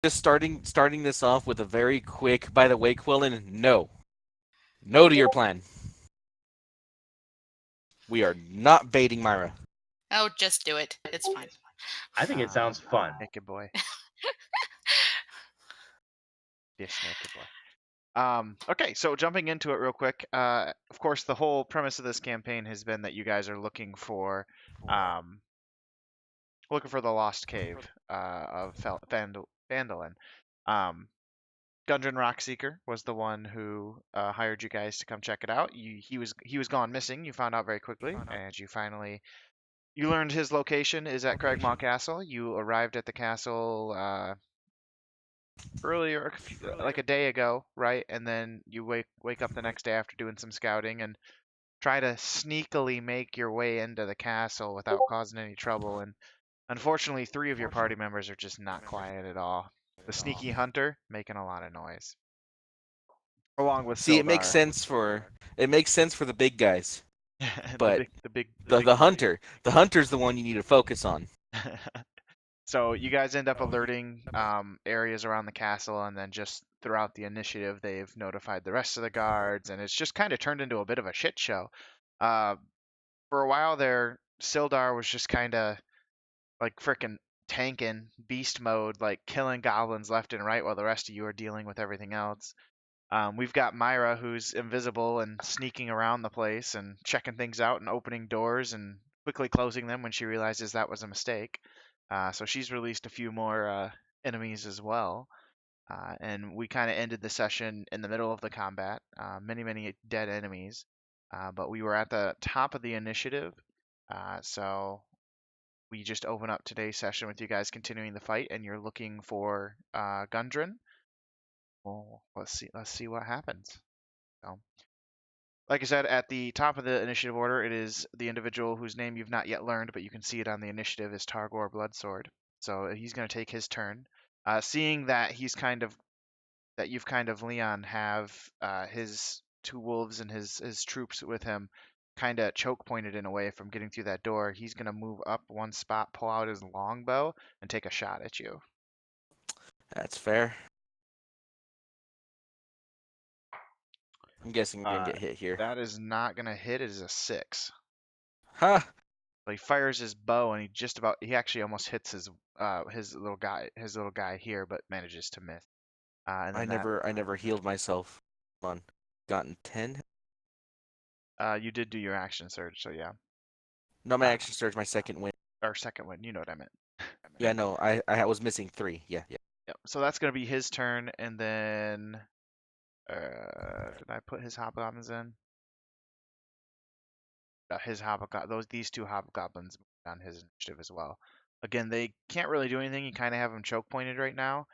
just starting this off with a very quick. By the way, Quillen, no to your plan. We are not baiting Myra. Oh, just do it. It's fine. I think it sounds fun. Naked boy. Yes, naked boy. Okay, so jumping into it real quick. Of course, the whole premise of this campaign has been that you guys are looking for the lost cave of Phandelver. Um, Gundren Rockseeker was the one who hired you guys to come check it out. He was gone missing. You found out very quickly, and you learned his location is at Cragmaw Castle. You arrived at the castle earlier, like a day ago, right? And then you wake up the next day after doing some scouting and try to sneakily make your way into the castle without causing any trouble. And unfortunately, 3 of your party members are just not quiet at all. The sneaky hunter making a lot of noise, along with See, Sildar. it makes sense for the big guys, but the big the hunter's the one you need to focus on. So you guys end up alerting areas around the castle, and then just throughout the initiative, they've notified the rest of the guards, and it's just kind of turned into a bit of a shit show. For a while there, Sildar was just kind of like frickin' tanking beast mode, like killing goblins left and right, while the rest of you are dealing with everything else. We've got Myra, who's invisible and sneaking around the place and checking things out and opening doors and quickly closing them when she realizes that was a mistake. So she's released a few more enemies as well. And we kind of ended the session in the middle of the combat. Many dead enemies. But we were at the top of the initiative. So we just open up today's session with you guys continuing the fight, and you're looking for Gundren. Well, let's see what happens. So, like I said, at the top of the initiative order, it is the individual whose name you've not yet learned, but you can see it on the initiative, is Targor Bloodsword. So he's going to take his turn. Seeing that you've kind of, Leon, have his 2 wolves and his troops with him kind of choke pointed in a way from getting through that door, he's going to move up 1 spot, pull out his longbow, and take a shot at you. That's fair. I'm guessing we're gonna get hit here. That is not going to hit. It is a 6. Huh. So he fires his bow, and he actually almost hits his little guy here, but manages to miss. And I then never healed myself. Come on. Gotten 10? You did do your action surge, so yeah. No, my action surge, my second win. Or second win, you know what I meant. Yeah, no, I was missing 3. Yeah. Yep. So that's gonna be his turn, and then did I put his hobgoblins in? These 2 hobgoblins on his initiative as well. Again, they can't really do anything. You kind of have them choke pointed right now.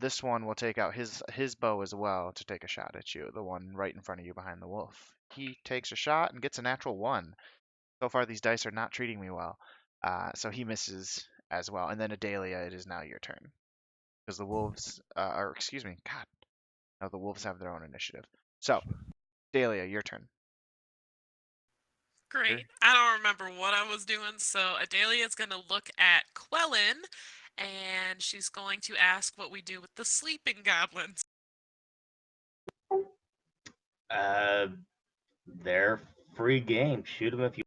This one will take out his bow as well to take a shot at you, the one right in front of you behind the wolf. He takes a shot and gets a natural 1. So far, these dice are not treating me well. So he misses as well. And then Adalia, it is now your turn. Because the wolves, God, no, the wolves have their own initiative. So, Adalia, your turn. Great. I don't remember what I was doing, so Adalia's going to look at Quellen, and she's going to ask what we do with the sleeping goblins. They're free game. Shoot them if you.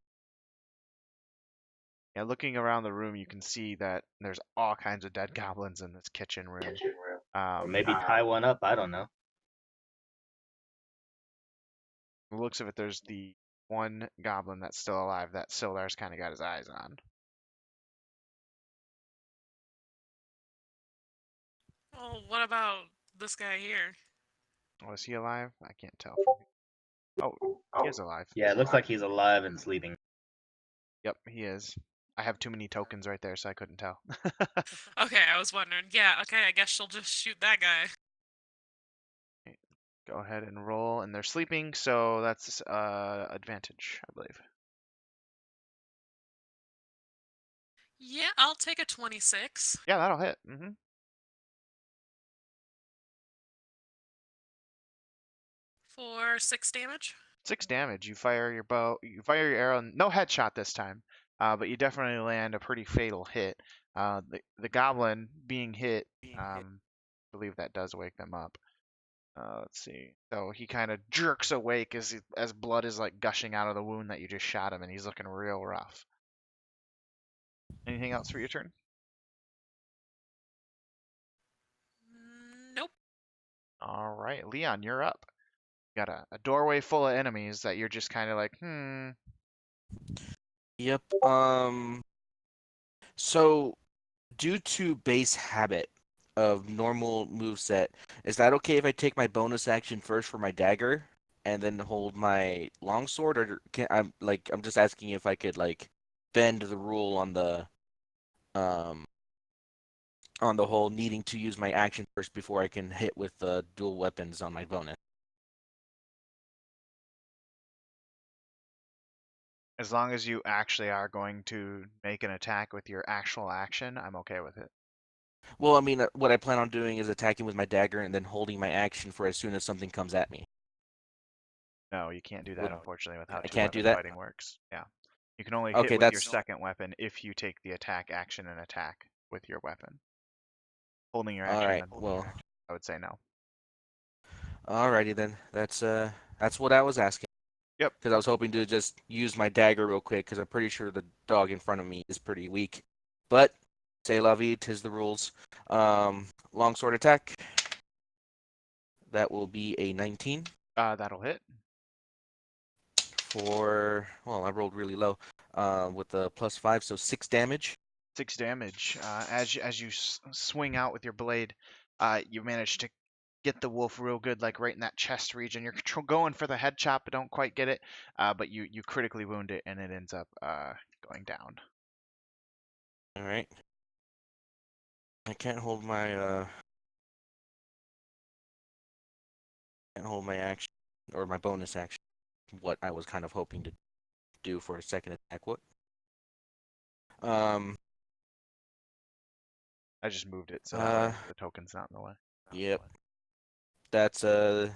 Yeah, looking around the room, you can see that there's all kinds of dead goblins in this kitchen room. Or maybe tie one up. I don't know. The looks of it, there's the 1 goblin that's still alive that Sildar's kind of got his eyes on. Oh, what about this guy here? Oh, is he alive? I can't tell. Oh, he is alive. Yeah, it looks like he's alive and sleeping. Yep, he is. I have too many tokens right there, so I couldn't tell. Okay, I was wondering. Yeah, okay, I guess she'll just shoot that guy. Go ahead and roll, and they're sleeping, so that's advantage, I believe. Yeah, I'll take a 26. Yeah, that'll hit. For 6 damage. 6 damage. You fire your bow. You fire your arrow. No headshot this time, but you definitely land a pretty fatal hit. The goblin being hit believe that does wake them up. Let's see. So he kind of jerks awake as blood is like gushing out of the wound that you just shot him, and he's looking real rough. Anything else for your turn? Nope. All right, Leon, you're up. You got a doorway full of enemies that you're just kind of like, Yep. So due to base habit of normal moveset, is that okay if I take my bonus action first for my dagger and then hold my longsword, or I'm just asking if I could like bend the rule um on the whole needing to use my action first before I can hit with the dual weapons on my bonus. as long as you actually are going to make an attack with your actual action, I'm okay with it. Well, I mean, what I plan on doing is attacking with my dagger and then holding my action for as soon as something comes at me. No, you can't do that, unfortunately, with how I can't do two-weapon that? fighting works. Yeah. You can only hit Okay, with your that's second weapon if you take the attack action and attack with your weapon. Holding your all action, right. then Well, I would say no. alrighty then. That's what I was asking. Yep. Because I was hoping to just use my dagger real quick, because I'm pretty sure the dog in front of me is pretty weak. But, say la vie, 'tis the rules. Longsword attack. That will be a 19 That'll hit. for, well, I rolled really low with the +5, so 6 damage. 6 damage. As you swing out with your blade, you manage to get the wolf real good, like right in that chest region. You're going for the head chop, but don't quite get it. But you critically wound it, and it ends up going down. All right. I can't hold my action or my bonus action. What I was kind of hoping to do for a second attack. What? Um. I just moved it so that way the token's not in the way. Yep. That's it's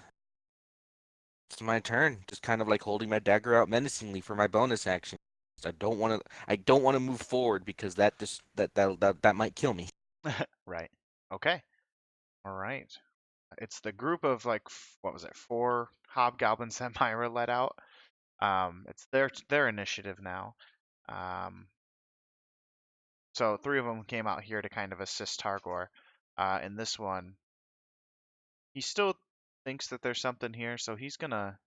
my turn. Just kind of like holding my dagger out menacingly for my bonus action. I don't want to move forward because that might kill me. Right. Okay. All right. It's the group of like what was it, 4 hobgoblins that Myra let out. It's their initiative now. So 3 of them came out here to kind of assist Targor. In this one, he still thinks that there's something here, so he's gonna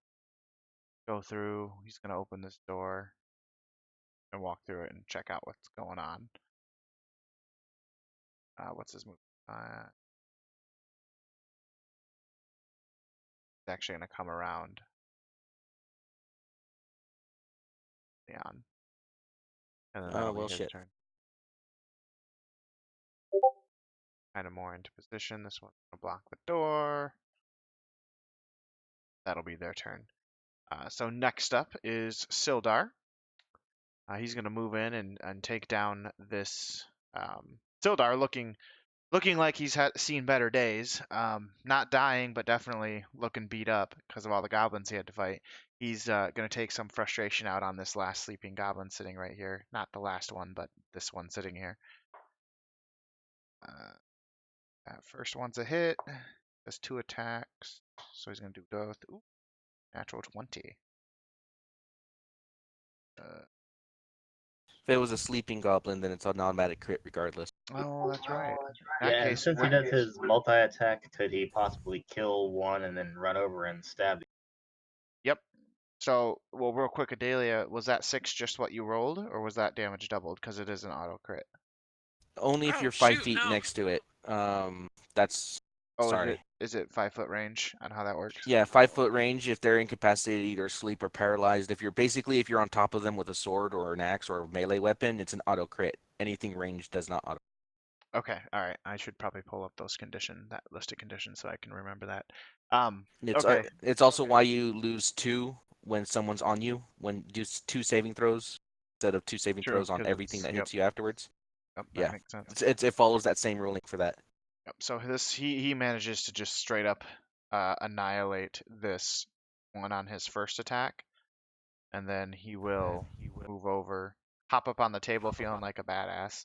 go through. He's gonna open this door and walk through it and check out what's going on. What's his move? He's actually gonna come around Leon, and then that'll Oh be well, his shit. turn. Kind of more into position. This one's gonna block the door. That'll be their turn. So next up is Sildar. He's going to move in and take down this Sildar, looking like he's seen better days. Not dying, but definitely looking beat up because of all the goblins he had to fight. He's going to take some frustration out on this last sleeping goblin sitting right here. Not the last one, but this one sitting here. That first one's a hit. Does 2 attacks, so he's going to do both. Ooh, natural 20. If it was a sleeping goblin, then it's an automatic crit regardless. Oh, that's right. In that Yeah, and case, since he does his multi-attack, could he possibly kill one and then run over and stab the Yep. So, well, real quick, Adelia, was that 6 just what you rolled, or was that damage doubled? Because it is an auto crit. Only if Oh you're 5 shoot, feet no. next to it. That's Oh, sorry. is it 5-foot range on how that works? Yeah, 5 foot range if they're incapacitated or asleep or paralyzed. If you're on top of them with a sword or an axe or a melee weapon, it's an auto crit. Anything ranged does not auto. Okay, all right. I should probably pull up that list of conditions so I can remember that. It's Okay, it's also why you lose 2 when someone's on you. When do 2 saving throws instead of 2 saving true, throws on because everything it's that yep, hits you afterwards. that Yeah, makes sense. it follows that same ruling for that. Yep. So he manages to just straight up annihilate this one on his first attack, and then he will move over, hop up on the table feeling like a badass,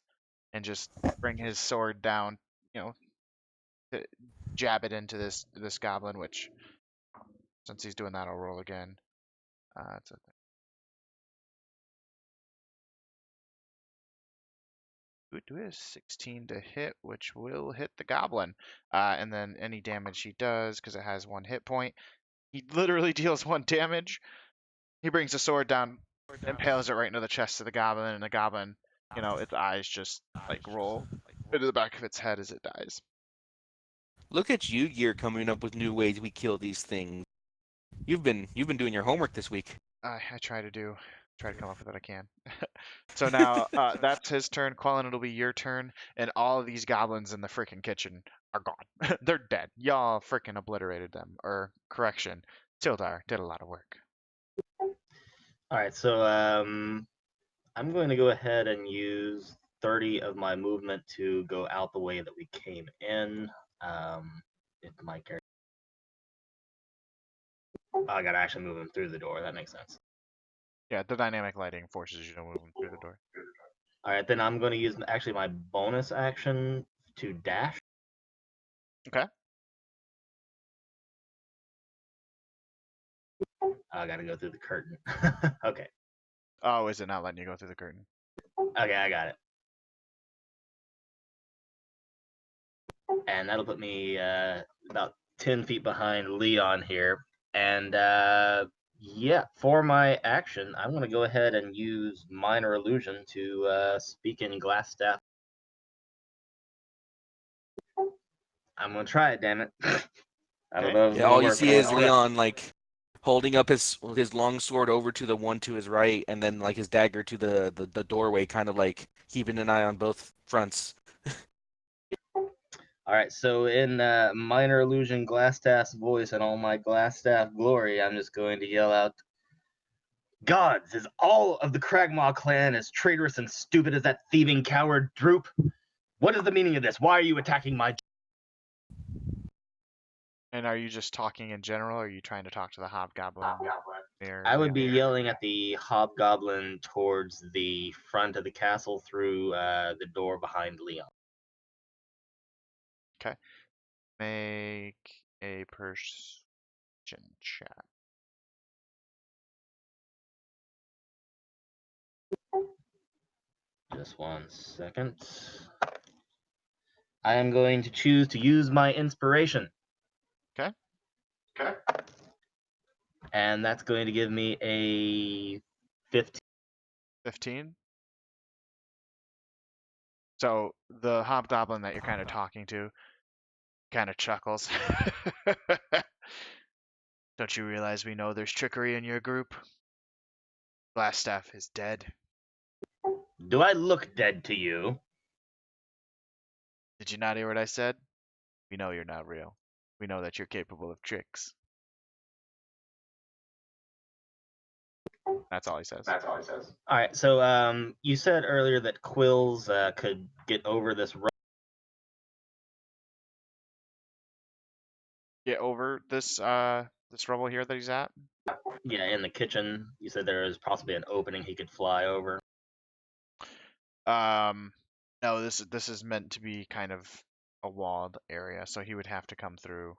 and just bring his sword down, you know, jab it into this goblin. Which, since he's doing that, I'll roll again. It's a do it is 16 to hit, which will hit the goblin. And then any damage he does, because it has 1 hit point, he literally deals 1 damage. He brings the sword down, impales it right into the chest of the goblin, and the goblin, its eyes just like roll into the back of its head as it dies. Look at you, Gear, coming up with new ways we kill these things. You've been doing your homework this week. I try to come up with what I can. So now that's his turn. Quellen, it'll be your turn, and all of these goblins in the freaking kitchen are gone. They're dead. Y'all freaking obliterated them. Or correction, Tildar did a lot of work. All right, so I'm going to go ahead and use 30 of my movement to go out the way that we came in. If my character, I gotta actually move him through the door. That makes sense. Yeah, the dynamic lighting forces you to move them through the door. All right, then I'm going to use actually my bonus action to dash. Okay. I gotta go through the curtain. Okay. Oh, is it not letting you go through the curtain? Okay, I got it. And that'll put me about 10 feet behind Leon here. And yeah, for my action, I'm going to go ahead and use Minor Illusion to speak in Glassstaff. I'm going to try it, damn it. I don't Okay. know if it's Yeah, going all to you work, see but I'm is going to try. Leon like holding up his long sword over to the one to his right, and then like his dagger to the doorway, kind of like keeping an eye on both fronts. All right, so in Minor Illusion Glassstaff's voice and all my Glassstaff glory, I'm just going to yell out, "Gods, is all of the Cragmaw clan as traitorous and stupid as that thieving coward Droop? What is the meaning of this? Why are you attacking my..." And are you just talking in general, or are you trying to talk to the hobgoblin? I would be yelling at the hobgoblin towards the front of the castle through the door behind Leon. Okay. Make a perception check. Just 1 second. I am going to choose to use my inspiration. Okay. And that's going to give me a 15. 15. So the hobgoblin that you're kind of talking to kind of chuckles. Don't you realize we know there's trickery in your group? Glassstaff is dead. Do I look dead to you? Did you not hear what I said? We know you're not real. We know that you're capable of tricks. That's all he says. All right, so you said earlier that Quills could get over this. Get over this this rubble here that he's at. Yeah, in the kitchen. You said there is possibly an opening he could fly over. No, this is meant to be kind of a walled area, so he would have to come through,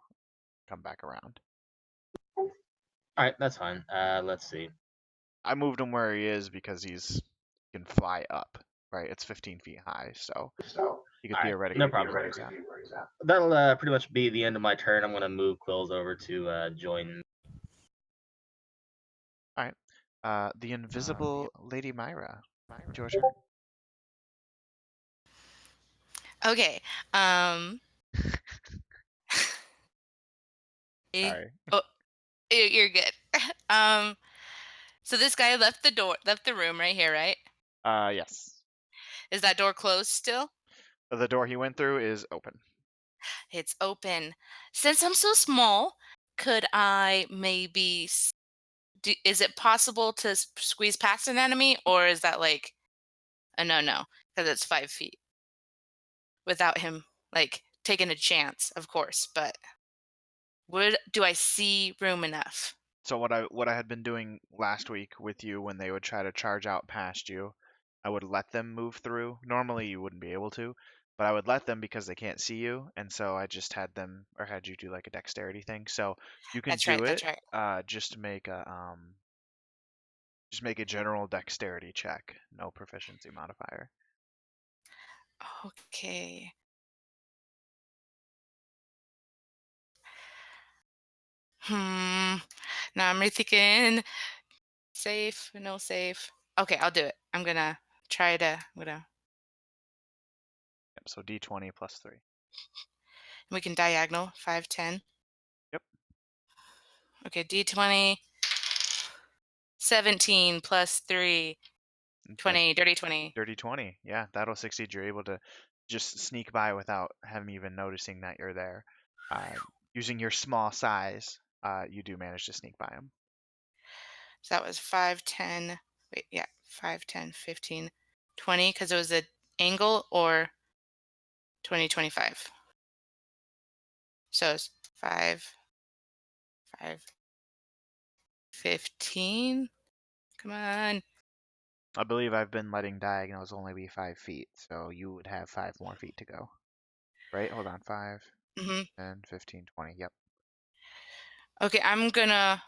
come back around. All right, that's fine. Let's see. I moved him where he is because he can fly up, right? It's 15 feet high, so he could All right, theoretically no be problem. where he's at. That'll pretty much be the end of my turn. I'm going to move Quills over to join. All right. The invisible Lady Myra. It's your turn. Okay. Sorry. Oh, you're good. So this guy left the room right here, right? Yes. Is that door closed still? The door he went through is open. It's open. Since I'm so small, could I maybe is it possible to squeeze past an enemy, or is that like a no because it's 5 feet without him like taking a chance, of course, but do I see room enough? So what I had been doing last week with you when they would try to charge out past you, I would let them move through. Normally you wouldn't be able to, but I would let them because they can't see you, and so I just had them or had you do like a dexterity thing. So you can That's right. do That's it. right. Just make a general dexterity check, no proficiency modifier. Okay. Hmm. Now I'm rethinking. Safe, no safe. Okay, I'll do it. I'm gonna try to. I'm gonna. Yep. So D20 plus 3. We can diagonal 5, 10. Yep. Okay, D20. 17 plus 3. Okay. 20. Dirty 20. Dirty 20. Yeah, that'll succeed. You're able to just sneak by without him even noticing that you're there. Uh, Using your small size, you do manage to sneak by him. So that was 5, 10. Wait, yeah, 5, 10, 15, 20, because it was an angle, or 20, 25. So it's 5, 5, 15. Come on. I believe I've been letting diagonals only be 5 feet, so you would have 5 more feet to go. Right? Hold on. 5, Hmm. 10, 15, 20. Yep. Okay, I'm gonna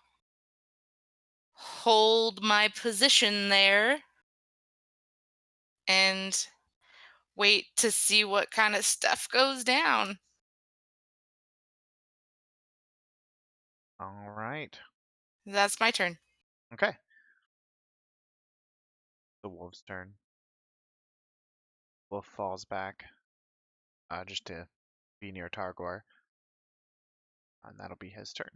hold my position there and wait to see what kind of stuff goes down. All right. That's my turn. Okay. The wolf's turn. Wolf falls back just to be near Targor, and that'll be his turn.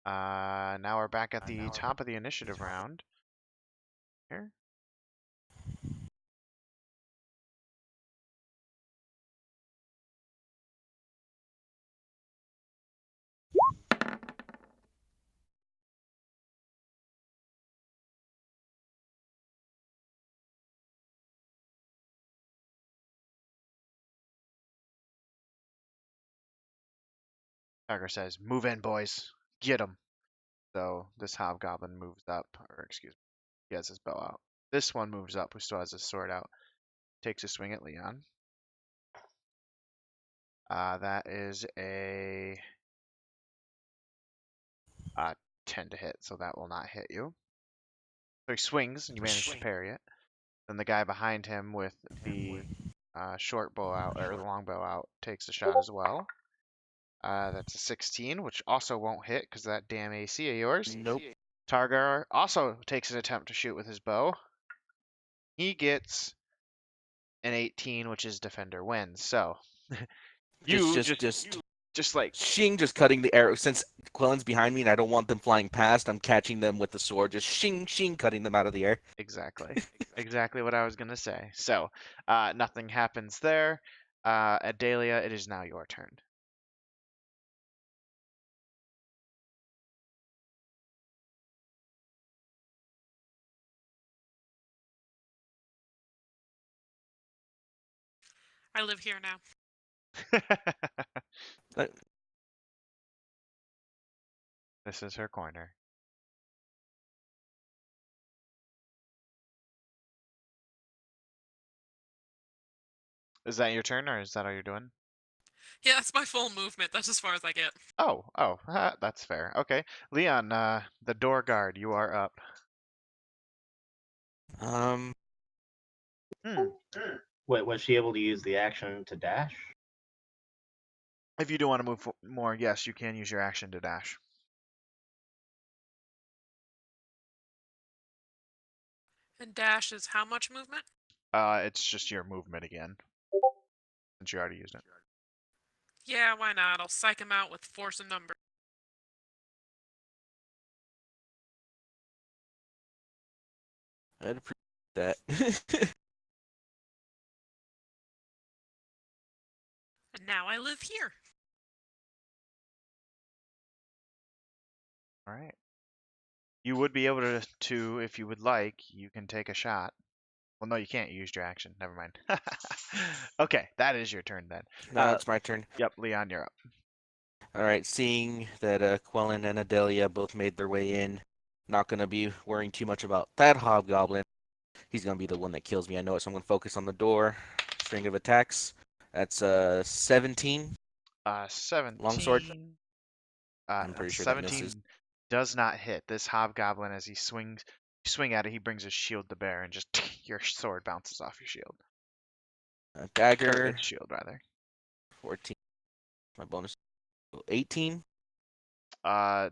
Now we're back at the top of the initiative round. Here. Tiger says, "Move in, boys. Get 'em." So this hobgoblin moves up, or excuse me, he has his bow out. This one moves up, who still has his sword out. Takes a swing at Leon. That is a 10 to hit, so that will not hit you. So he swings, and you manage to parry it. Then the guy behind him with the short bow out, or the long bow out, takes a shot as well. That's a 16, which also won't hit because of that damn AC of yours. Nope. Targar also takes an attempt to shoot with his bow. He gets an 18, which is defender wins. So you just like shing, just cutting the arrow. Since Quellen's behind me and I don't want them flying past, I'm catching them with the sword, just shing, shing, cutting them out of the air. exactly what I was gonna say. So nothing happens there. Adalia, it is now your turn. I live here now. This is her corner. Is that your turn, or is that all you're doing? Yeah, that's my full movement. That's as far as I get. Oh, that's fair. Okay, Leon, the door guard, you are up. Um, Wait, was she able to use the action to dash? If you do want to move more, yes, you can use your action to dash. And dash is how much movement? It's just your movement again, since you already used it. Yeah, why not? I'll psych him out with force and number. I'd appreciate that. And now I live here. All right. You would be able to, if you would like, you can take a shot. Well, no, you can't. You used your action. Never mind. Okay, that is your turn then. Now it's my turn. Yep, Leon, you're up. All right, seeing that Quellen and Adelia both made their way in, not going to be worrying too much about that hobgoblin. He's going to be the one that kills me. I know it, so I'm going to focus on the door. string of attacks. That's 17 longsword. 17. I'm pretty sure that misses. 17 does not hit. This hobgoblin, as he swings, you swing at it, he brings his shield to bear, and just your sword bounces off your shield. Or Dagger, its shield, rather. 14. My bonus, 18.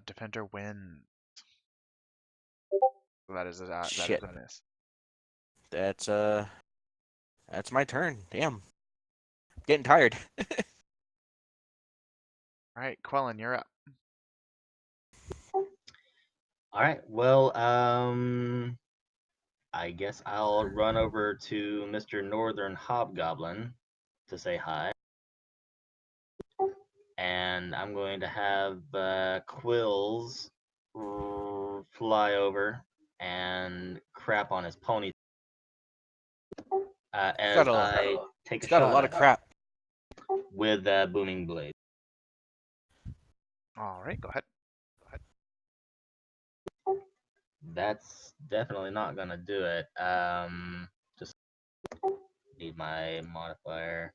Defender wins. That is a Shit. miss. That's my turn. Damn. Getting tired. All right, Quellen, you're up. All right. Well, I guess I'll run over to Mr. Northern Hobgoblin to say hi. And I'm going to have Quills fly over and crap on his pony as I take a It's got a shot lot at of crap. him with Booming Blade. All right, go ahead. That's definitely not gonna do it. Just need my modifier.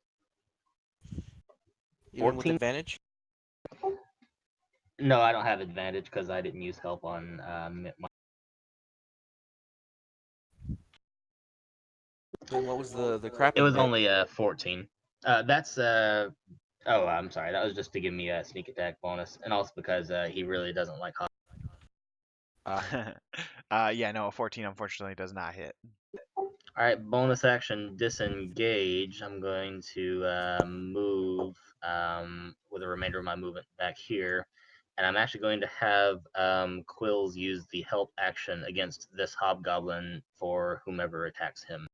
Even with 14? advantage. No, I don't have advantage because I didn't use help on my. Then what was the crap It you was get? only 14. That's oh, I'm sorry. That was just to give me a sneak attack bonus, and also because he really doesn't like hot. Yeah, no, a 14 unfortunately does not hit. All right, bonus action disengage. I'm going to move with the remainder of my movement back here, and I'm actually going to have Quills use the help action against this hobgoblin for whomever attacks him.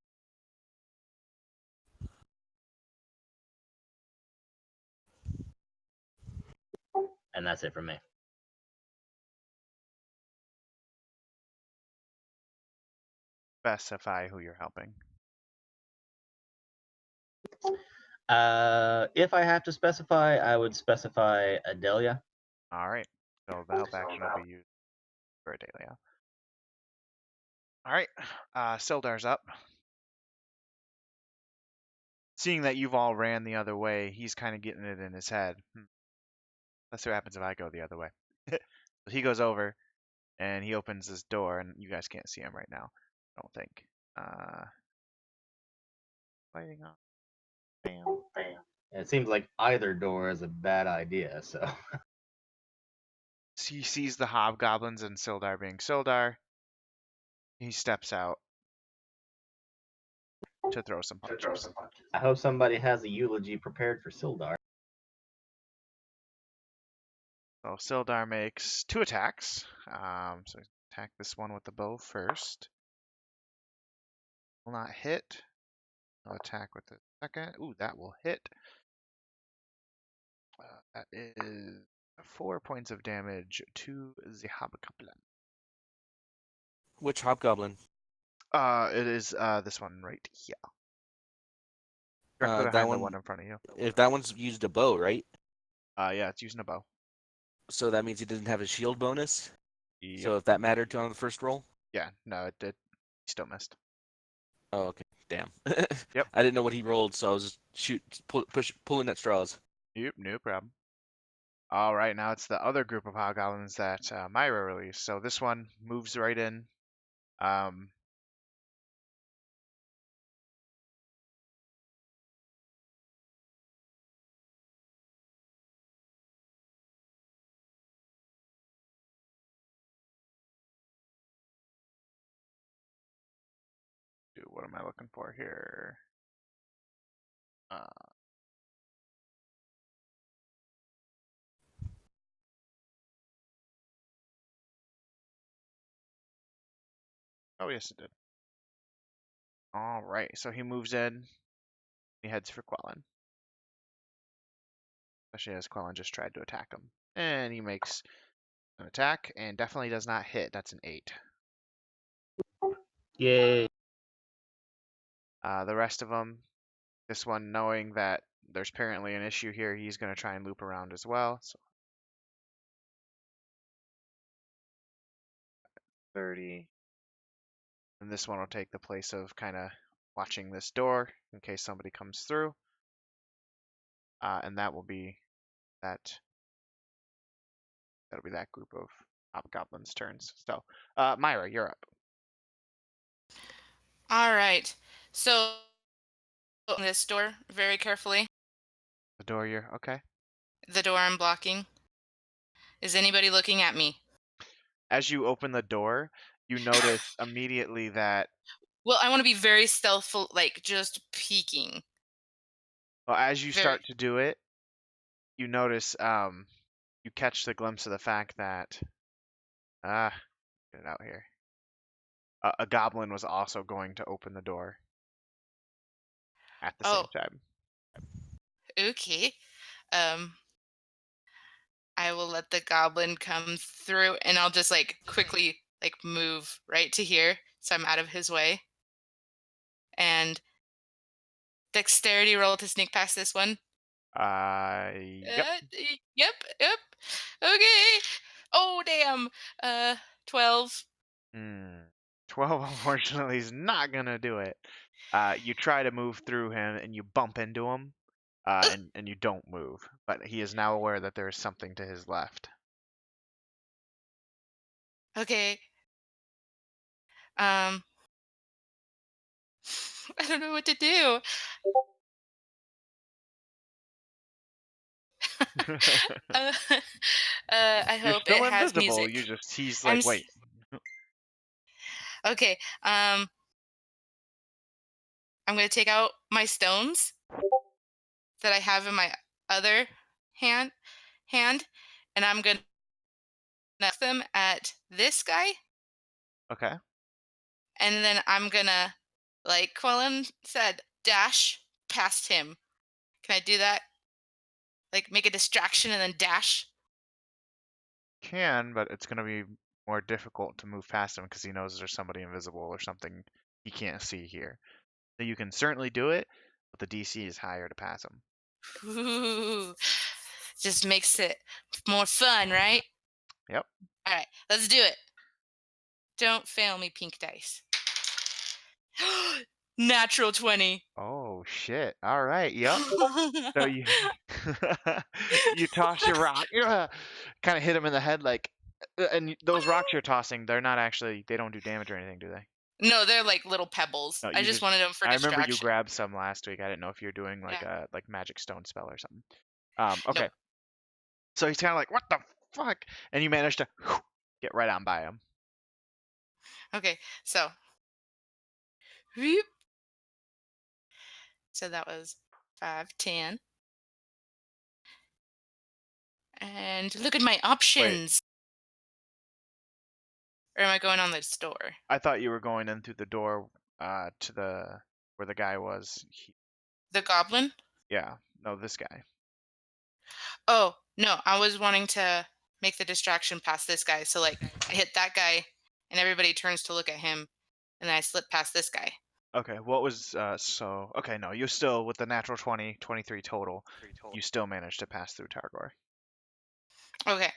And that's it for me. Specify who you're helping. If I have to specify, I would specify Adelia. All right, so the help action will be used for Adelia. All right, Sildar's up. Seeing that you've all ran the other way, he's kind of getting it in his head. Let's see what happens if I go the other way. So he goes over and he opens this door, and you guys can't see him right now, I don't think. Lighting up. Bam. It seems like either door is a bad idea, so. So he sees the hobgoblins and Sildar being Sildar. He steps out to throw some punches. I hope somebody has a eulogy prepared for Sildar. So Sildar makes 2 attacks. So attack this one with the bow first. Will not hit. I'll attack with the second. Ooh, that will hit. That is 4 points of damage to the hobgoblin. Which hobgoblin? It is this one right here. Directly That behind the one. one in front of you. If that one's used a bow, right? Yeah, it's using a bow. So that means he doesn't have a shield bonus. Yep. So if that mattered to on the first roll. Yeah, no, it did. He still missed. Oh, okay. Damn. Yep. I didn't know what he rolled, so I was just pulling at straws. Yep, no problem. All right, now it's the other group of hobgoblins that Myra released. So this one moves right in. What am I looking for here? Oh, yes, it did. All right, so he moves in. He heads for Quellen. Especially as Quellen just tried to attack him. And he makes an attack and definitely does not hit. That's an 8. Yay. The rest of them, this one knowing that there's apparently an issue here, he's going to try and loop around as well. So 30. And this one will take the place of kind of watching this door in case somebody comes through. And that will be that. That'll be that group of hobgoblins' turns. So, Myra, you're up. All right. So open this door very carefully. The door, you're okay. The door I'm blocking. Is anybody looking at me? As you open the door, you notice immediately that Well, I want to be very stealthful, like just peeking. well, as you Very. start to do it, you notice you catch the glimpse of the fact that get it out here. A goblin was also going to open the door at the same Oh, time. okay. Um, I will let the goblin come through, and I'll just like quickly like move right to here, so I'm out of his way. And dexterity roll to sneak past this one. Yep. Yep, yep. Okay. Oh damn. 12. 12 unfortunately is not gonna do it. You try to move through him and you bump into him, and you don't move. But he is now aware that there is something to his left. Okay. I don't know what to do. Uh, I You're hope it still has invisible. music. He's I'm like, wait. okay. I'm gonna take out my stones that I have in my other hand, and I'm gonna knock them at this guy, Okay. and then I'm gonna, like Quillen said, dash past him. Can I do that? Like make a distraction and then dash? Can, but it's gonna be more difficult to move past him because he knows there's somebody invisible or something he can't see here. So you can certainly do it, but the DC is higher to pass him. Ooh, just makes it more fun, right? Yep. All right, let's do it. Don't fail me, pink dice. Natural 20. Oh shit. All right. Yep. So you you toss your rock, kind of hit him in the head, like, and those rocks you're tossing, they're not actually, they don't do damage or anything, do they? No, they're like little pebbles. No, I you just just. wanted them for I remember you distraction. grabbed some last week. I didn't know if you're doing like Yeah. a magic stone spell or something. Nope. Okay. So he's kind of like, what the fuck? And you manage to get right on by him. Okay, so. Whoop. So that was 5, 10. And look at my Wait, options. Or am I going on this door? I thought you were going in through the door to the where the guy was. The goblin? Yeah, no, this guy. Oh, no, I was wanting to make the distraction past this guy. So, like, I hit that guy, and everybody turns to look at him, and then I slip past this guy. Okay, what was so okay, no, you still with the natural 20, 23 total, you still managed to pass through Targor. Okay,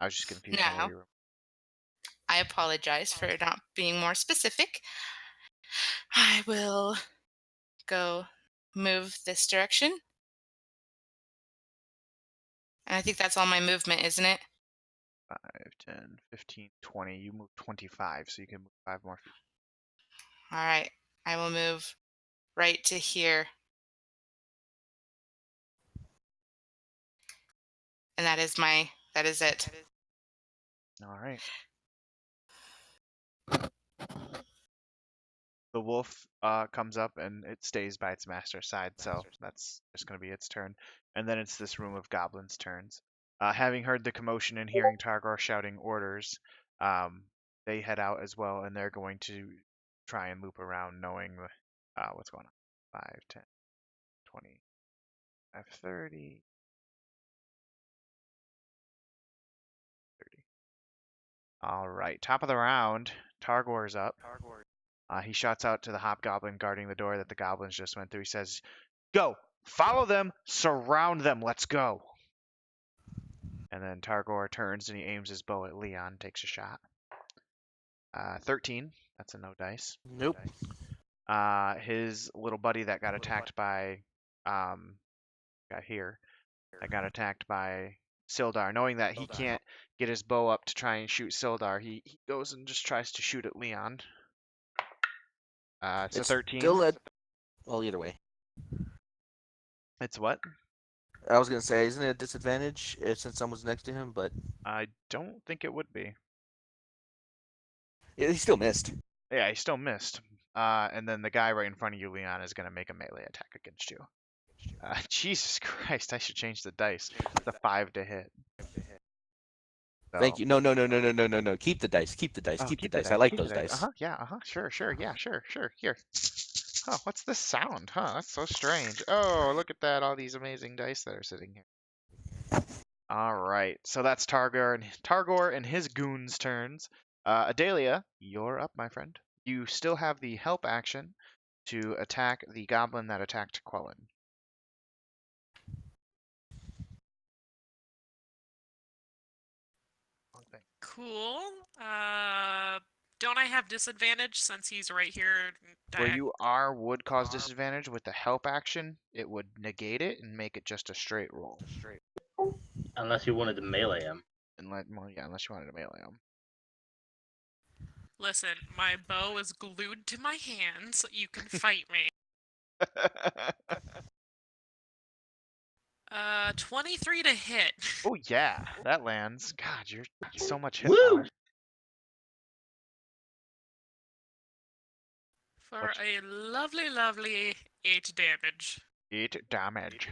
I was just confused on where now you were. I apologize for not being more specific. I will go move this direction. And I think that's all my movement, isn't it? 5, 10, 15, 20. You move 25, so you can move 5 more feet. All right, I will move right to here. And that is it. All right. The wolf comes up and it stays by its master's side, so that's just going to be its turn. And then it's this room of goblins' turns. Having heard the commotion and hearing Targor shouting orders, they head out as well, and they're going to try and loop around, knowing what's going on. 5, 10, 20, 30, 30. All right, top of the round, Targor's up. He shouts out to the hobgoblin guarding the door that the goblins just went through. He says, "Go! Follow them! Surround them! Let's go!" And then Targor turns and he aims his bow at Leon, takes a shot. 13. That's a no dice. Nope. His little buddy that got attacked by guy here that got attacked by Sildar, knowing that he can't get his bow up to try and shoot Sildar, he goes and just tries to shoot at Leon. It's a 13. Still at. Well, either way. It's what? I was gonna say, isn't it a disadvantage since someone's next to him? But I don't think it would be. he still missed. Yeah, he still missed. And then the guy right in front of you, Leon, is going to make a melee attack against you. Jesus Christ, I should change the dice. It's a 5 to hit. Thank you. No. Keep the dice. Keep the dice. Oh, keep the dice. I like keep those the dice. Yeah, sure, yeah, sure. Here. Oh, what's this sound? Huh, that's so strange. Oh, look at that, all these amazing dice that are sitting here. All right, so that's Targor and his goons' turns. Adalia, you're up, my friend. You still have the help action to attack the goblin that attacked Quellen. Cool. Don't I have disadvantage since he's right here? Where you are would cause disadvantage. With the help action, it would negate it and make it just a straight roll. Unless you wanted to melee him. Unless you wanted to melee him. Listen, my bow is glued to my hand, so you can fight me. 23 to hit. Oh yeah, that lands. God, you're so much hit Woo! power. For a lovely 8 damage. 8 damage.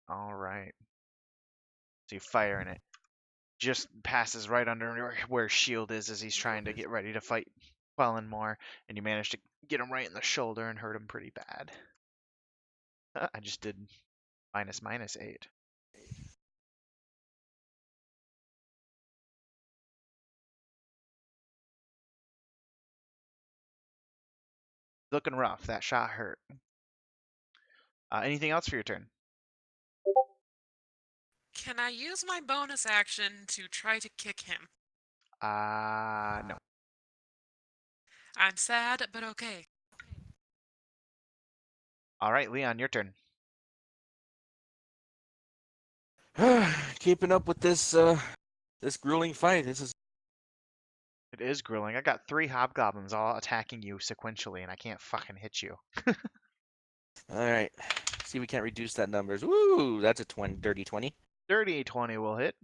All right. So you fire and it just passes right under where his shield is as he's trying to get ready to fight Quellen more, and you manage to get him right in the shoulder and hurt him pretty bad. I just did -8. Looking rough. That shot hurt. Anything else for your turn? Can I use my bonus action to try to kick him? No. I'm sad, but okay. All right, Leon, your turn. Keeping up with this this grueling fight. This is. It is grueling. I got 3 hobgoblins all attacking you sequentially, and I can't fucking hit you. All right. See, we can't reduce that numbers. Woo! That's a dirty 20. Dirty 20 will hit.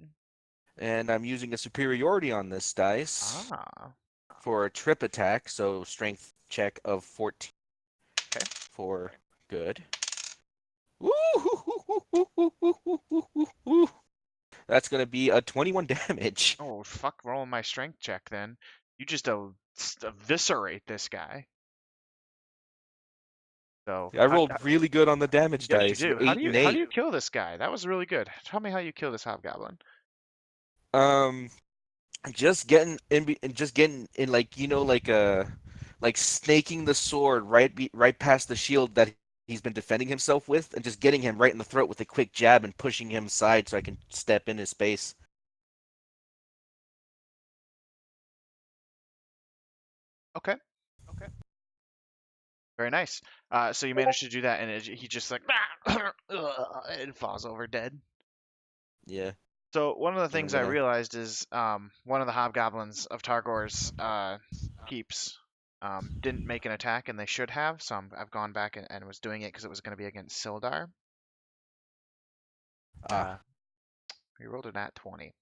And I'm using a superiority on this dice for a trip attack, so strength check of 14. Okay. For good. That's going to be a 21 damage. Oh, fuck, roll my strength check then. You just eviscerate this guy. So I rolled really good on the damage yes, dice. you do. 8 and 8. How do you kill this guy? That was really good. Tell me how you kill this hobgoblin. Just getting in, like, you know, like snaking the sword right past the shield that he's been defending himself with, and just getting him right in the throat with a quick jab and pushing him aside so I can step in his space. Okay. Very nice. So you managed to do that, and he just like and falls over dead. Yeah. So one of the things I realized is one of the hobgoblins of Targor's keeps didn't make an attack, and they should have. So I've gone back and was doing it because it was going to be against Sildar. He rolled a nat 20.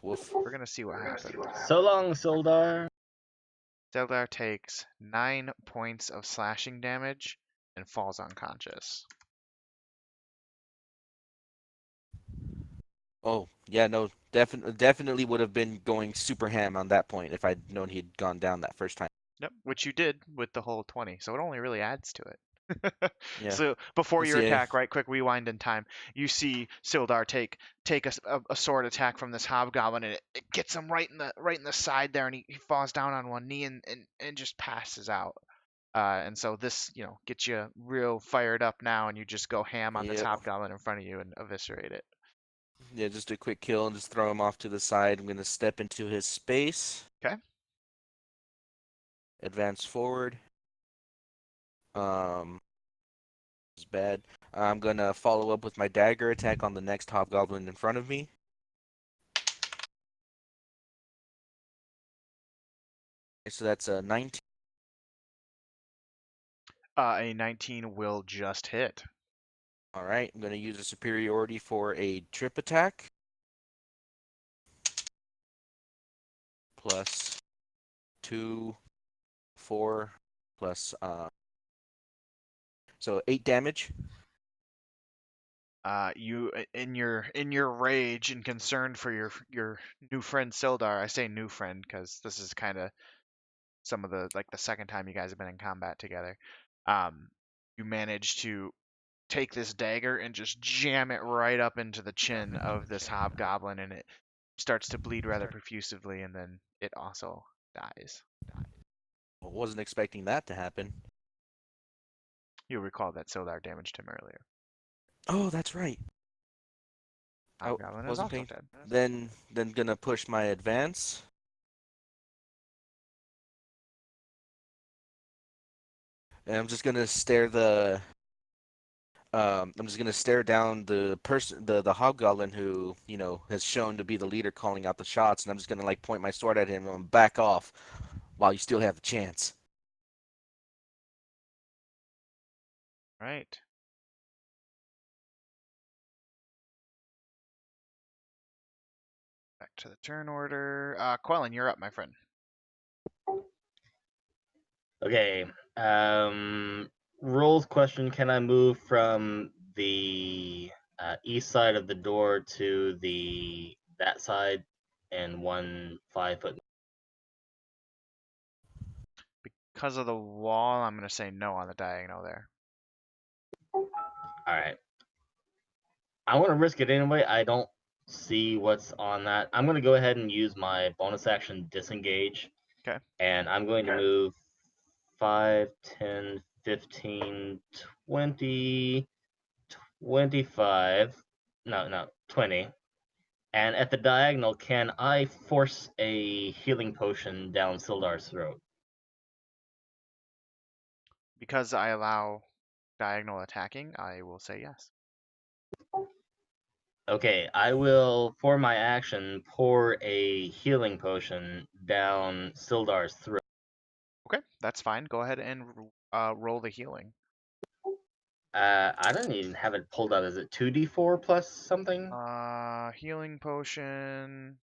Woof. We're gonna see what happens. So long, Sildar. Sildar takes 9 points of slashing damage and falls unconscious. Oh, yeah, no, definitely would have been going super ham on that point if I'd known he'd gone down that first time. Yep, which you did with the whole 20, so it only really adds to it. Yeah. So before your Yeah. attack, right, quick rewind in time, you see Sildar take a sword attack from this hobgoblin, and it gets him right in the side there, and he falls down on one knee and just passes out. And so this, gets you real fired up now, and you just go ham on this hobgoblin in front of you and eviscerate it. Yeah, just a quick kill and just throw him off to the side. I'm gonna step into his space. Okay. Advance forward. Um, it's bad. I'm gonna follow up with my dagger attack on the next hobgoblin in front of me. So that's a 19. A 19 will just hit. All right, I'm gonna use a superiority for a trip attack. Plus 2, 4, plus so 8 damage. You in your rage and concern for your new friend Sildar. I say new friend because this is kind of some of the like the second time you guys have been in combat together. You manage to take this dagger and just jam it right up into the chin of this hobgoblin, and it starts to bleed rather profusively, and then it also dies. Wasn't expecting that to happen. You'll recall that Sildar damaged him earlier. Oh, that's right. I Hobgoblin is wasn't also paying. dead. Then gonna push my advance. And I'm just gonna stare the I'm just gonna stare down the person, the hobgoblin who has shown to be the leader, calling out the shots, and I'm just gonna like point my sword at him and back off while you still have the chance. Right. Back to the turn order. Quellen, you're up, my friend. Okay. Rules question: can I move from the east side of the door to that side in 1 5 foot? Because of the wall, I'm going to say no on the diagonal there. All right. I want to risk it anyway. I don't see what's on that. I'm going to go ahead and use my bonus action disengage. Okay. And I'm going to move 5, 10, 15, 20, 25. No, 20. And at the diagonal, can I force a healing potion down Sildar's throat? Because I allow diagonal attacking, I will say yes. Okay, I will, for my action, pour a healing potion down Sildar's throat. Okay, that's fine. Go ahead and roll the healing. I don't even have it pulled out. Is it 2d4 plus something? Healing potion.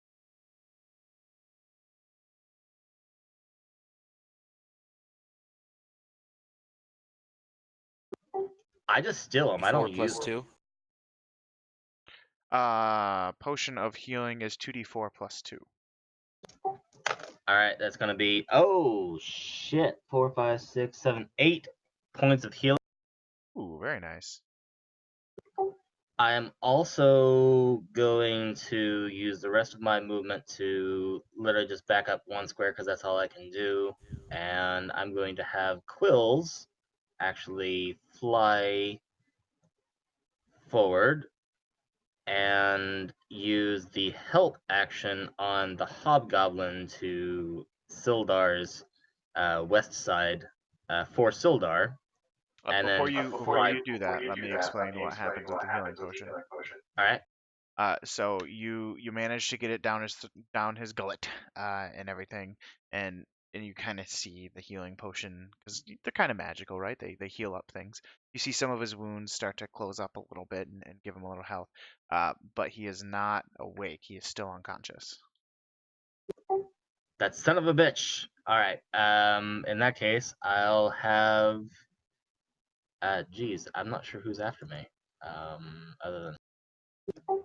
I just steal them. I 4 don't plus use them. 2. Potion of healing is 2d4 plus 2. All right, that's gonna be, oh shit, 4, 5, 6, 7, 8 points of healing. Ooh, very nice. I am also going to use the rest of my movement to literally just back up 1 square because that's all I can do. And I'm going to have Quills actually fly forward and use the help action on the hobgoblin to Sildar's west side for Sildar. And Before then you do that, let me explain what happens with the healing potion. All right. So you manage to get it down his gullet and everything, and you kind of see the healing potion because they're kind of magical, right? They heal up things. You see some of his wounds start to close up a little bit and give him a little health, but he is not awake. He is still unconscious. That son of a bitch. All right. In that case, I'll have. Geez, I'm not sure who's after me. Other than, oh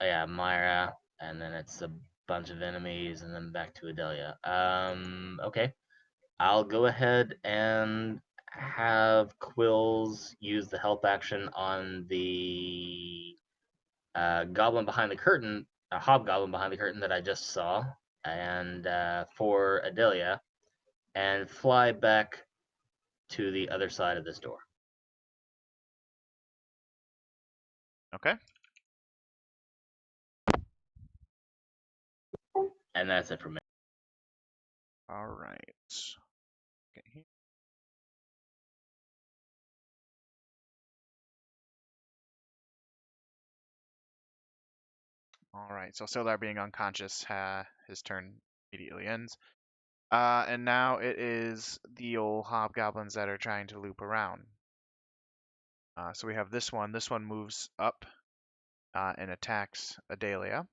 yeah, Myra, and then it's a bunch of enemies, and then back to Adelia. Okay. I'll go ahead and have Quills use the help action on the goblin behind the curtain, a hobgoblin behind the curtain that I just saw, and for Adelia, and fly back to the other side of this door. Okay. And that's it for me. All right. Okay. All right. So Sildar being unconscious, his turn immediately ends. And now it is the old hobgoblins that are trying to loop around. So we have this one. This one moves up and attacks Adalia.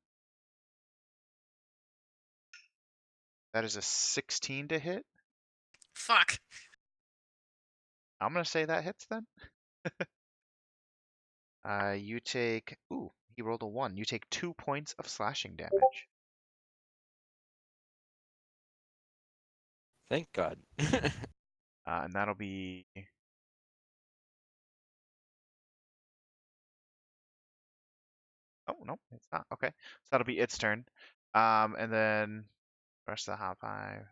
That is a 16 to hit. Fuck. I'm going to say that hits then. You take... Ooh, he rolled a 1. You take 2 points of slashing damage. Thank God. And that'll be... Oh, no, it's not. Okay. So that'll be its turn. And then the rest of the hop 5.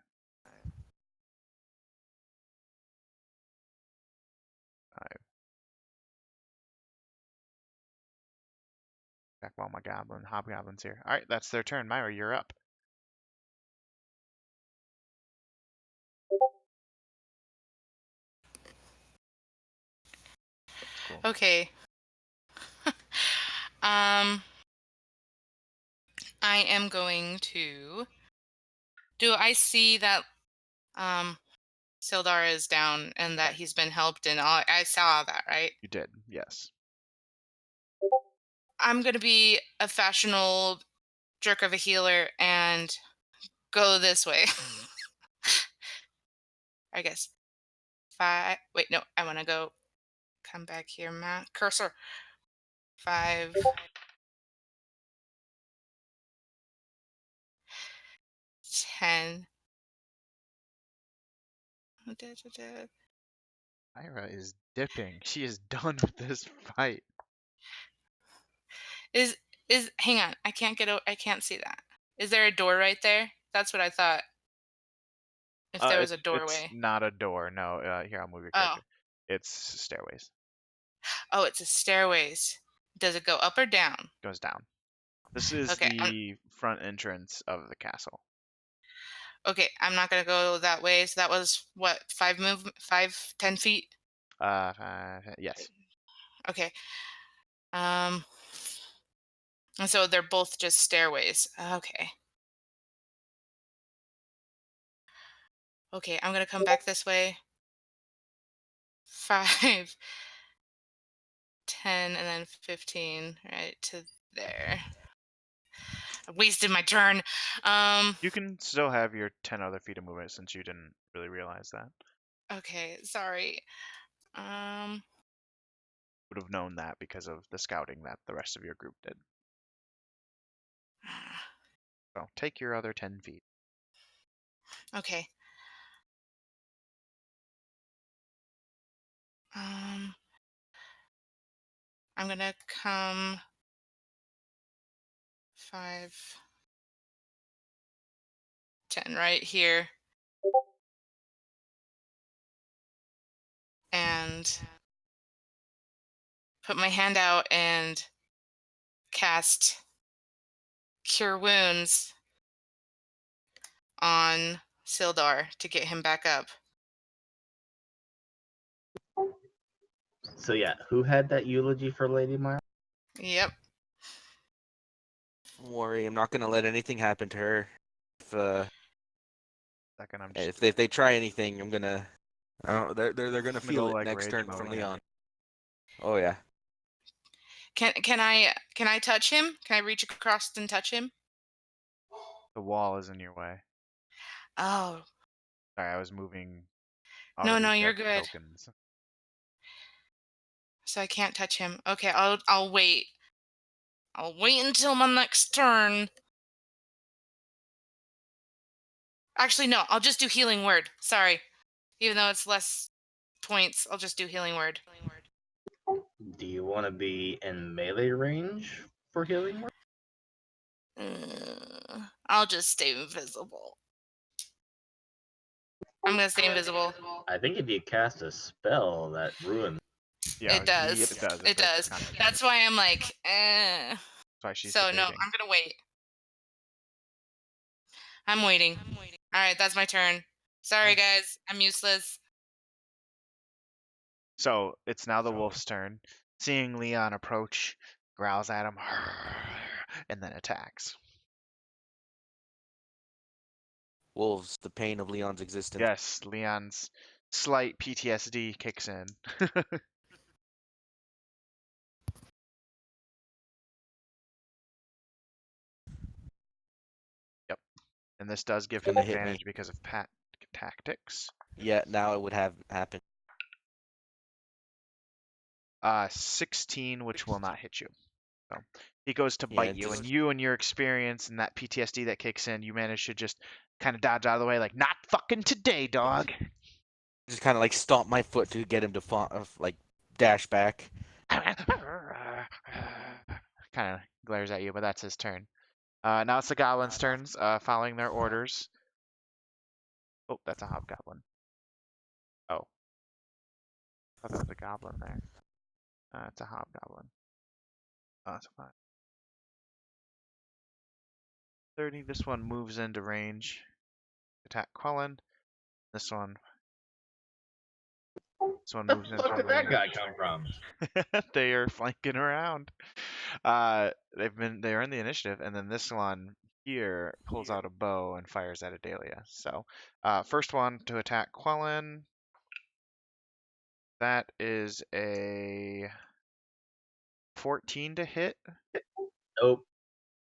Back all my hobgoblins here. All right, that's their turn. Myra, you're up. Cool. Okay. I am going to. Do I see that Sildar is down and that he's been helped and all? I saw that, right? You did, yes. I'm gonna be a fashionable jerk of a healer and go this way. I guess 5. Wait, no, I want to go. Come back here, Matt. Cursor. 5. 10. Myra is dipping. She is done with this fight. Is hang on? I can't get. I can't see that. Is there a door right there? That's what I thought. If there was a It's doorway. not a door. No. Here, I'll move your Oh. character. It's stairways. Oh, it's a stairways. Does it go up or down? Goes down. This is Okay, the front entrance of the castle. Okay, I'm not gonna go that way. So that was what 10 feet. Yes. Okay. And so they're both just stairways. Okay. Okay, I'm gonna come back this way. 5, 10, and then 15, right to there. I wasted my turn. You can still have your 10 other feet of movement since you didn't really realize that. Okay, sorry. Would have known that because of the scouting that the rest of your group did. So take your other 10 feet. Okay. I'm gonna come 5, 10 right here. And put my hand out and cast Cure Wounds on Sildar to get him back up. So yeah, who had that eulogy for Lady Myra? Yep. Don't worry, I'm not gonna let anything happen to her. Second, I'm just If they try anything, I'm gonna. They're gonna feel go, it like, next rage turn mode from again. Leon. Oh yeah. Can I touch him? Can I reach across and touch him? The wall is in your way. Oh. Sorry, I was moving. No, already you're dead good. Tokens. So I can't touch him. Okay, I'll wait. I'll wait until my next turn. Actually, no, I'll just do Healing Word. Sorry. Even though it's less points, I'll just do Healing Word. Do you want to be in melee range for healing word? I'll just stay invisible. I'm gonna stay invisible. I think if you cast a spell that ruins. Yeah, It does. It does. It does. That's why I'm like, eh. That's why she's So debating. no, I'm gonna wait. I'm waiting. All right, that's my turn. Sorry, guys. I'm useless. So it's now the wolf's turn. Seeing Leon approach, growls at him. and then attacks. Wolves, the pain of Leon's existence. Yes, Leon's slight PTSD kicks in. Yep. And this does give him Gonna hit me. advantage because of tactics. Yeah, now it would have happened. 16, which will not hit you. So he goes to Yeah, bite you, and you and your experience and that PTSD that kicks in, you manage to just kind of dodge out of the way, like, not fucking today, dog. Just kind of like stomp my foot to get him to like dash back. Kind of glares at you, but that's his turn. Now it's the goblins' turns, following their orders. Oh, that's a hobgoblin. Oh. I thought there was a goblin there. It's a hobgoblin. Oh, that's fine. 30. This one moves into range. Attack Quellen. This one moves into Where did that range. guy come from? They are flanking around. They're in the initiative, and then this one here pulls out a bow and fires at Adalia. So, first one to attack Quellen. That is a 14 to hit. Nope.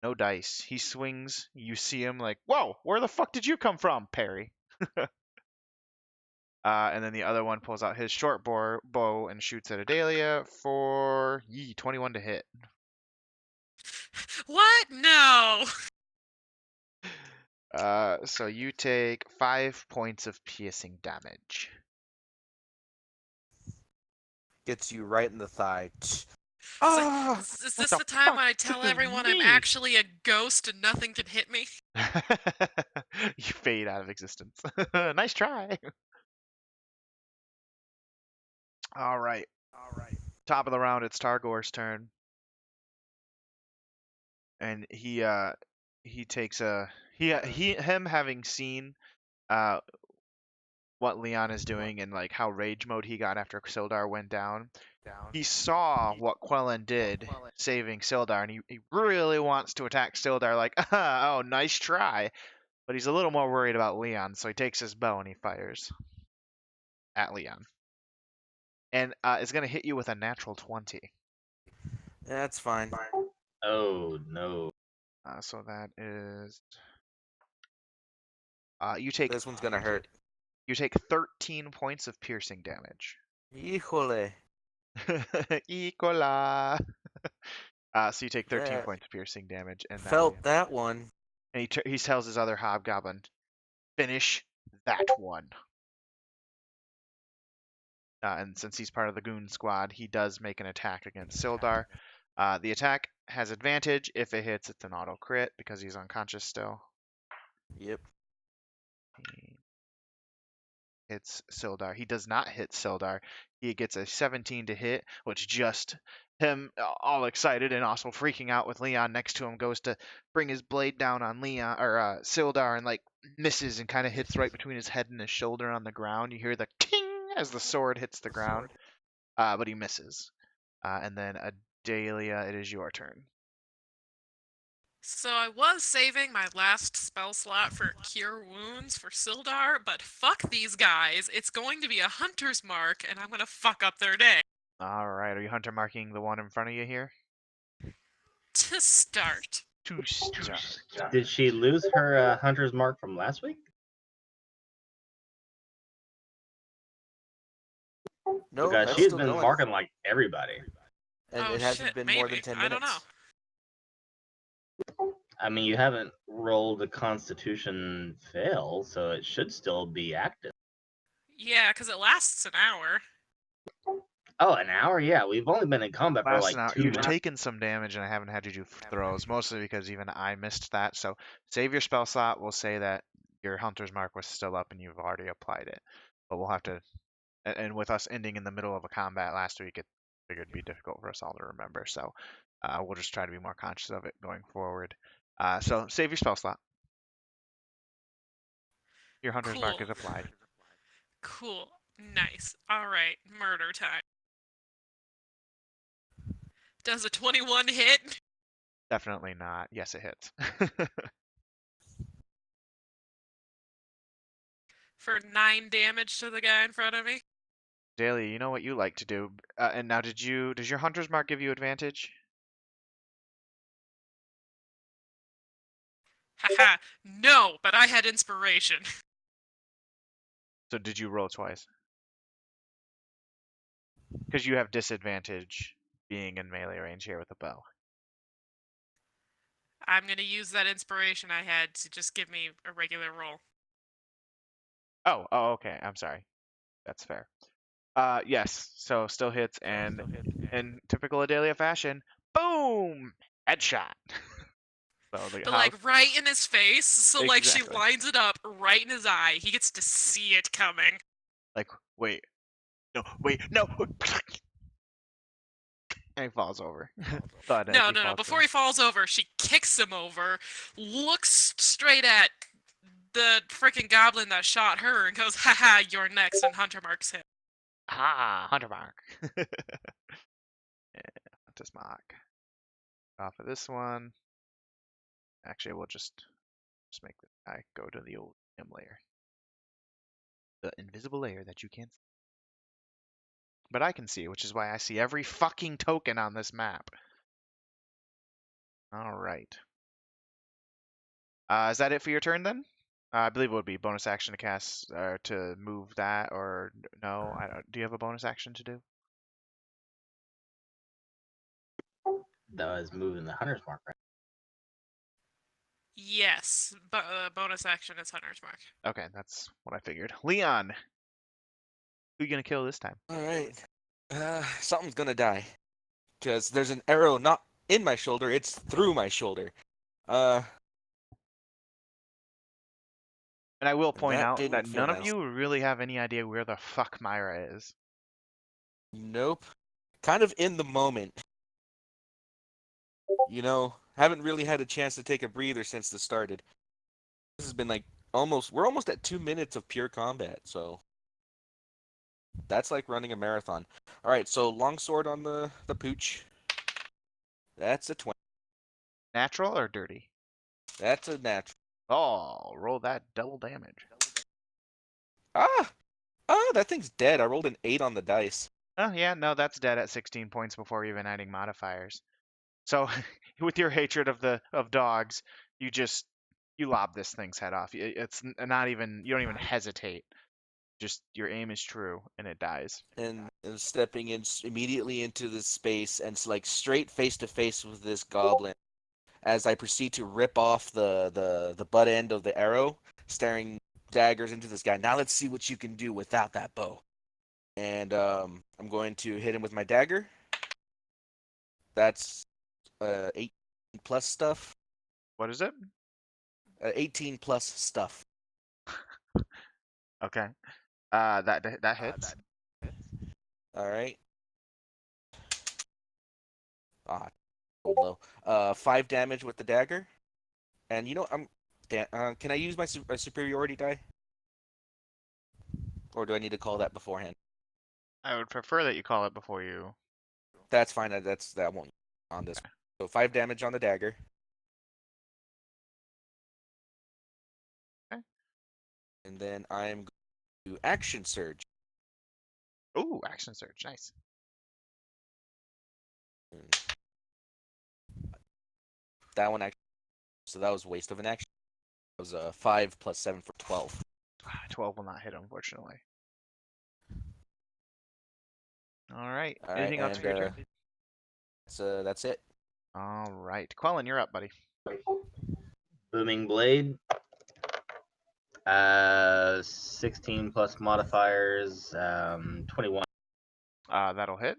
No dice. He swings. You see him like, whoa, where the fuck did you come from, Perry? And then the other one pulls out his short bow and shoots at Adalia for 21 to hit. What? No. So you take 5 points of piercing damage. Gets you right in the thigh. Ah! Is this the time when I tell This is everyone I'm me. actually a ghost and nothing can hit me? You fade out of existence. Nice try. All right. Top of the round, it's Targor's turn. And he takes him having seen what Leon is doing and like how rage mode he got after Sildar went down. He saw what Quellen did saving Sildar, and he really wants to attack Sildar like, oh, nice try. But he's a little more worried about Leon, so he takes his bow and he fires at Leon. And it's going to hit you with a natural 20. That's fine. Oh, no. So that is... you take This one's gonna hurt. You take 13 points of piercing damage. Híjole. Ecola. So you take 13 That points of piercing damage, and felt that one. And he tells his other hobgoblin, "Finish that one." And since he's part of the goon squad, he does make an attack against Sildar. The attack has advantage. If it hits, it's an auto crit because he's unconscious still. Yep. He hits Sildar. He does not hit Sildar. He gets a 17 to hit, which just him all excited and also freaking out with Leon next to him goes to bring his blade down on Leon or Sildar and like misses and kind of hits right between his head and his shoulder on the ground. You hear the ting as the sword hits the ground, but he misses. And then Adalia, it is your turn. So I was saving my last spell slot for Cure Wounds for Sildar, but fuck these guys. It's going to be a Hunter's Mark, and I'm gonna fuck up their day. All right, are you hunter marking the one in front of you here? To start. To start. Did she lose her hunter's mark from last week? No, Because that's she's still been going. marking like everybody. And Oh, it hasn't shit, been maybe. more than 10 I minutes. don't know. I mean, you haven't rolled a Constitution fail, so it should still be active. Yeah, because it lasts an hour. Oh, an hour? Yeah, we've only been in combat for Last like an hour. 2 You've minutes. taken some damage, and I haven't had you do throws, mostly because even I missed that. So save your spell slot. We'll say that your hunter's mark was still up, and you've already applied it. But we'll have to, and with us ending in the middle of a combat last week, it figured it'd be difficult for us all to remember. So we'll just try to be more conscious of it going forward. So save your spell slot. Your hunter's mark Cool. is applied. Cool. Nice. Alright, murder time. Does a 21 hit? Definitely not. Yes, it hits. For 9 damage to the guy in front of me. Daly, you know what you like to do. And now, does your hunter's mark give you advantage? Haha, no, but I had inspiration. So did you roll twice? Because you have disadvantage being in melee range here with a bow. I'm gonna use that inspiration I had to just give me a regular roll. Oh, okay. I'm sorry. That's fair. Yes. So still hits, and in typical Adelia fashion, boom, headshot. So But like right in his face, so like she Exactly. lines it up right in his eye. He gets to see it coming. Like, wait, no, and he falls over. Thud as No, he no, no. falls Before through. he falls over, she kicks him over, looks straight at the freaking goblin that shot her, and goes, "Haha, you're next." And Hunter marks him. Ah, hunter mark. Yeah, hunter's mark. Off of this one. Actually, we'll just make this guy go to the old M layer. The invisible layer that you can't see. But I can see, which is why I see every fucking token on this map. Alright. Is that it for your turn then? I believe it would be bonus action to cast, to move that, or no? I don't. Do you have a bonus action to do? That was moving the hunter's mark, right? Yes, but bonus action is Hunter's mark. Okay, that's what I figured. Leon, who you gonna kill this time? All right. Something's gonna die because there's an arrow not in my shoulder; it's through my shoulder. Uh, And I will point that out didn't that feel none of nice. you really have any idea where the fuck Myra is. Nope. Kind of in the moment. Haven't really had a chance to take a breather since this started. This has been like we're almost at 2 minutes of pure combat, so that's like running a marathon. All right, so longsword on the pooch. That's a 20. Natural or dirty? That's a natural. Oh, roll that double damage. Ah, that thing's dead. I rolled an 8 on the dice. Oh, yeah, no, that's dead at 16 points before even adding modifiers. So, with your hatred of dogs, you lob this thing's head off. It's not even, you don't even hesitate. Just your aim is true and it dies. And stepping in immediately into this space and it's like straight face to face with this goblin as I proceed to rip off the butt end of the arrow, staring daggers into this guy. Now let's see what you can do without that bow. And I'm going to hit him with my dagger. That's 18 plus stuff. What is it? 18 plus stuff. Okay. That hits. All right. Ah, low. 5 damage with the dagger. And can I use my superiority die? Or do I need to call that beforehand? I would prefer that you call it before you. That's fine. That won't on this. So 5 damage on the dagger. Okay. And then I'm going to action surge. Ooh, action surge. Nice. That one actually. So that was a waste of an action. That was a 5 plus 7 for 12. 12 will not hit, unfortunately. All right. All right, Anything else for your turn? that's it. All right. Quellen, you're up, buddy. Booming blade. 16 plus modifiers. 21. That'll hit.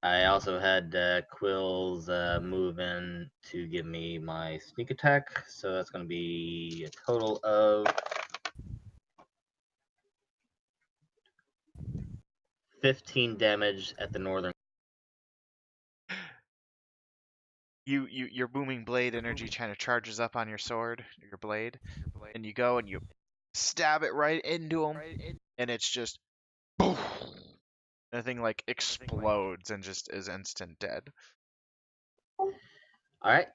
I also had Quills move in to give me my sneak attack, so that's going to be a total of 15 damage at the northern. Your booming blade energy kind of charges up on your sword, your blade, and you go and you stab it right into him, and it's just boom. The thing like explodes and just is instant dead. All right.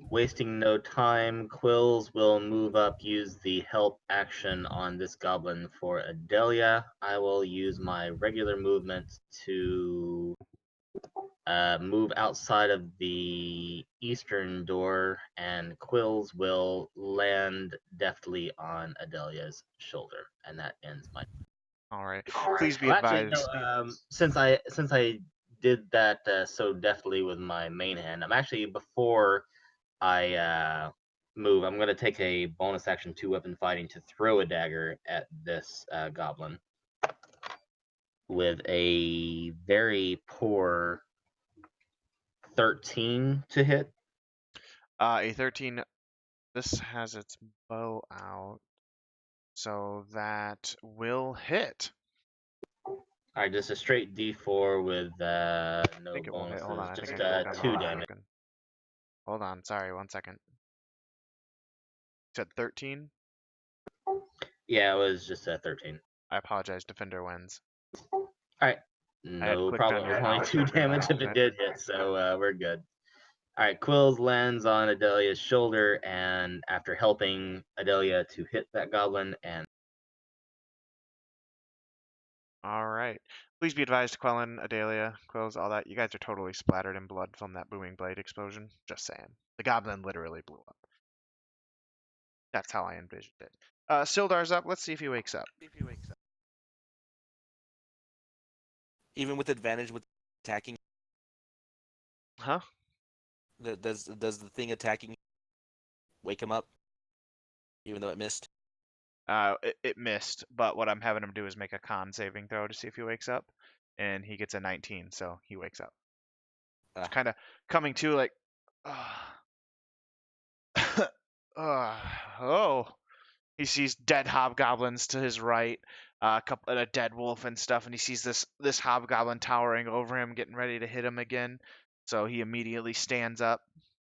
Wasting no time, Quills will move up, use the help action on this goblin for Adelia. I will use my regular movement to move outside of the eastern door, and Quills will land deftly on Adelia's shoulder, and that ends my. All right. Please be Well, actually, no. advised. Since I did that so deftly with my main hand, I'm actually before I move, I'm gonna take a bonus action 2-weapon fighting to throw a dagger at this goblin with a very poor 13 to hit. A 13. This has its bow out, so that will hit. All right, just a straight D4 with I no think it will hit. Hold on, bonuses, I think just I clicked on the 2 wrong damage. token. Hold on, sorry, 1 second. You said 13? Yeah, it was just a 13. I apologize, Defender wins. All right, I had no clicked problem. on It your was only mouse 2 over damage if it accident. did hit, so we're good. All right, Quills lands on Adelia's shoulder, and after helping Adelia to hit that goblin, and All right. Please be advised, Quellen, Adelia, Quills, all that. You guys are totally splattered in blood from that booming blade explosion. Just saying. The goblin literally blew up. That's how I envisioned it. Sildar's up. Let's see if he wakes up. Even with advantage with attacking, Huh? does the thing attacking wake him up, even though it missed? It missed, but what I'm having him do is make a con saving throw to see if he wakes up, and he gets a 19, so he wakes up. Ah. Kind of coming to like, oh, he sees dead hobgoblins to his right, a dead wolf and stuff, and he sees this hobgoblin towering over him, getting ready to hit him again. So he immediately stands up,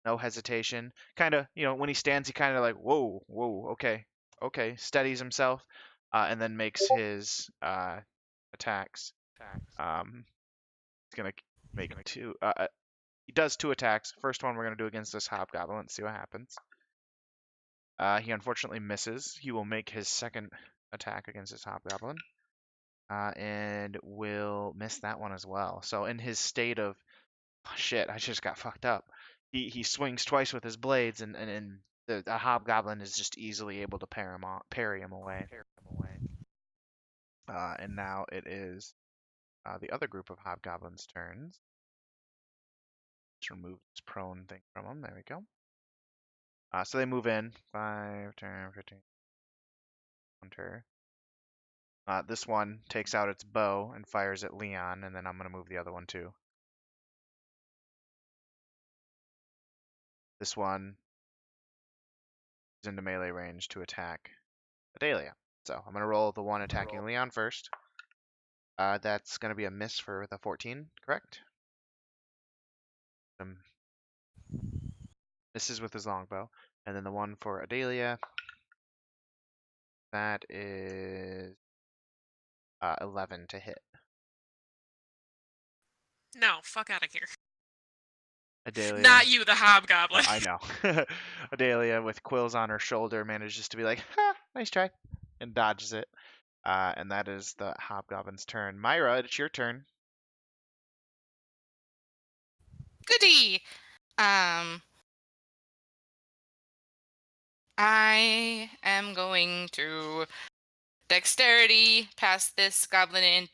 no hesitation. Kind of, when he stands, he kind of like, whoa, whoa, okay, steadies himself, and then makes his attacks. He's gonna make two. He does 2 attacks. First one we're gonna do against this hobgoblin. Let's see what happens. He unfortunately misses. He will make his second attack against this hobgoblin, and will miss that one as well. So in his state of oh, shit, I just got fucked up. He swings twice with his blades, and the hobgoblin is just easily able to parry him away. And now it is the other group of hobgoblins' turns. Let's remove this prone thing from them. There we go. So they move in. 5, 10, 15. Counter. This one takes out its bow and fires at Leon, and then I'm going to move the other one too. This one is into melee range to attack Adelia. So I'm going to roll the one attacking Leon first. That's going to be a miss for the 14, correct? Misses with his longbow. And then the one for Adelia, that is 11 to hit. No, fuck out of here. Adelia. Not you, the hobgoblin. I know. Adelia, with quills on her shoulder, manages to be like, ha, nice try, and dodges it. And that is the hobgoblin's turn. Myra, it's your turn. Goody. I am going to dexterity past this goblin.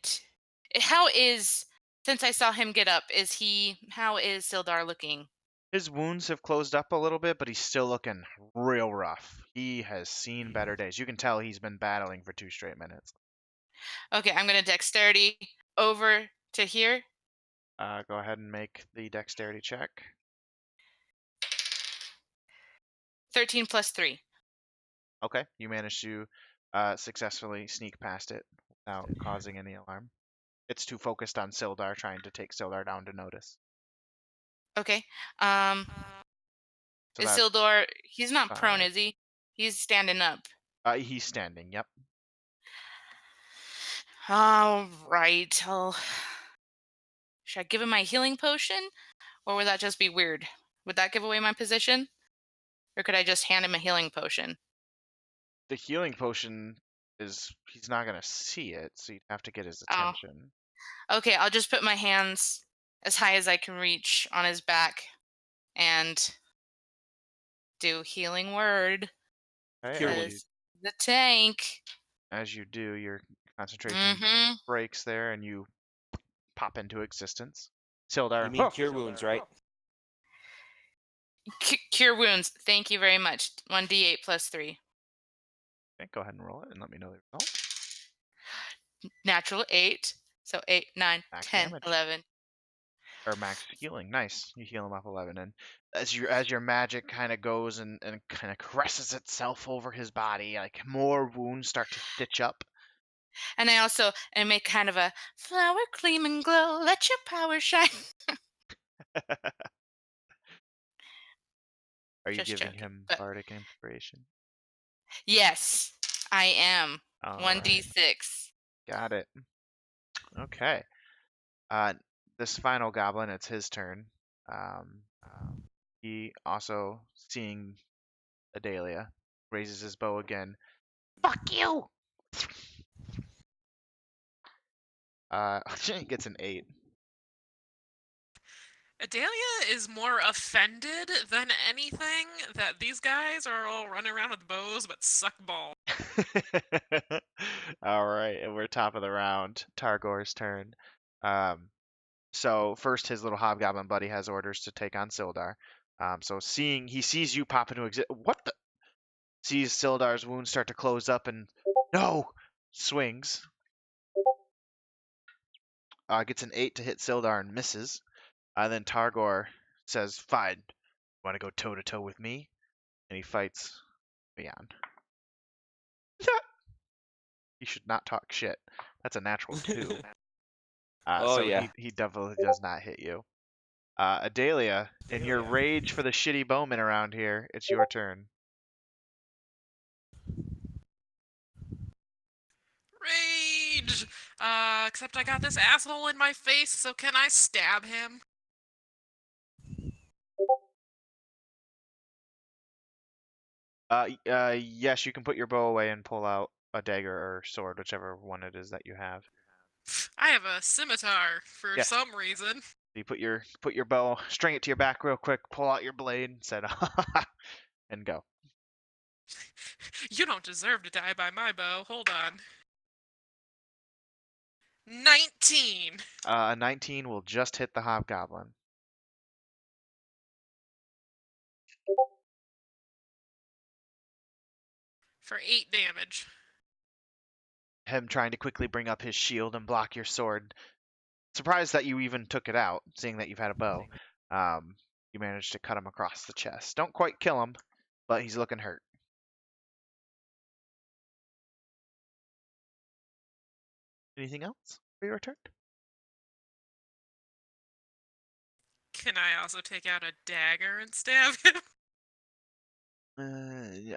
Since I saw him get up, how is Sildar looking? His wounds have closed up a little bit, but he's still looking real rough. He has seen better days. You can tell he's been battling for 2 straight minutes. Okay, I'm going to dexterity over to here. Go ahead and make the dexterity check. 13 plus 3. Okay, you managed to successfully sneak past it without causing any alarm. It's too focused on Sildar, trying to take Sildar down to notice. Okay. So Is that's Sildar, he's not prone, 5. is he? He's standing up. He's standing, yep. All right. Should I give him my healing potion? Or would that just be weird? Would that give away my position? Or could I just hand him a healing potion? The healing potion is he's not gonna see it, so you'd have to get his Oh, attention. okay. I'll just put my hands as high as I can reach on his back and do healing word Okay, Cure as you wounds. as the tank. as you do, your concentration Mm-hmm. breaks there, and you pop into existence. You Sildar, mean cure wounds, right? Cure wounds. Thank you very much. 1d8 plus 3. okay, go ahead and roll it, and let me know the result. Natural 8. So 8, 9, Max 10, damage 11. or max healing. Nice, you heal him up 11, and as your magic kind of goes and kind of caresses itself over his body, like more wounds start to stitch up. And I also make kind of a flower gleam and glow. Let your power shine. Are you Just giving joking. him But bardic inspiration? yes, I am. All right, 1d6. got it. Okay. Uh, this final goblin, it's his turn. Um, he also seeing Adalia raises his bow again. Fuck you! Gets an 8. Adelia is more offended than anything that these guys are all running around with bows but suck balls. All right, and we're top of the round. Targor's turn. So first, his little hobgoblin buddy has orders to take on Sildar. So he sees you pop into exist. What the? Sees Sildar's wounds start to close up and no swings. Gets an 8 to hit Sildar and misses. Then Targor says, "Fine, want to go toe to toe with me?" And he fights Leon. He should not talk shit. That's a natural 2. Oh So yeah. he definitely does not hit you. Adalia, in your rage for the shitty bowman around here, it's your turn. Rage! Except I got this asshole in my face, so can I stab him? Yes, you can put your bow away and pull out a dagger or sword, whichever one it is that you have. I have a scimitar for Yes. some reason. You put your bow, string it to your back real quick, pull out your blade, said, and go. You don't deserve to die by my bow. Hold on. 19 A 19 will just hit the hobgoblin. for 8 damage. Him trying to quickly bring up his shield and block your sword. Surprised that you even took it out, seeing that you've had a bow. You managed to cut him across the chest. Don't quite kill him, but he's looking hurt. Anything else for your turn? Can I also take out a dagger and stab him?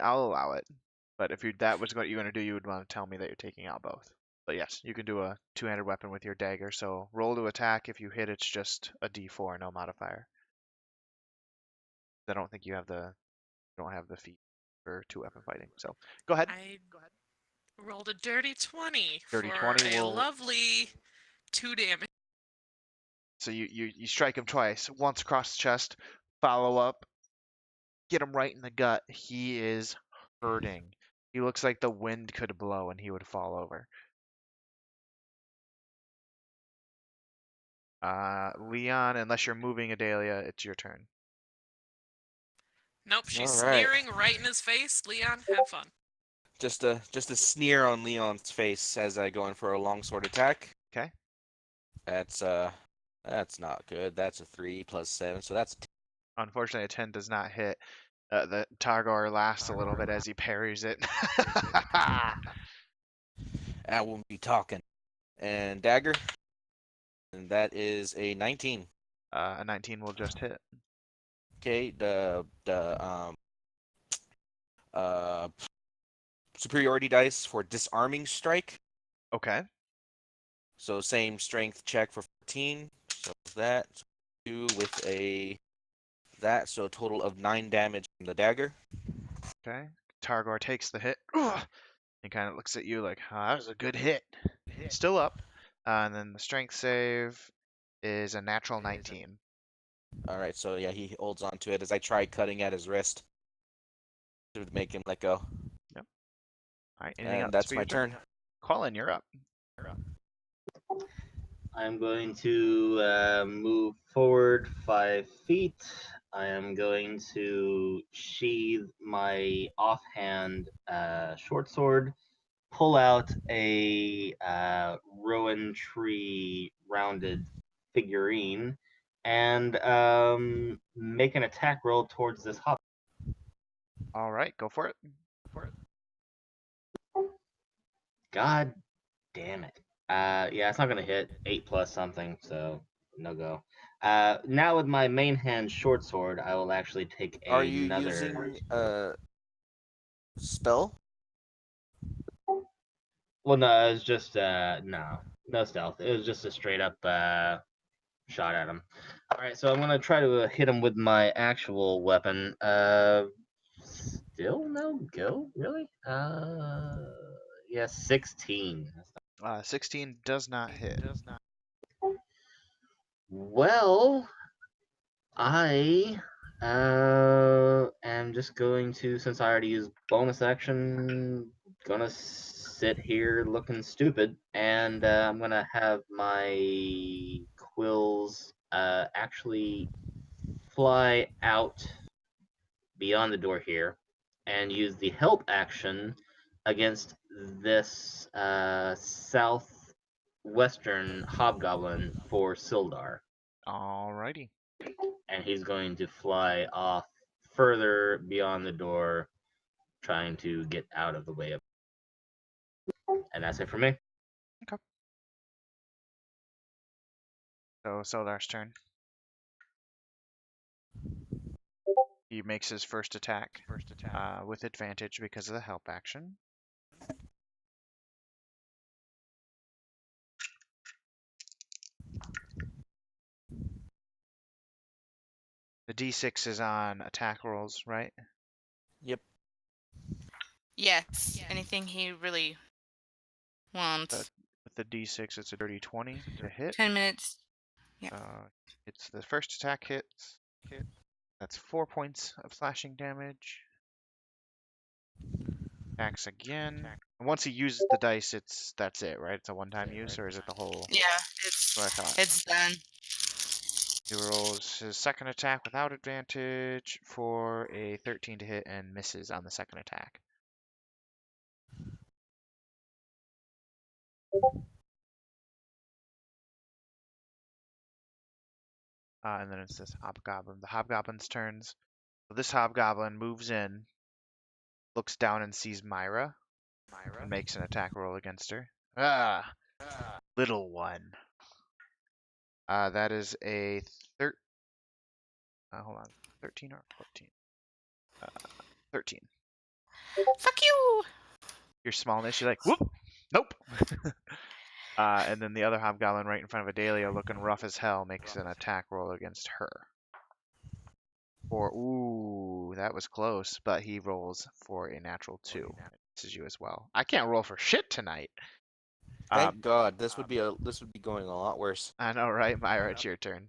I'll allow it. But if that was what you're going to do, you would want to tell me that you're taking out both. But yes, you can do a two-handed weapon with your dagger. So roll to attack. If you hit, it's just a D4, no modifier. I don't think you don't have the feat for two-weapon fighting. So go ahead. I rolled a dirty 20 Dirty for 20 a will. lovely 2 damage. So you strike him twice, once across the chest, follow up, get him right in the gut. He is hurting. He looks like the wind could blow and he would fall over. Leon, unless you're moving Adalia, it's your turn. Nope, she's All right. sneering right in his face. Leon, have fun. Just a sneer on Leon's face as I go in for a longsword attack. Okay. That's not good. That's a 3 plus 7, so that's Unfortunately, a 10 does not hit. The Targor laughs a little bit as he parries it. I won't be talking. And dagger, and that is a 19. A 19 will just hit. Okay, the uh superiority dice for disarming strike. Okay. So same strength check for 14. So that 2 with that, so a total of 9 damage from the dagger. Okay. Targor takes the hit. Ugh! He kind of looks at you like, that was a good hit. Still up. And then the strength save is a natural 19. All right, so yeah, he holds on to it as I try cutting at his wrist to make him let go. Yep. All right. Anything And else that's for my your turn? turn. Colin, you're up. I'm going to move forward 5 feet. I am going to sheathe my offhand short sword, pull out a rowan tree rounded figurine, and make an attack roll towards this hop. All right, go for it. God damn it. Yeah, it's not gonna hit 8+ something, so no go. Now with my main hand short sword, I will actually take Are you another. using a spell? Well, no, it was just no stealth. It was just a straight up shot at him. All right, so I'm gonna try to hit him with my actual weapon. Still no go, really? Yeah, 16. 16 does not hit. Well, I am just going to, since I already used bonus action, gonna sit here looking stupid, and I'm gonna have my quills actually fly out beyond the door here, and use the help action against this southwestern hobgoblin for Sildar. Alrighty. And he's going to fly off further beyond the door, trying to get out of the way of. And that's it for me. Okay. So Soldar's turn. He makes his first attack with advantage because of the help action. The D6 is on attack rolls, right? Yep. Yes. Anything he really wants. With the D6, it's a dirty 20 to hit. 10 minutes. Yeah. It's the first attack hits. That's 4 points of slashing damage. Attacks again. And once he uses the dice, that's it, right? It's a one-time use, or is it the whole? Yeah, What I thought. it's done. He rolls his second attack without advantage for a 13 to hit and misses on the second attack. And then it's this hobgoblin. The hobgoblin's turns. So this hobgoblin moves in, looks down and sees Myra, and makes an attack roll against her. Little one. That is a hold on, 13 or 14? 13. Fuck you! Your smallness, you're like, whoop, nope. And then the other hobgoblin right in front of Adalia, looking rough as hell, makes an attack roll against her. Ooh, that was close, but he rolls for a natural 2. This is you as well. I can't roll for shit tonight. Thank God. This would be going a lot worse. I know, right? Myra, it's your turn.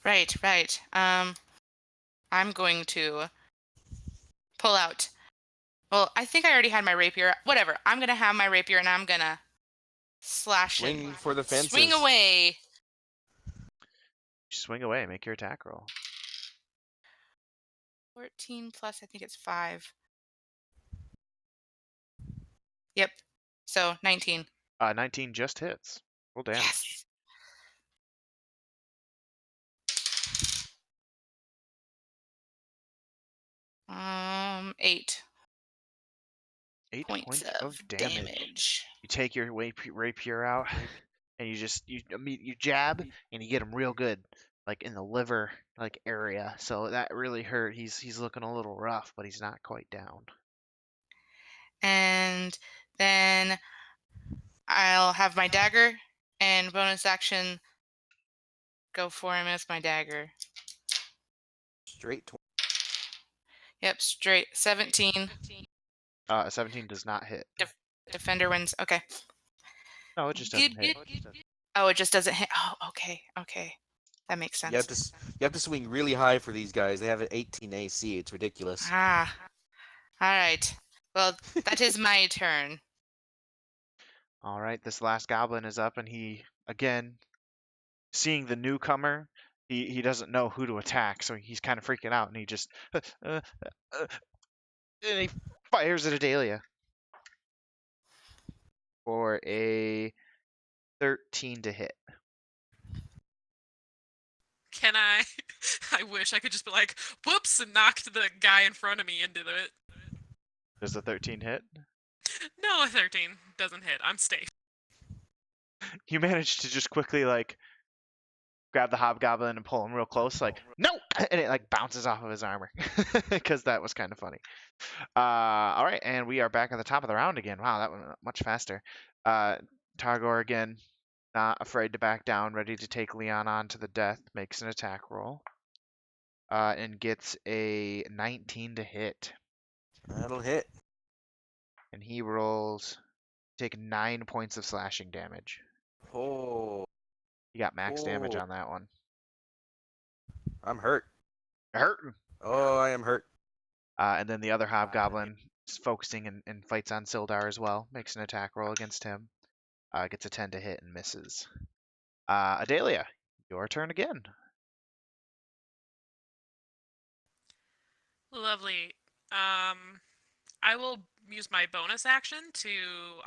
Right. I'm going to pull out. Well, I think I already had my rapier. Whatever. I'm gonna have my rapier and I'm gonna slash him. Swing for the fences. Swing away. Swing away. Make your attack roll. 14 plus, I think it's 5. Yep. So 19. 19 just hits. Roll damage. Yes. Eight 8 points of damage. You take your rapier out, and you jab, and you get him real good, like in the liver area. So that really hurt. He's looking a little rough, but he's not quite down. And then I'll have my dagger and bonus action go for him as my dagger. Straight 20. Yep, straight 17. 17 does not hit. Defender wins. Okay. No, it just Good, doesn't hit. Oh, it just doesn't hit. Oh, okay. That makes You have sense. to you have to swing really high for these guys. They have an 18 AC. It's ridiculous. Ah. All right. Well, that is my turn. All right, this last goblin is up, and he, again, seeing the newcomer, he doesn't know who to attack, so he's kind of freaking out, and he just and he fires at Adelia for a 13 to hit. Can I? I wish I could just be like, whoops, and knocked the guy in front of me into it. Does the 13 hit? No, a 13 doesn't hit. I'm safe. You managed to just quickly like grab the hobgoblin and pull him real close, like no, and it like bounces off of his armor because that was kind of funny. All right, and we are back at the top of the round again. Wow, that went much faster. Targor again, not afraid to back down, ready to take Leon on to the death. Makes an attack roll, and gets a 19 to hit. That'll hit. And he rolls, take 9 points of slashing damage. Oh, You got max damage Oh. on that one. I'm hurt. Hurting. Oh, I am hurt. And then the other hobgoblin is focusing and fights on Sildar as well. Makes an attack roll against him. Gets a 10 to hit and misses. Adelia, your turn again. Lovely. I will use my bonus action to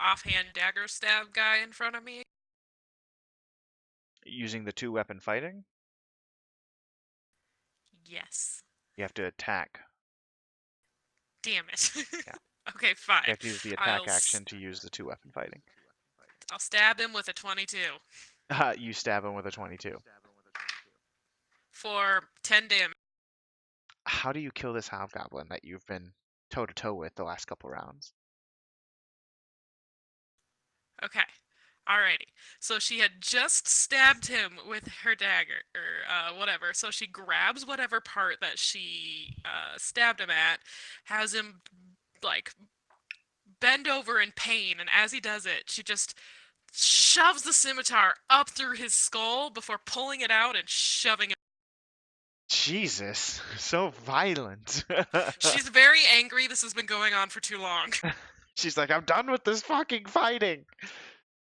offhand dagger stab guy in front of me. Using the 2-weapon fighting, Yes. you have to attack. Damn it. Yeah. Okay, fine. You have to use the attack action to use the 2-weapon fighting. I'll stab him with a 22 You stab him with a 22. for 10 damage. How do you kill this hobgoblin that you've been toe-to-toe with the last couple rounds? Okay. Alrighty. So she had just stabbed him with her dagger, or whatever. So she grabs whatever part that she stabbed him at, has him, like, bend over in pain, and as he does it, she just shoves the scimitar up through his skull before pulling it out and shoving it. Jesus, so violent. She's very angry. This has been going on for too long. She's like, I'm done with this fucking fighting.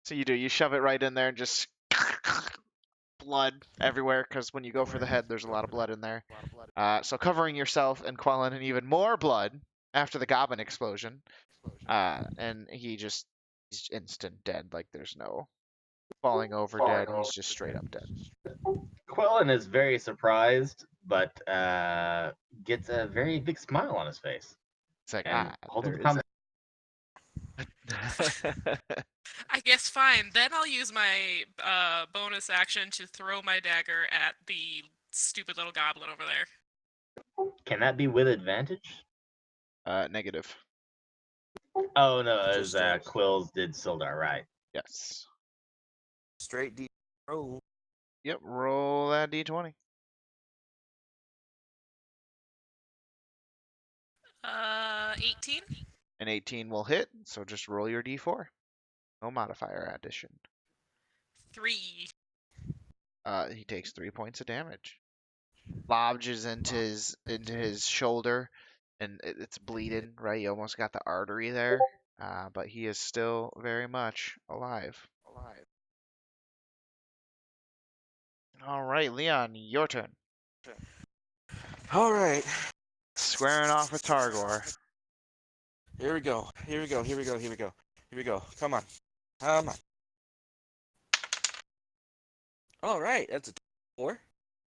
So you shove it right in there and just blood everywhere, because when you go for the head, there's a lot of blood in there. So covering yourself and quelling in even more blood after the goblin explosion. And he's instant dead. Like there's no falling over dead. He's just straight up dead. Quellen is very surprised, but gets a very big smile on his face. It's like, And holds there up the I guess fine. Then I'll use my bonus action to throw my dagger at the stupid little goblin over there. Can that be with advantage? Negative. Oh no, as Just, Quills did Sildar, right? Yes. Straight D roll. Yep, roll that d20. 18. An 18 will hit, so just roll your d4. No modifier addition. 3. He takes 3 points of damage. Lodges into his shoulder, and it's bleeding, right? You almost got the artery there, but he is still very much alive. All right, Leon, your turn. All right. Squaring off with Targor. Here we go. Come on. All right. That's a 4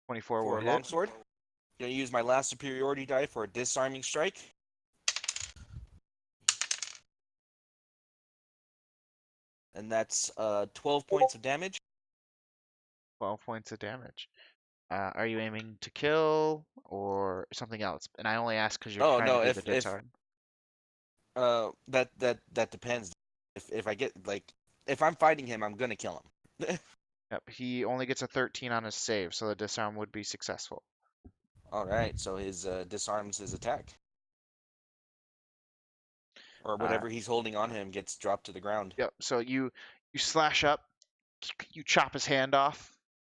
24 will for a hit. longsword. Gonna use my last superiority die for a disarming strike. And that's 12 points of damage. 12 points of damage. Are you aiming to kill or something else? And I only ask because you're Oh, trying no, to do if- the disarm. That depends. If I get if I'm fighting him, I'm gonna kill him. Yep, he only gets a 13 on his save, so the disarm would be successful. All right, so his disarms his attack, or whatever he's holding on him gets dropped to the ground. Yep. So you slash up, you chop his hand off,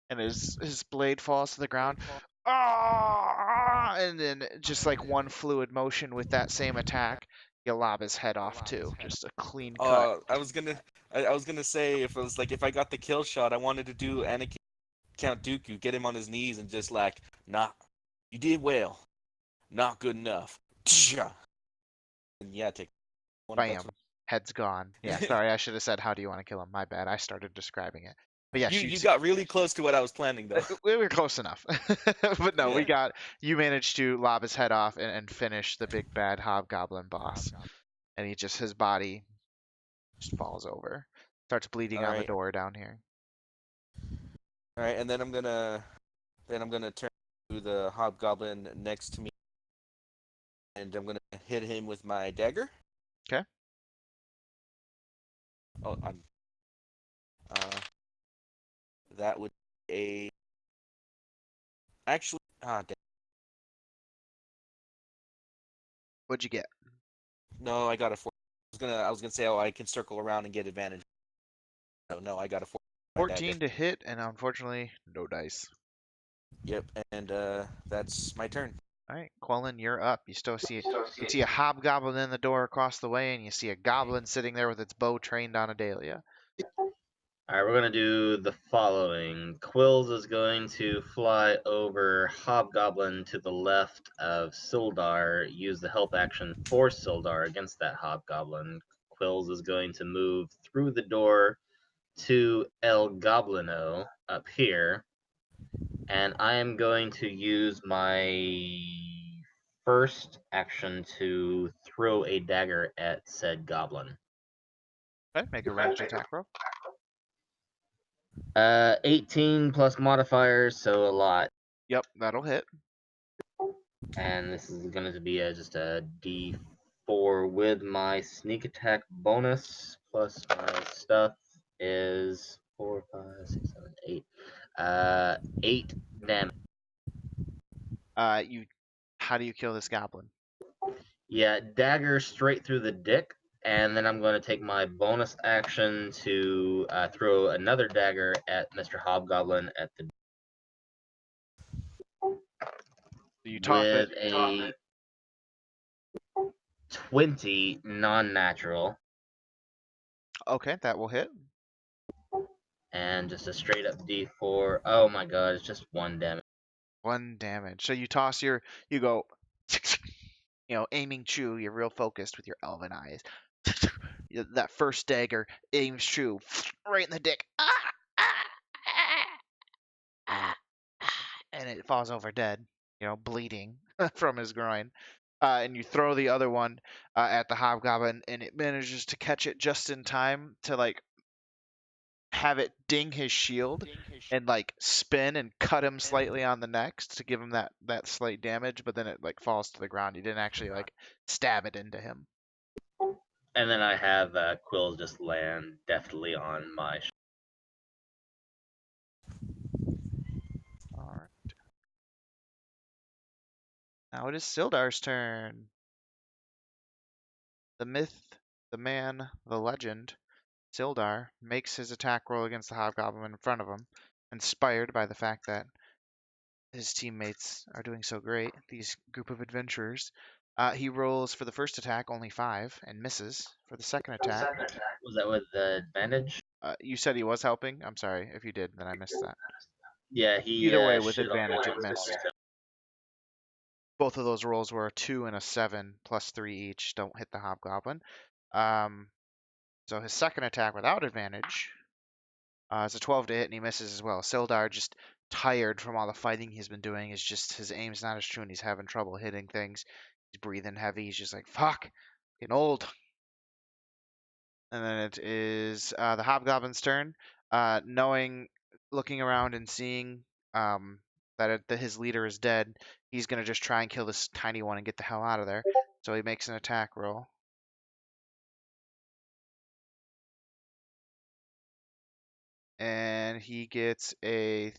and his blade falls to the ground. Ah! And then just like one fluid motion with that same attack, you lob his head off too. Just a clean cut. I was gonna say if it was like if I got the kill shot, I wanted to do Anakin Count Dooku, get him on his knees and just like, nah, you did well, not good enough. And yeah, take one. That's Bam. Head's gone. Yeah, sorry, I should have said, how do you want to kill him? My bad. I started describing it. But yeah, you got really close to what I was planning though. we were close enough. But no, Yeah. you managed to lob his head off and finish the big bad hobgoblin boss. And his body just falls over. Starts bleeding All on the right. door down here. All right, and then I'm gonna turn to the hobgoblin next to me, and I'm gonna hit him with my dagger. Okay. Oh, that would be actually What'd you get? no, I got a 4. I was gonna say, oh, I can circle around and get advantage. So no, I got a 4. 14 to hit, and unfortunately, no dice. Yep, and that's my turn. All right, Quellen, you're up. You see a hobgoblin in the door across the way, and you see a goblin sitting there with its bow trained on a dahlia. Alright, we're going to do the following. Quills is going to fly over Hobgoblin to the left of Sildar, use the help action for Sildar against that Hobgoblin. Quills is going to move through the door to El Goblino up here, and I am going to use my first action to throw a dagger at said goblin. Okay, make a ranged attack roll. 18 plus modifiers, so a lot. Yep, that'll hit. And this is going to be just a D4 with my sneak attack bonus, plus my stuff is 4, 5, 6, 7, 8. 8 damage. How do you kill this goblin? Yeah, dagger straight through the dick, and then I'm going to take my bonus action to throw another dagger at Mr. Hobgoblin at the You toss it. with a 20 non-natural, Okay, that will hit. and just a straight up D4. Oh my god, it's just 1 damage. 1 damage. So you go, aiming true. You're real focused with your elven eyes. That first dagger aims true, right in the dick. And it falls over dead, bleeding from his groin. And you throw the other one at the hobgoblin, and it manages to catch it just in time to have it ding his shield and spin and cut him slightly on the neck to give him that slight damage, but then it falls to the ground. You didn't actually stab it into him. And then I have Quills just land deftly on my All right. Now it is Sildar's turn. The myth, the man, the legend, Sildar makes his attack roll against the hobgoblin in front of him, inspired by the fact that his teammates are doing so great, these group of adventurers. He rolls for the first attack only 5 and misses. For the second attack, Was that with the advantage? you said he was helping. I'm sorry if you did, then I missed that. Yeah, he Either way, with shit on advantage, the it missed. Both of those rolls were a 2 and a 7 plus 3 each. Don't hit the hobgoblin. So his second attack without advantage is a 12 to hit, and he misses as well. Sildar, just tired from all the fighting he's been doing, his aim's not as true, and he's having trouble hitting things. He's breathing heavy. He's just like, fuck, getting old. And then it is the hobgoblin's turn. Looking around and seeing that his leader is dead, he's gonna just try and kill this tiny one and get the hell out of there. So he makes an attack roll. and he gets a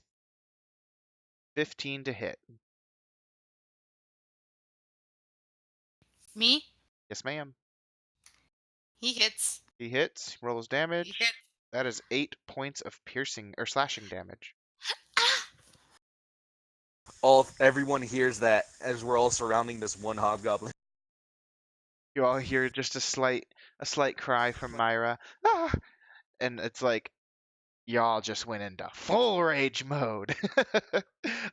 15 to hit. Me? Yes, ma'am. He hits. He hits, rolls damage. He hits. That is 8 points of piercing or slashing damage. Everyone hears that as we're all surrounding this one hobgoblin. You all hear just a slight cry from Myra. Ah! And it's like y'all just went into full rage mode.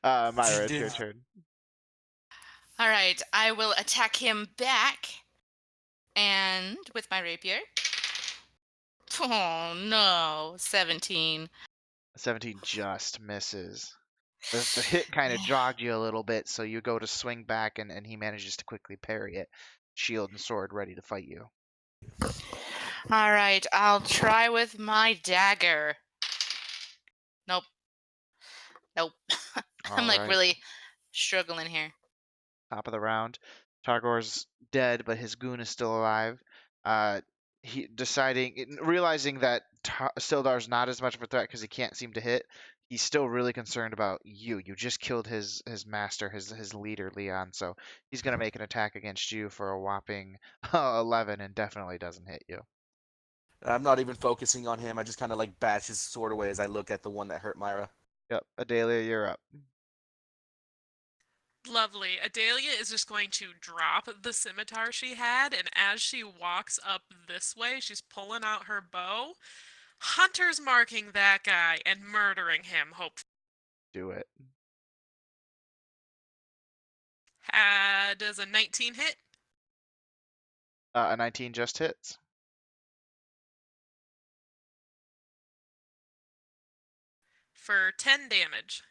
Myra, it's your turn. All right, I will attack him back, and with my rapier. Oh no, 17. 17 just misses. The hit kind of jogged you a little bit, so you go to swing back, and he manages to quickly parry it. Shield and sword ready to fight you. All right, I'll try with my dagger. Nope. Nope. I'm like Alright. really struggling here. Top of the round. Targor's dead, but his goon is still alive. He realizing that Sildar's not as much of a threat because he can't seem to hit. He's still really concerned about you. You just killed his master, his leader, Leon. So he's gonna make an attack against you for a whopping 11, and definitely doesn't hit you. I'm not even focusing on him. I just kind of like bash his sword away as I look at the one that hurt Myra. Yep, Adalia, you're up. Lovely. Adalia is just going to drop the scimitar she had, and as she walks up this way, she's pulling out her bow. Hunter's marking that guy and murdering him, hopefully. Do it. Does a 19 hit? A 19 just hits. For 10 damage.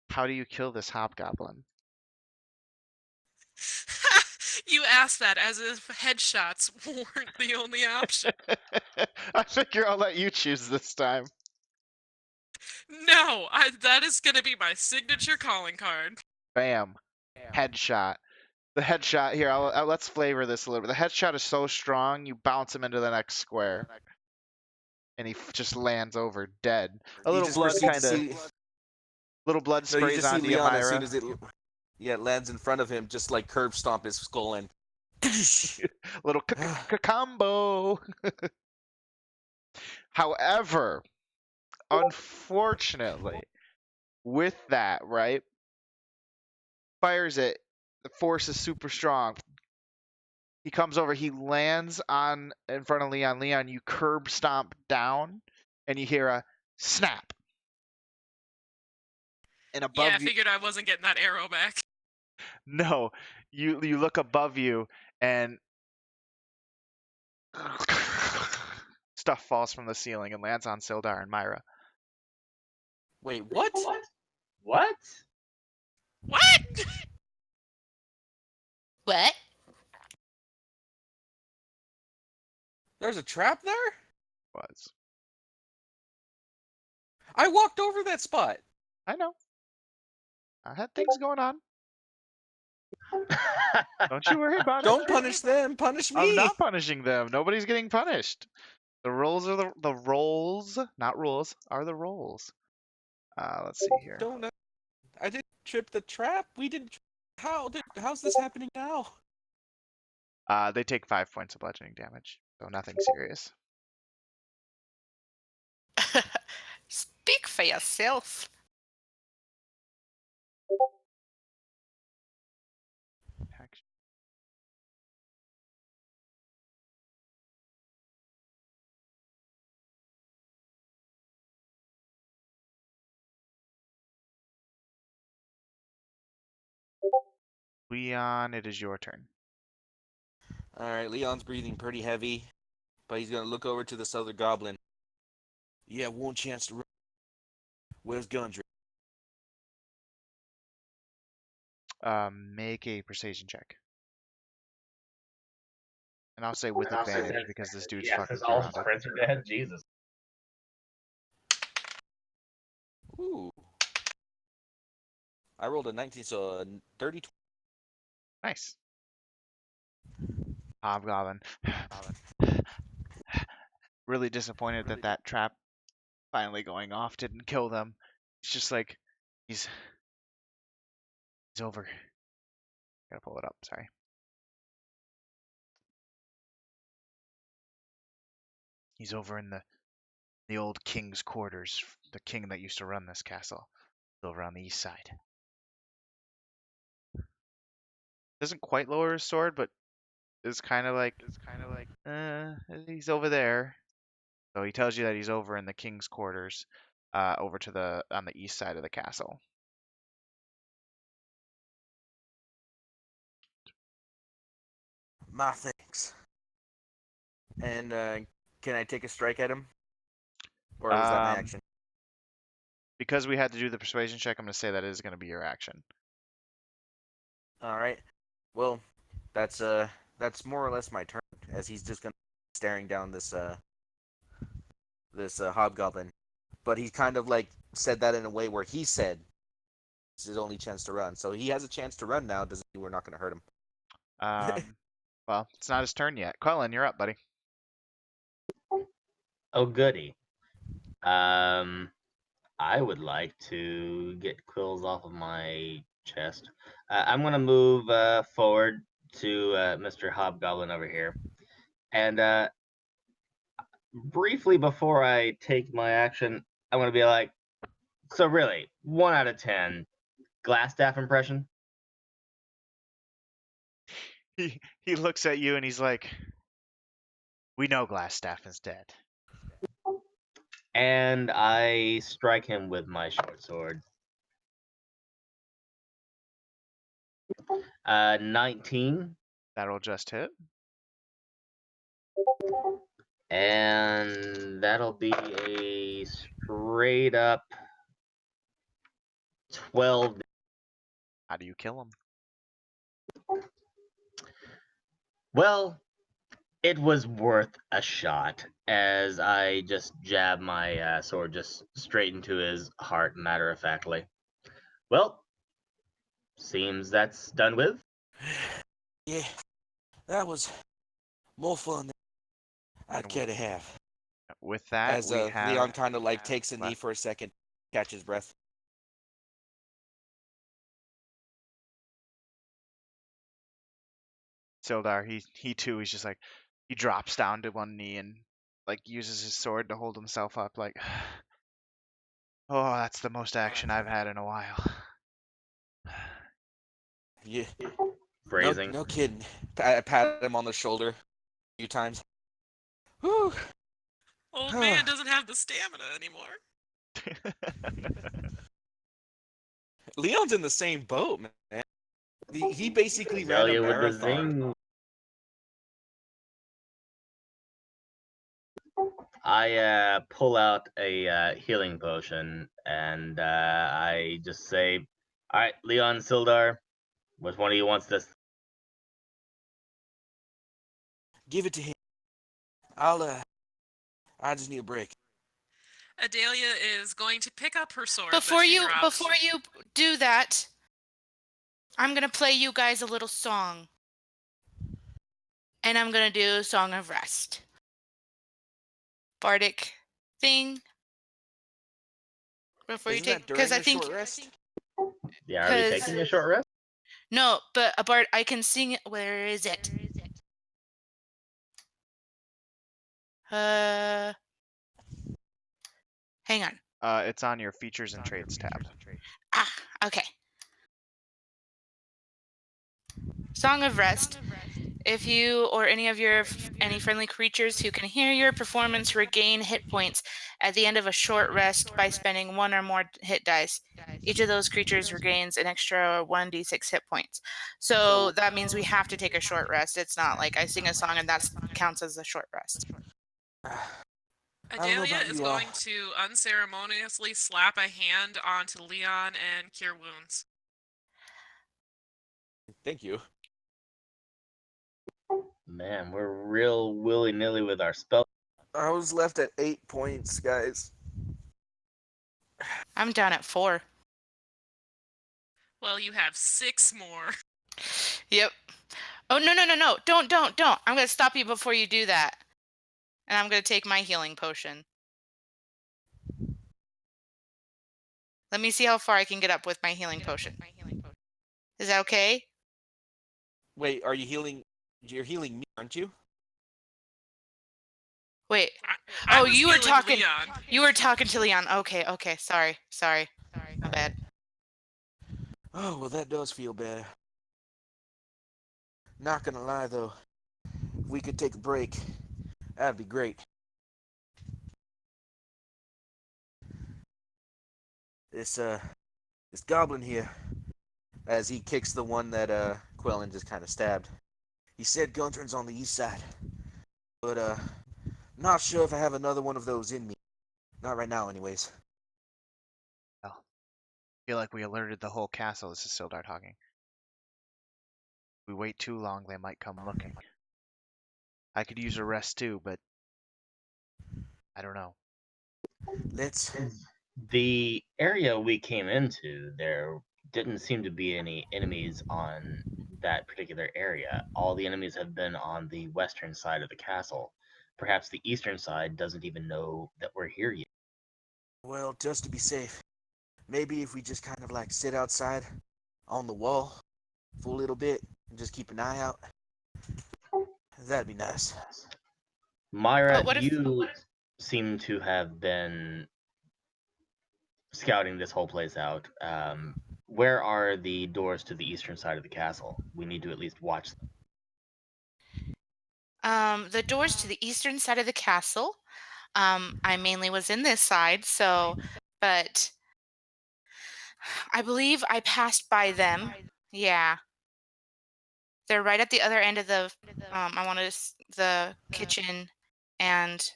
How do you kill this hobgoblin? You asked that as if headshots weren't the only option. I figure I'll let you choose this time. No, that is going to be my signature calling card. Bam. Headshot. The headshot here. Let's flavor this a little bit. The headshot is so strong, you bounce him into the next square, and he just lands over dead. A little blood little blood No, you sprays just see onto you, Leon as Myra. soon as it lands in front of him, just like curb stomp his skull in. Little combo. However, unfortunately, with that, right, fires it. The force is super strong. He comes over. He lands in front of Leon. Leon, you curb stomp down, and you hear a snap. And above Yeah, I you, figured I wasn't getting that arrow back. no, you look above you, and stuff falls from the ceiling and lands on Sildar and Myra. Wait, what? What? What? What? There's a trap there? Was. I walked over that spot. I know. I had things going on. Don't you worry about it. Don't punish them, punish me. I'm not punishing them. Nobody's getting punished. The rolls are the rolls, not rules, are the rolls. Let's see here. I didn't trip the trap. We didn't. How's this happening now? They take 5 points of bludgeoning damage, so nothing serious. Speak for yourself. Action. Leon, it is your turn. All right, Leon's breathing pretty heavy, but he's gonna look over to this other goblin. Yeah, one chance to run. Where's Gundry? Make a persuasion check. And I'll say with advantage because this dude's fucking because all his surrounded. friends are dead. Jesus. Ooh. I rolled a 19, so a 30. Nice. Hobgoblin really disappointed that that trap finally going off didn't kill them. It's just like he's over. Gotta pull it up. Sorry. He's over in the old king's quarters. The king that used to run this castle, over on the east side. Doesn't quite lower his sword, but it's kind of like he's over there. So he tells you that he's over in the king's quarters, over to on the east side of the castle. My thanks. And can I take a strike at him? Or was that my action? Because we had to do the persuasion check, I'm going to say that is going to be your action. All right. Well, that's more or less my turn, as he's just gonna be staring down this hobgoblin. But he kind of like said that in a way where he said it's his only chance to run. So he has a chance to run now. Doesn't mean we're not going to hurt him. Well, it's not his turn yet. Quellen, you're up, buddy. Oh, goody. I would like to get quills off of my chest. I'm going to move forward to Mr. Hobgoblin over here. And briefly before I take my action, I'm going to be like, so really, 1 out of 10, glass staff impression? He looks at you and he's like, "We know Glassstaff is dead." And I strike him with my short sword. 19. That'll just hit. And that'll be a straight up 12. How do you kill him? Well, it was worth a shot, as I just jab my sword just straight into his heart, matter-of-factly. Well, seems that's done with. Yeah, that was more fun than I'd care to have. With that, As we have Leon kind of like takes a knee for a second, catches breath. Sildar. He too. He's just like, he drops down to one knee and like uses his sword to hold himself up. Like, oh, that's the most action I've had in a while. Yeah, Phrasing. no kidding. I pat him on the shoulder a few times. Whew. Old man doesn't have the stamina anymore. Leon's in the same boat, man. He basically ran a Zelia with the marathon. zing. I pull out a healing potion and I just say, "All right, Leon, Sildar, which one of you wants this?" Give it to him. I just need a break. Adelia is going to pick up her sword. Before that she you dropped. do that, I'm gonna play you guys a little song, and I'm gonna do Song of Rest, bardic thing. Before Isn't you that take, during because I the think short rest? Yeah, are we 'cause- taking a short rest? no, but a bard I can sing it. Where is it? Hang on. It's on your features and trades tab. Ah, okay. Song of Rest. If you or any of your any friendly creatures who can hear your performance regain hit points at the end of a short rest by spending 1 or more hit dice, each of those creatures regains an extra 1d6 hit points. So that means we have to take a short rest. It's not like I sing a song and that counts as a short rest. Adelia is going to unceremoniously slap a hand onto Leon and cure wounds. Thank you. Man, we're real willy-nilly with our spell. I was left at 8 points, guys. I'm down at 4. Well, you have 6 more. Yep. Oh, no. Don't. I'm going to stop you before you do that. and I'm going to take my healing potion. Let me see how far I can get up with my healing potion. Is that okay? Wait, are you healing? You're healing me, aren't you? Wait. I Oh, was you were healing talking. Leon. You were talking to Leon. Okay. Sorry. My bad. Oh, well, that does feel better. Not gonna lie, though. If we could take a break, that'd be great. This goblin here, as he kicks the one that, Quellen just kind of stabbed. He said Guntern's on the east side. But, not sure if I have another one of those in me. Not right now, anyways. Well, I feel like we alerted the whole castle. This is Sildar talking. If we wait too long, they might come looking. I could use a rest too, but I don't know. Let's... The area we came into, there didn't seem to be any enemies on that particular area. All the enemies have been on the western side of the castle. Perhaps the eastern side doesn't even know that we're here yet. Well, just to be safe, maybe if we just kind of like sit outside on the wall for a little bit and just keep an eye out. That'd be nice. Myra, But what if? you seem to have been scouting this whole place out. Where are the doors to the eastern side of the castle? We need to at least watch them. The doors to the eastern side of the castle. I mainly was in this side, but I believe I passed by them. Yeah, they're right at the other end of the. I wanted the kitchen, and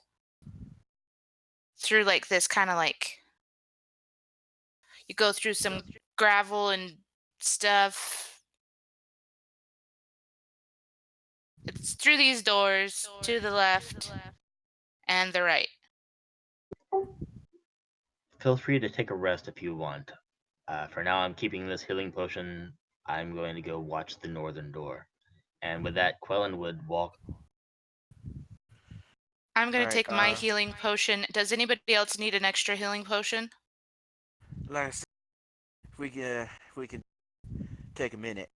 through like this kind of like you go through some gravel and stuff. It's through these doors to the left and the right. Feel free to take a rest if you want. For now, I'm keeping this healing potion. I'm going to go watch the northern door. And with that, Quellen would walk. I'm going to Alright, take my healing potion. Does anybody else need an extra healing potion? like I said, if we can take a minute.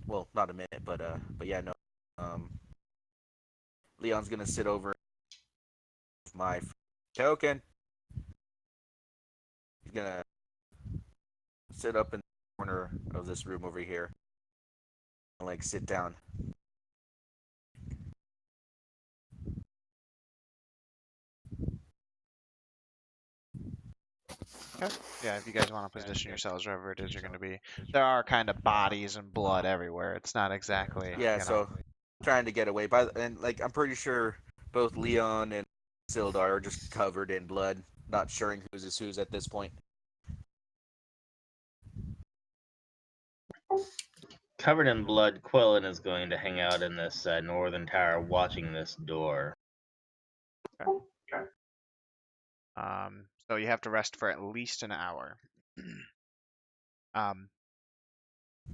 Well, not a minute, but yeah, no. Um, Leon's gonna sit over with my token. He's gonna sit up in the corner of this room over here and like sit down. Okay. Yeah, if you guys want to position yourselves wherever it is you're going to be. There are kind of bodies and blood everywhere. It's not exactly, Yeah, you know. so trying to get away, and like I'm pretty sure both Leon and Sildar are just covered in blood, not sure whose is whose at this point. Covered in blood, Quellen is going to hang out in this northern tower watching this door. So you have to rest for at least an hour.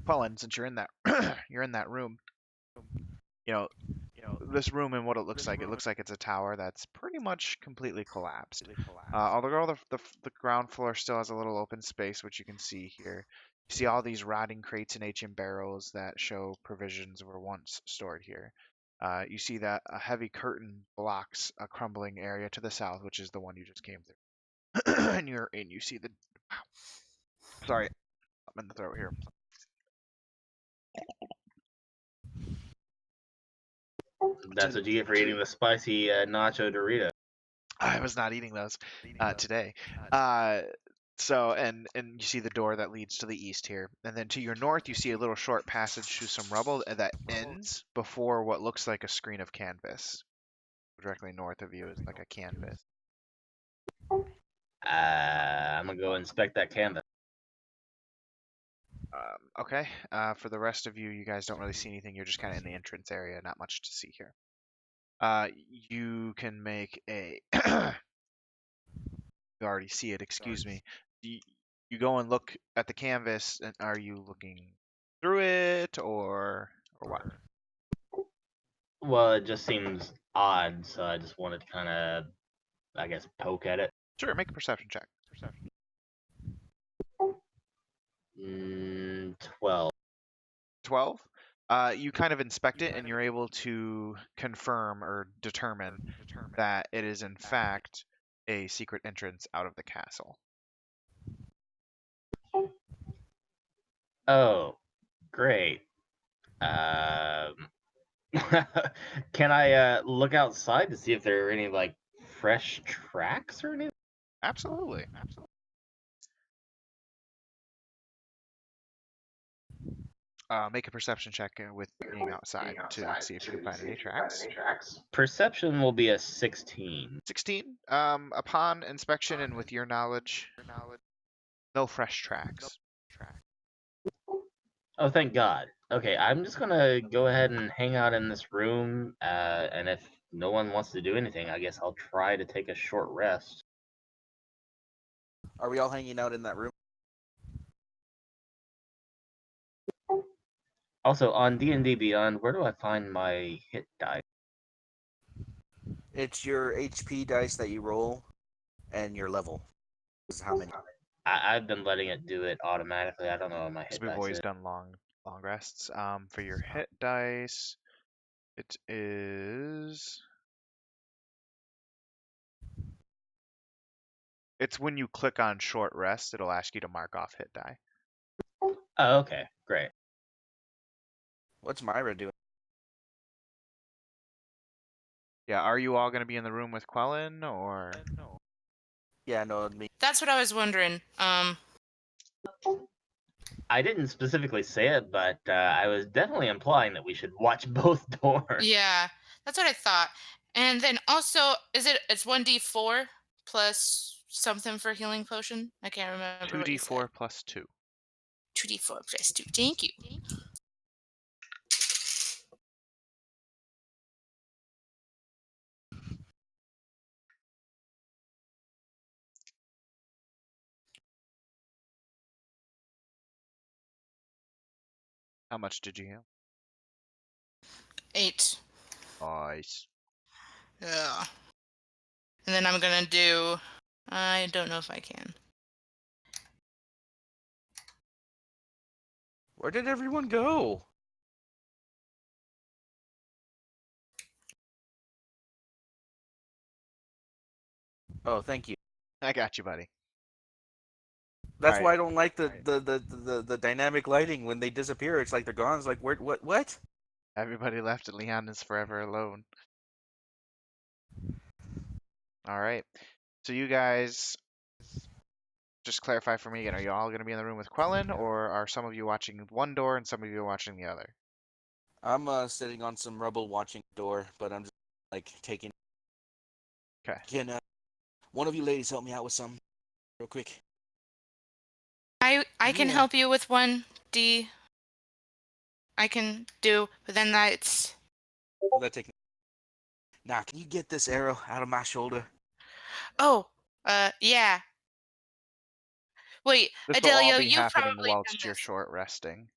Cullen, since you're in that you're in that room, you know, this room and what it looks like it's a tower that's pretty much completely collapsed. Although the ground floor still has a little open space, which you can see here. You see all these rotting crates and ancient barrels that show provisions were once stored here. You see that a heavy curtain blocks a crumbling area to the south, which is the one you just came through. and you see the sorry, I'm in the throat here. That's what you get for eating the spicy nacho Dorito. I was not eating those today. So and you see the door that leads to the east here, and then to your north you see a little short passage through some rubble that ends before what looks like a screen of canvas. Directly north of you is like a canvas. I'm gonna go inspect that canvas. Okay. For the rest of you, you guys don't really see anything. You're just kind of in the entrance area. Not much to see here. You can make a. You already see it. Excuse me. You go and look at the canvas, and are you looking through it or what? Well, it just seems odd, so I just wanted to kind of, I guess, poke at it. Sure, make a perception check. 12. 12. You kind of inspect it and you're able to confirm or determine that it is in fact a secret entrance out of the castle. Oh, great. Um, can I look outside to see if there are any like fresh tracks or anything? Absolutely. Make a perception check with being outside to see if you can find any tracks. Perception will be a 16. 16. Upon inspection and with your knowledge, no fresh tracks. Oh, thank God. Okay, I'm just gonna go ahead and hang out in this room, and if no one wants to do anything, I guess I'll try to take a short rest. Are we all hanging out in that room? Also, on D&D Beyond, where do I find my hit die? It's your HP dice that you roll, and your level. This is how many. I've been letting it do it automatically. I don't know what my Because hit we've dice always is. done long rests. For your hit dice, it is. It's when you click on short rest, it'll ask you to mark off hit die. Oh, okay, great. What's Myra doing? Yeah, are you all going to be in the room with Quellen, or? Yeah, no, me. That's what I was wondering. I didn't specifically say it, but I was definitely implying that we should watch both doors. Yeah, that's what I thought. And then also, it's 1d4 plus something for healing potion? I can't remember what you said. 2d4 plus 2. 2d4 plus 2. Thank you. How much did you heal? 8. Nice. Yeah. And then I'm gonna do. I don't know if I can. Where did everyone go? Oh, thank you. I got you, buddy. That's All why right. I don't like the dynamic lighting when they disappear. It's like they're gone. It's like where what? Everybody left and Leon is forever alone. All right. So you guys, just clarify for me again, are you all going to be in the room with Quellen, or are some of you watching one door and some of you watching the other? I'm sitting on some rubble watching the door, but I'm just like taking. Okay. Can one of you ladies help me out with something real quick? I can Yeah. help you with 1d. I can do, but then that's. Will that take? Nah, can you get this arrow out of my shoulder? Oh, yeah. Wait, This will all Adelio, be you've happening probably done whilst you're this. short resting.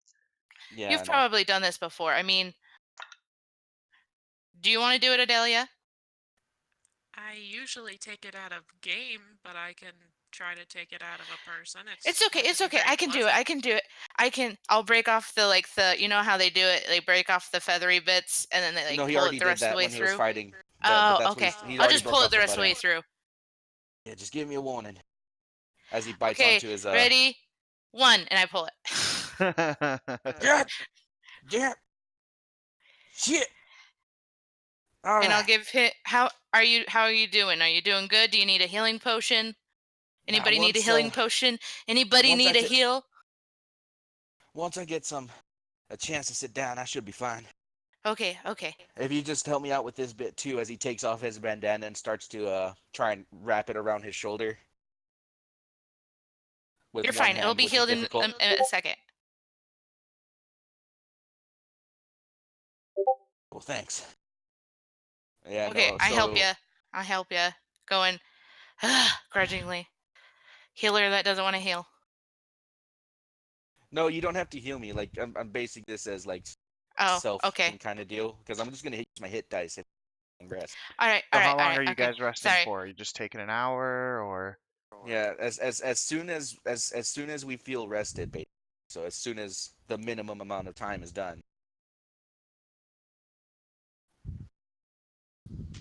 Yeah, You've I know. probably done this before. I mean, do you want to do it, Adelia? I usually take it out of game, but I can try to take it out of a person. It's It's okay. going to It's be okay. very I can do it. pleasant. I can do it. I'll break off you know how they do it? They break off the feathery bits and then they No, like he pull it already the did rest of the that way when he was through. fighting. But Oh, that's what okay. he's I'll already just broke pull off it the the rest butt of the way end. through. Yeah, just give me a warning. As he bites Okay, onto his ready? 1, and I pull it. Yeah, yeah, shit. All And I'll right. give hit. How are you doing? Are you doing good? Do you need a healing potion? Now Anybody need a healing potion? Anybody once need a heal? once I get a chance to sit down, I should be fine. Okay, okay. If you just help me out with this bit too, as he takes off his bandana and starts to try and wrap it around his shoulder with You're one fine. It'll hand, be which is healed in difficult. a second. Well, thanks. Yeah, Okay, no. I help So you. I help you. Going grudgingly. Healer that doesn't want to heal. no, you don't have to heal me. Like I'm basing this as like Oh, self okay. kind of deal because I'm just gonna use my hit dice. rest. All right, So all right, how all long right. are you Okay, guys resting sorry. for? Are you just taking an hour or? Yeah, as soon as we feel rested, basically. So as soon as the minimum amount of time is done.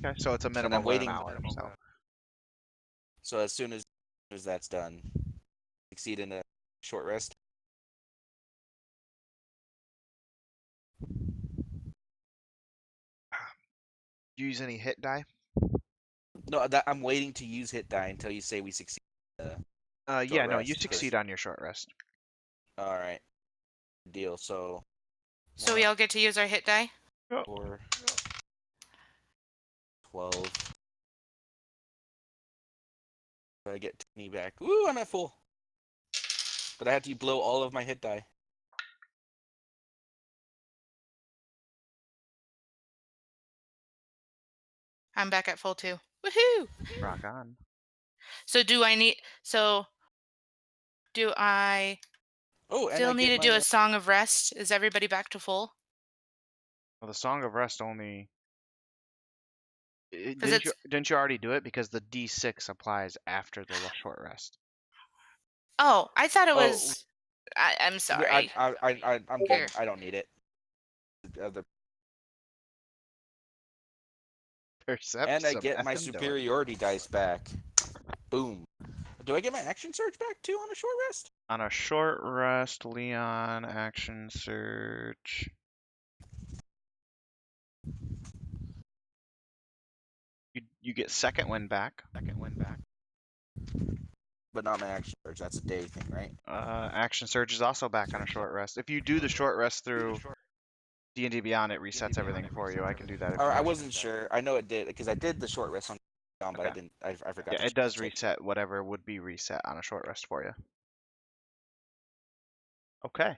Okay, so it's a And minimum I'm of an waiting. hour. So as soon as that's done, succeed in a short rest. Use any hit die? No, I'm waiting to use hit die until you say we succeed. Yeah, Short no, you rest. succeed on your short rest. All right, deal. So So we all get to use our hit die. 4, 12. I get 20 back. Woo, I'm at full. But I have to blow all of my hit die. I'm back at full too. Woohoo! Rock on. So do I Oh, and I still need get to do my. a song of rest? Is everybody back to full? Well, the Song of Rest only. Because it's Didn't you already do it because the D6 applies after the short rest? oh, I thought it Oh, was. I'm I, sorry. I'm good. Here. I don't need it. The Percept And I some get my effing doing. superiority dice back. Boom. Do I get my action surge back too on a short rest? On a short rest, Leon, action surge. You get second wind back. But not my action surge. That's a day thing, right? Action surge is also back on a short rest. If you do the short rest through D&D Beyond, it resets everything for you. I can do that if Or you I wish. wasn't sure. I know it did because I did the short rest on, but Okay. I didn't. I forgot. Yeah, to it does check. reset whatever would be reset on a short rest for you. Okay.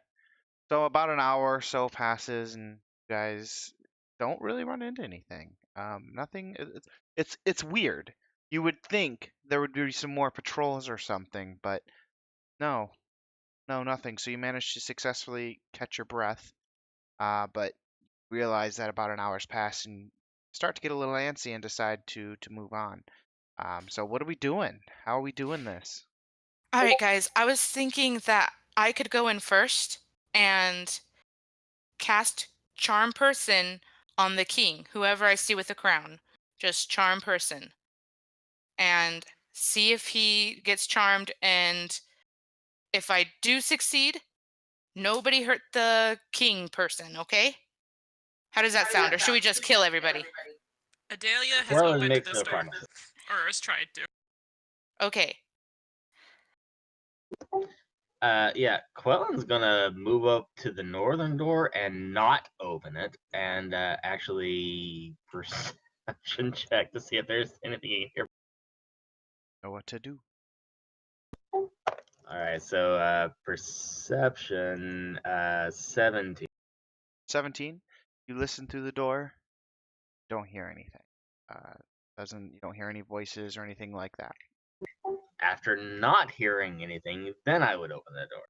So about an hour or so passes, and you guys don't really run into anything. Nothing. It's weird. You would think there would be some more patrols or something, but no, nothing. So you managed to successfully catch your breath, but realize that about an hour's passed and start to get a little antsy and decide to move on. So what are we doing? How are we doing this? All right, guys. I was thinking that I could go in first and cast Charm Person on the king, whoever I see with a crown. Just Charm Person. And see if he gets charmed. And if I do succeed, nobody hurt the king person, okay? How does that sound? Or should we just kill everybody? Adelia has Quellan opened makes this no door. promises. Or has tried to. Okay. Yeah, Quellen's gonna move up to the northern door and not open it, and actually perception check to see if there's anything in here. Know what to do? All right, so perception 17. 17. You listen through the door. Don't hear anything. You don't hear any voices or anything like that. After not hearing anything, then I would open the door.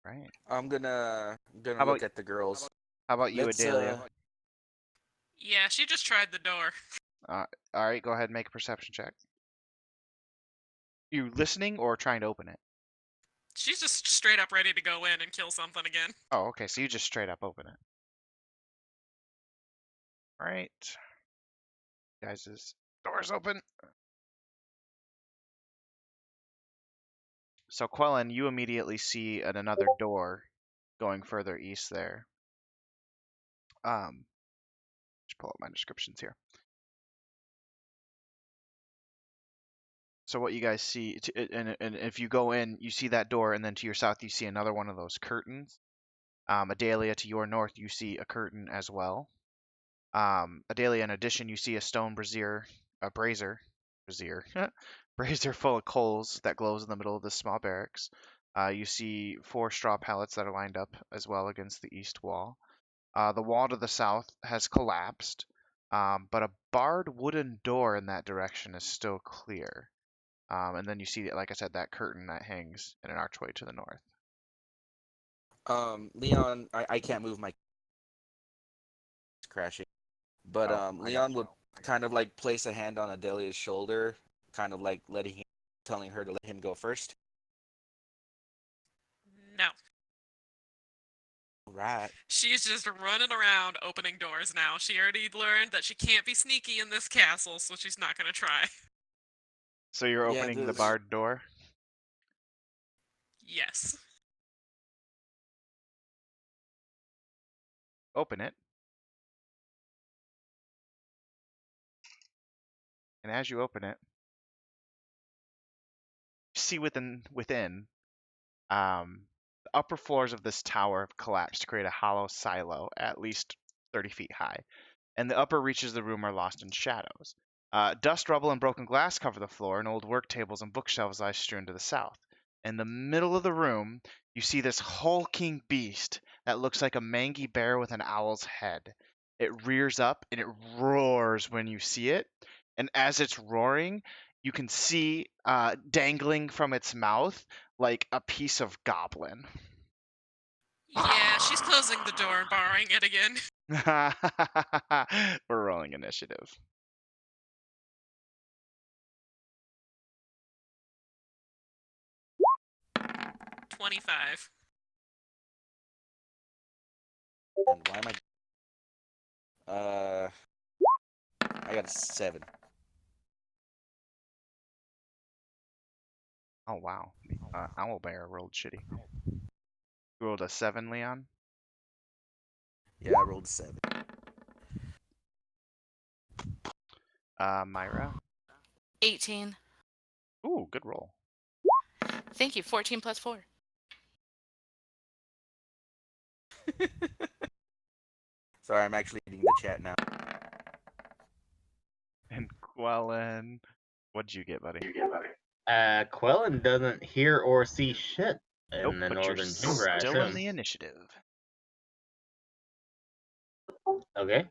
Right. I'm gonna How look about at the girls. how about you, Let's Adelia? Yeah, she just tried the door. All right, go ahead and make a perception check. You listening or trying to open it? She's just straight up ready to go in and kill something again. Oh, okay. So you just straight up open it. All right. Guys' door's open. So Quellen, you immediately see another door going further east there. Just pull up my descriptions here. So what you guys see, and if you go in, you see that door, and then to your south, you see another one of those curtains. Adelia, to your north, you see a curtain as well. Adelia, in addition, you see a stone brazier, brazier full of coals that glows in the middle of this small barracks. You see 4 straw pallets that are lined up as well against the east wall. The wall to the south has collapsed, but a barred wooden door in that direction is still clear. And then you see, like I said, that curtain that hangs in an archway to the north. Leon, I can't move my crashing, but Oh, I Leon gotcha. kind of like place a hand on Adelia's shoulder, kind of like telling her to let him go first. No. Right. She's just running around opening doors now. She already learned that she can't be sneaky in this castle, so she's not going to try. So you're Yeah, opening the barred door. Yes. Open it. And as you open it, you see within the upper floors of this tower have collapsed to create a hollow silo at least 30 feet high, and the upper reaches of the room are lost in shadows. Dust, rubble, and broken glass cover the floor, and old work tables and bookshelves lie strewn to the south. In the middle of the room, you see this hulking beast that looks like a mangy bear with an owl's head. It rears up and it roars when you see it, and as it's roaring, you can see dangling from its mouth like a piece of goblin. Yeah, she's closing the door and barring it again. We're rolling initiative. – 25. And why am I got a 7. Oh wow, Owlbear rolled shitty. You rolled a 7, Leon. Yeah, I rolled a 7. Myra. 18. Ooh, good roll. Thank you. 14 plus 4. Sorry, I'm actually reading the chat now. And Quellen, what'd you get, buddy? Quellen doesn't hear or see shit in Nope, the but you're northern chamber, I still in assume. the initiative. Okay.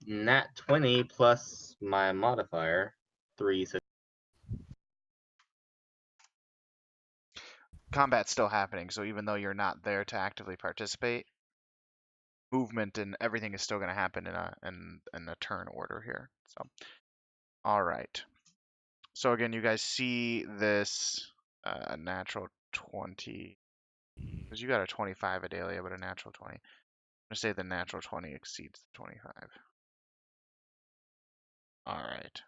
Nat 20 plus my modifier, 3. So Combat's still happening, so even though you're not there to actively participate, movement and everything is still going to happen in a turn order here. So, all right. So again, you guys see this natural 20 because you got a 25, Adelia, but a natural 20. I'm gonna say the natural 20 exceeds the 25. All right.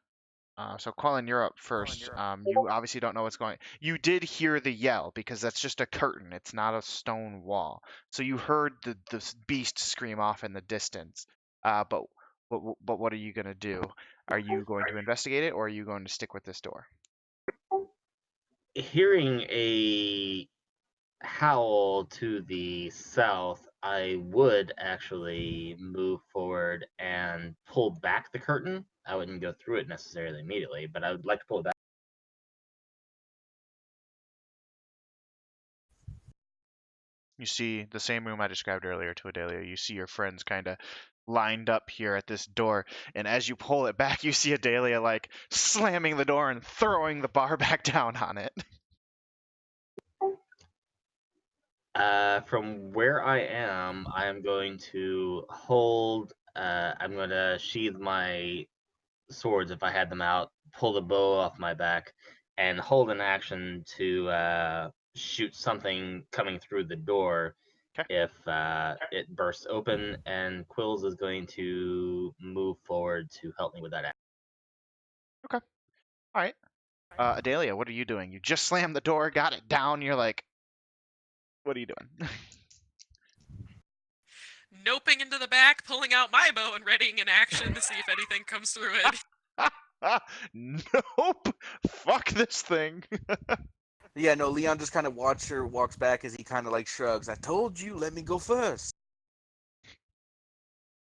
So Quellen, you're up first. You obviously don't know what's going. You did hear the yell because that's just a curtain. It's not a stone wall. So you heard the beast scream off in the distance. But what are you gonna do? Are you going to investigate it, or are you going to stick with this door? hearing a howl to the south, I would actually move forward and pull back the curtain. I wouldn't go through it necessarily immediately, but I would like to pull it back. You see the same room I described earlier to Adelia. You see your friends kind of lined up here at this door, and as you pull it back, you see Adelia like slamming the door and throwing the bar back down on it. From where I am going to hold. I'm going to sheathe my swords if I had them out, pull the bow off my back, and hold an action to shoot something coming through the door. Okay. If it bursts open, and Quills is going to move forward to help me with that action. Okay. All right. Adelia, what are you doing? You just slammed the door, got it down. You're like, what are you doing? Noping into the back, pulling out my bow and readying an action to see if anything comes through it. Nope. Fuck this thing. Yeah, no, Leon just kind of walks back as he kind of like shrugs. I told you, let me go first.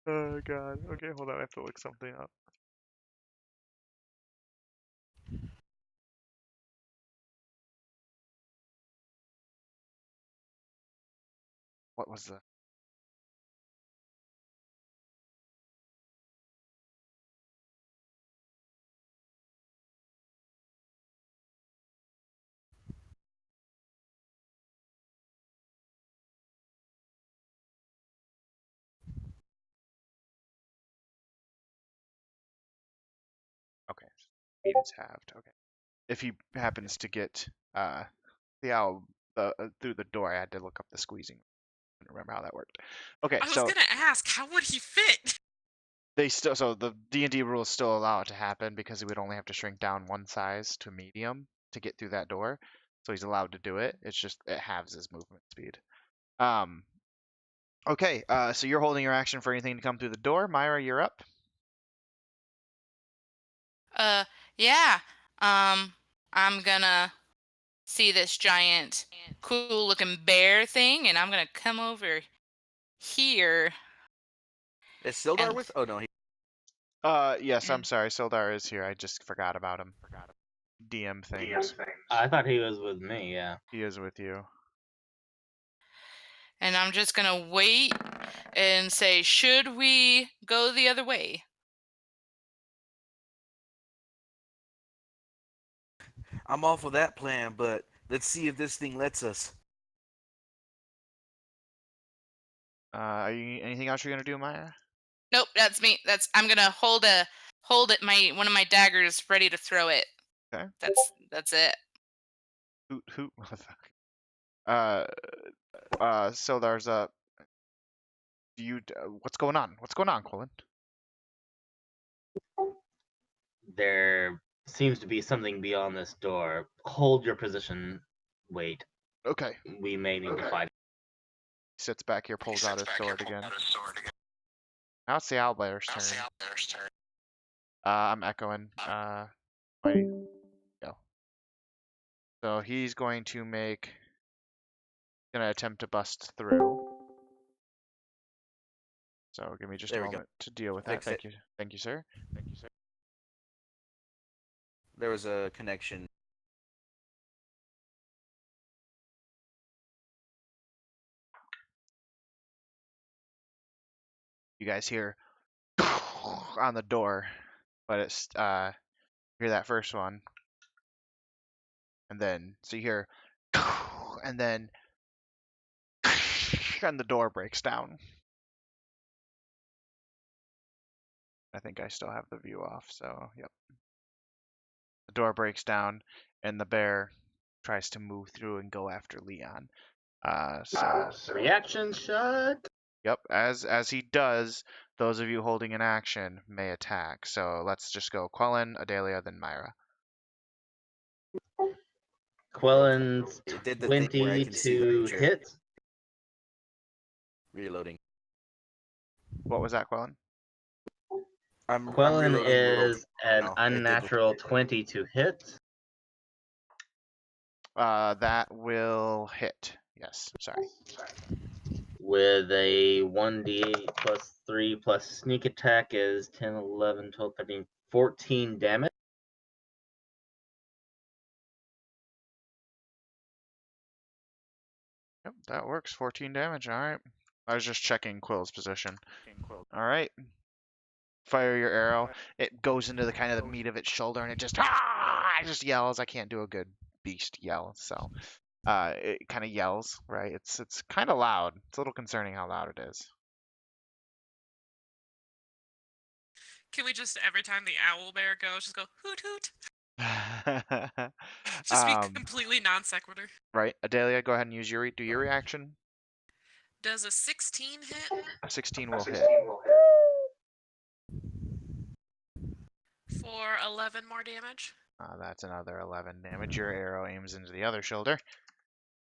Oh god. Okay, hold on. I have to look something up. What was the speed is halved. Okay. If he happens to get the owl through the door, I had to look up the squeezing. I don't remember how that worked. Okay, I was so gonna ask, how would he fit? the D&D rules still allow it to happen because he would only have to shrink down one size to medium to get through that door. So he's allowed to do it. It's just it halves his movement speed. Okay, so you're holding your action for anything to come through the door. Myra, you're up. Yeah. I'm gonna see this giant, cool looking bear thing, and I'm gonna come over here Is Sildar and with? Oh no, he. Yes, I'm and sorry. Sildar is here. I just forgot about him. DM things. I thought he was with me. Yeah. He is with you. and I'm just gonna wait and say, should we go the other way? I'm all for that plan, but let's see if this thing lets us. Are you anything else you're gonna do, Maya? Nope, that's me. I'm gonna hold it one of my daggers ready to throw it. Okay. That's it. Hoot. What the fuck? Sildar's up. What's going on? What's going on, Colin? There seems to be something beyond this door. Hold your position. Wait. Okay. We may need to fight. Sits back here, pulls out his sword again. Now it's the owlbear's turn. I'm echoing. Wait. Go. So he's going to gonna attempt to bust through. So give me just a There we go. moment to deal with that. Fix Thank it. you. Thank you, sir. There was a connection. You guys hear on the door, but it's hear that first one, and then so you hear and then and the door breaks down. I think I still have the view off, so yep. The door breaks down, and the bear tries to move through and go after Leon. Reaction shot. Yep, as he does, those of you holding an action may attack. So let's just go Quellen, Adelia, then Myra. Quellen's It did the thing where I can see the 22 picture. hits. Reloading. What was that, Quellen? I'm Quellen reloading the world is an now. It did the unnatural 22 hit. That will hit. Yes, sorry. With a 1d8 plus 3 plus sneak attack is 10, 11, 12, 13, 14 damage. Yep, that works. 14 damage. All right. I was just checking Quill's position. All right. Fire your arrow. It goes into the kind of the meat of its shoulder, and it just yells. I can't do a good beast yell, so it kind of yells. Right. It's kind of loud. It's a little concerning how loud it is. Can we just, every time the owl bear goes, just go hoot hoot? Just be completely non sequitur. Right. Adelia, go ahead and do your reaction. Does a 16 hit? A 16 will hit. For 11 more damage? That's another 11 damage. Your arrow aims into the other shoulder.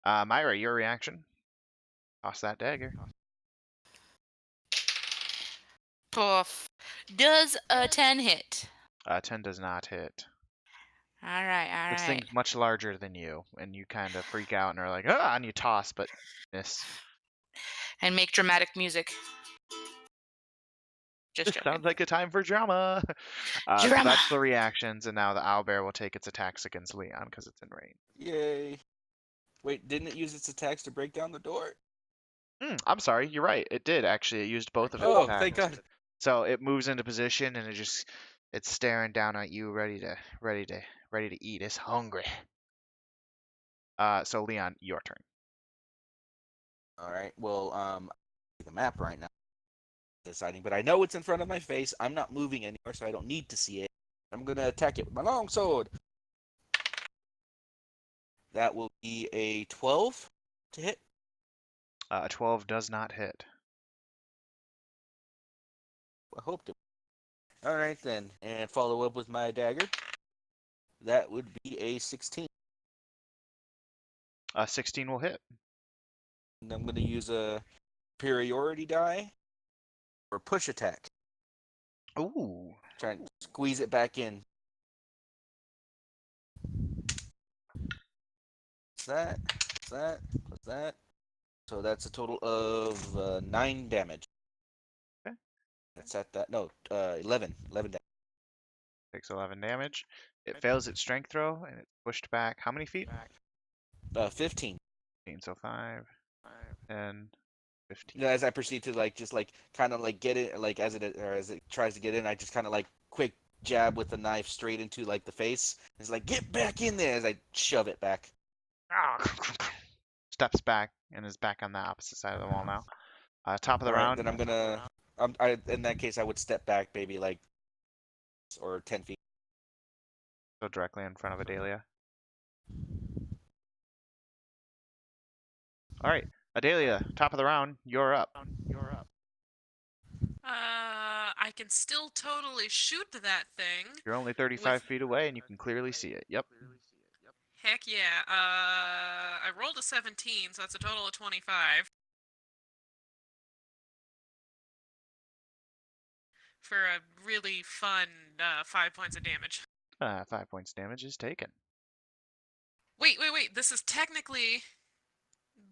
Myra, your reaction. Toss that dagger. Poof. Does a 10 hit? 10 does not hit. All right. This thing's much larger than you, and you kind of freak out and are like, ah, and you toss, but miss. And make dramatic music. Just This joking. sounds like a time for drama. So Drama. that's the reactions, and now the owlbear will take its attacks against Leon because it's in range. Yay. Wait, didn't it use its attacks to break down the door? I'm sorry, you're right. It did actually. It used both of its Oh, attacks. thank God. So it moves into position, and it's staring down at you, ready to eat. It's hungry. So Leon, your turn. All right. Well, the map right now. Deciding, but I know it's in front of my face. I'm not moving anywhere, so I don't need to see it. I'm gonna attack it with my long sword. That will be a 12 to hit. 12 does not hit. I hoped it. All right then, and follow up with my dagger. That would be a 16. 16 will hit. And I'm gonna use a superiority die for push attack. Ooh. Try and squeeze it back in. What's that? What's that? What's that? So that's a total of 9 damage. Okay. That's at that. No, 11. 11 damage. Takes 11 damage. It fails its strength throw and it's pushed back. How many feet? 15. 15, so 5, 10, 15. You know, as I proceed to just kind of get it, as it tries to get in, I just kind of quick jab with the knife straight into the face. It's like, get back in there as I shove it back. Steps back and is back on the opposite side of the wall now. Top of the All right, round. then I'm gonna. In that case, I would step back maybe or 10 feet. So directly in front of Adelia. All right, Adelia, top of the round. You're up. I can still totally shoot that thing. You're only 35 feet away and you can clearly see it. Yep. Heck yeah. I rolled a 17, so that's a total of 25. For a really fun 5 points of damage. 5 points damage is taken. Wait. This is technically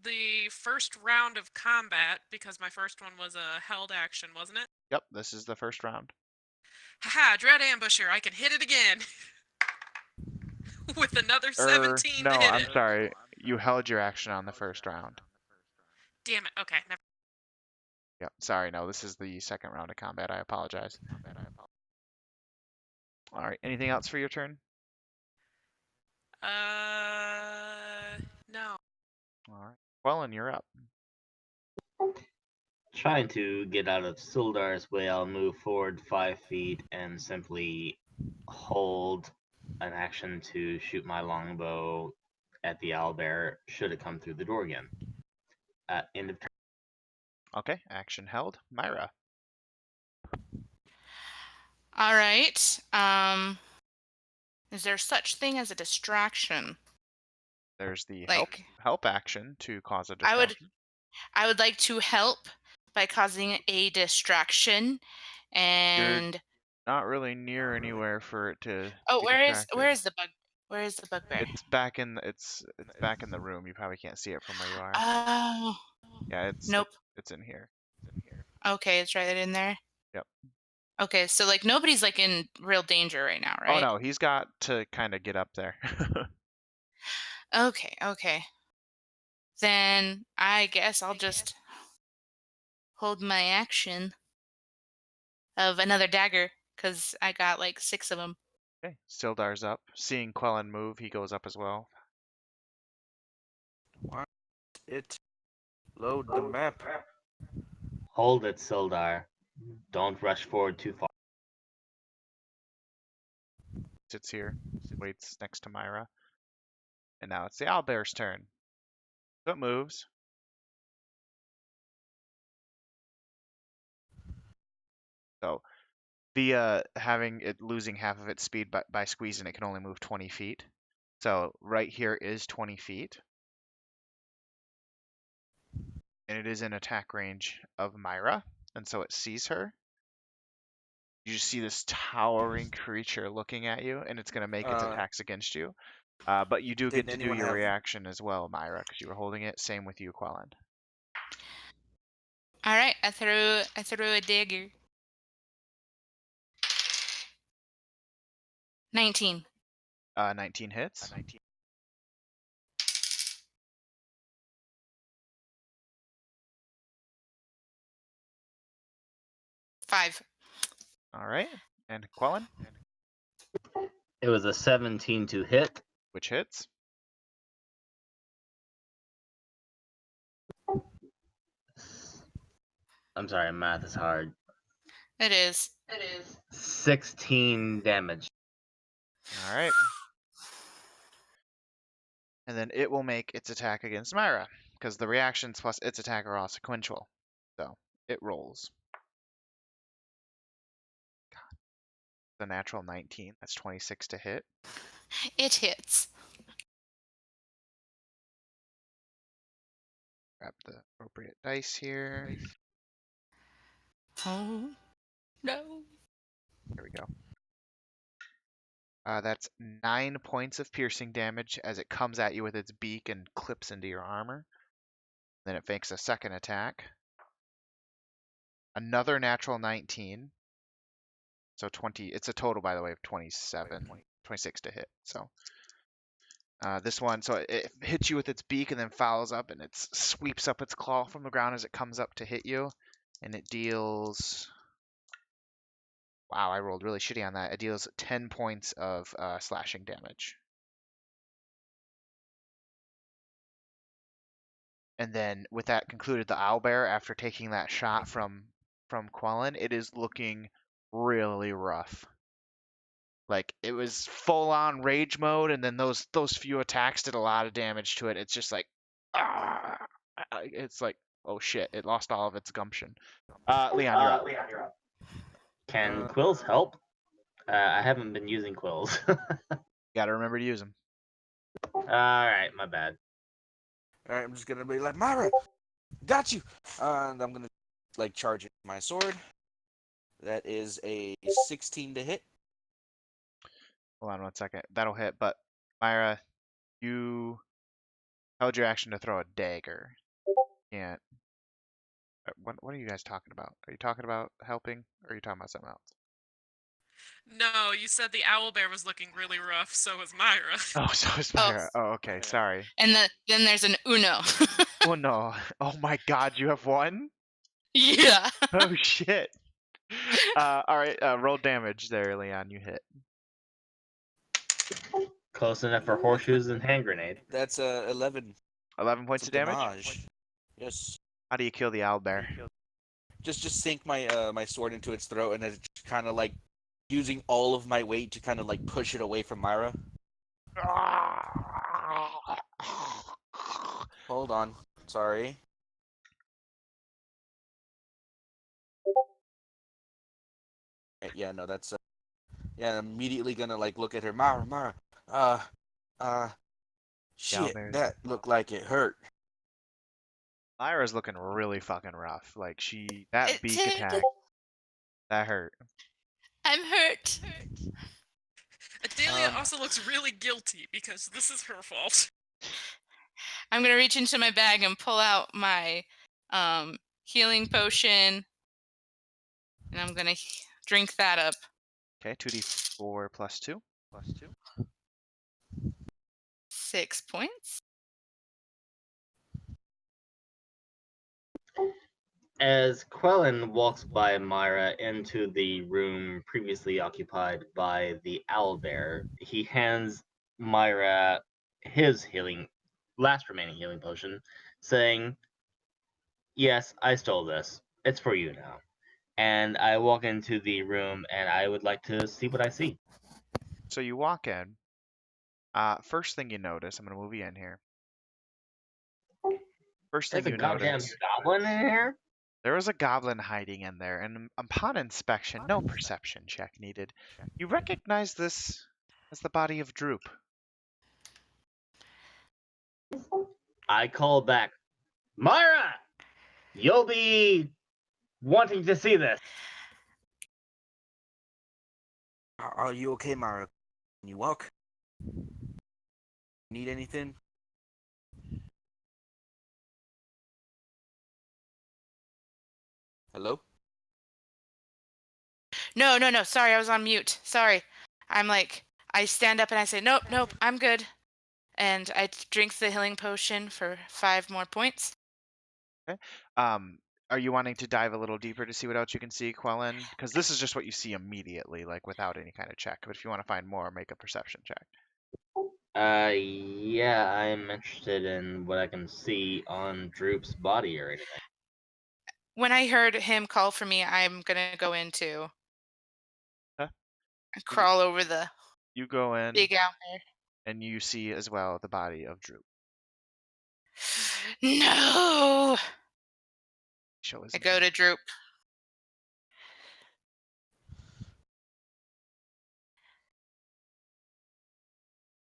the first round of combat, because my first one was a held action, wasn't it? Yep, this is the first round. Haha, Dread Ambusher, I can hit it again! With another 17 No, to hit I'm it. sorry. You held your action on the first round. Damn it, okay. Never. Yep, sorry, no, this is the second round of combat. I apologize. All right, anything else for your turn? No. All right. Quellen, you're up. Trying to get out of Sildar's way, I'll move forward 5 feet and simply hold an action to shoot my longbow at the owlbear should it come through the door again. End of turn. Okay, action held. Myra. All right. Is there such thing as a distraction? There's the Like, help action to cause a I would distraction. I would like to help by causing a distraction. And Not really near anywhere for it to oh, be where is distracted. the bug? Where is the bugbear? It's back in it's back in the room. You probably can't see it from where you are. Oh, Yeah, nope. it's in here. Okay, it's right in there. Yep. Okay, so nobody's in real danger right now, Oh right? no, he's got to kind of get up there. Okay. Then I guess I'll just hold my action of another dagger, because I got 6 of them. Okay, Sildar's up. Seeing Quellen move, he goes up as well. Watch it. Load the map. Hold it, Sildar. Don't rush forward too far. Sits here, waits next to Myra. And now it's the owlbear's turn. So it moves. So via having it losing half of its speed by squeezing, it can only move 20 feet. So right here is 20 feet. And it is in attack range of Myra. And so it sees her. You just see this towering creature looking at you, and it's going to make its attacks against you. But you do Did get to do anyone your have- reaction as well, Myra, because you were holding it. Same with you, Quellen. All right, I threw a dagger. 19. 19 hits. 5. All right. And Quellen, It was a 17 to hit. which hits. I'm sorry, math is hard. It is. 16 damage. All right. And then it will make its attack against Myra, because the reactions plus its attack are all sequential. So it rolls. God. The natural 19. That's 26 to hit. It hits. Grab the appropriate dice here. Oh, no. There we go. That's 9 points of piercing damage as it comes at you with its beak and clips into your armor. Then it makes a second attack. Another natural 19. So 20. It's a total, by the way, of 27. 26 to hit. So this one, so it hits you with its beak and then follows up, and it sweeps up its claw from the ground as it comes up to hit you. And it deals... Wow, I rolled really shitty on that. It deals 10 points of slashing damage. And then with that concluded the owlbear, after taking that shot from Quellen, it is looking really rough. Like it was full on rage mode, and then those few attacks did a lot of damage to it. It's just like, it's like, oh shit, it lost all of its gumption. Leon, you're up. Can quills help? I haven't been using quills. Gotta remember to use them. Alright, my bad. Alright, I'm just gonna be like, Myra, got you! And I'm gonna like charge it with my sword. That is a 16 to hit. Hold on one second. That'll hit, but Myra, you held your action to throw a dagger. Can't. What are you guys talking about? Are you talking about helping, or are you talking about something else? No, you said the owlbear was looking really rough, so was Myra. Oh, so is Myra. Oh, okay, sorry. And then there's an Uno. Oh no. Oh my god, you have one? Yeah. Oh shit. Alright, roll damage there, Leon. You hit. Close enough for horseshoes and hand grenade. That's 11. 11 points of damage? Damage. Yes. How do you kill the owlbear? Just sink my my sword into its throat, and then it's kind of like using all of my weight to kind of like push it away from Myra. Hold on. Sorry. Yeah, no, that's yeah, I'm immediately gonna like look at her. Myra, shit, Owlbear's- that looked like it hurt. Myra's looking really fucking rough. Like that It beak did. attack, that hurt. I'm hurt. Adelia also looks really guilty because this is her fault. I'm gonna reach into my bag and pull out my healing potion, and I'm gonna drink that up. Okay, 2d4 plus 2. 6 points. As Quellen walks by Myra into the room previously occupied by the owlbear, he hands Myra his last remaining healing potion, saying, "Yes, I stole this. It's for you now." And I walk into the room, and I would like to see what I see. So you walk in. First thing you notice, I'm gonna move you in here. First thing There's a you goddamn notice, goblin in here? there was a goblin hiding in there, and upon inspection, no perception check needed. You recognize this as the body of Droop. I call back, Myra! You'll be wanting to see this. Are you okay, Myra? Can you walk? Need anything? Hello? No. Sorry, I was on mute. Sorry. I stand up and I say, nope, I'm good. And I drink the healing potion for 5 more points. Okay. Are you wanting to dive a little deeper to see what else you can see, Quellen? Because this is just what you see immediately, like without any kind of check. But if you want to find more, make a perception check. Yeah, I'm interested in what I can see on Droop's body or anything. When I heard him call for me, I'm gonna go into Huh? crawl over the You go in Big out there. and you see as well the body of Droop. No. Show his I go name. to Droop.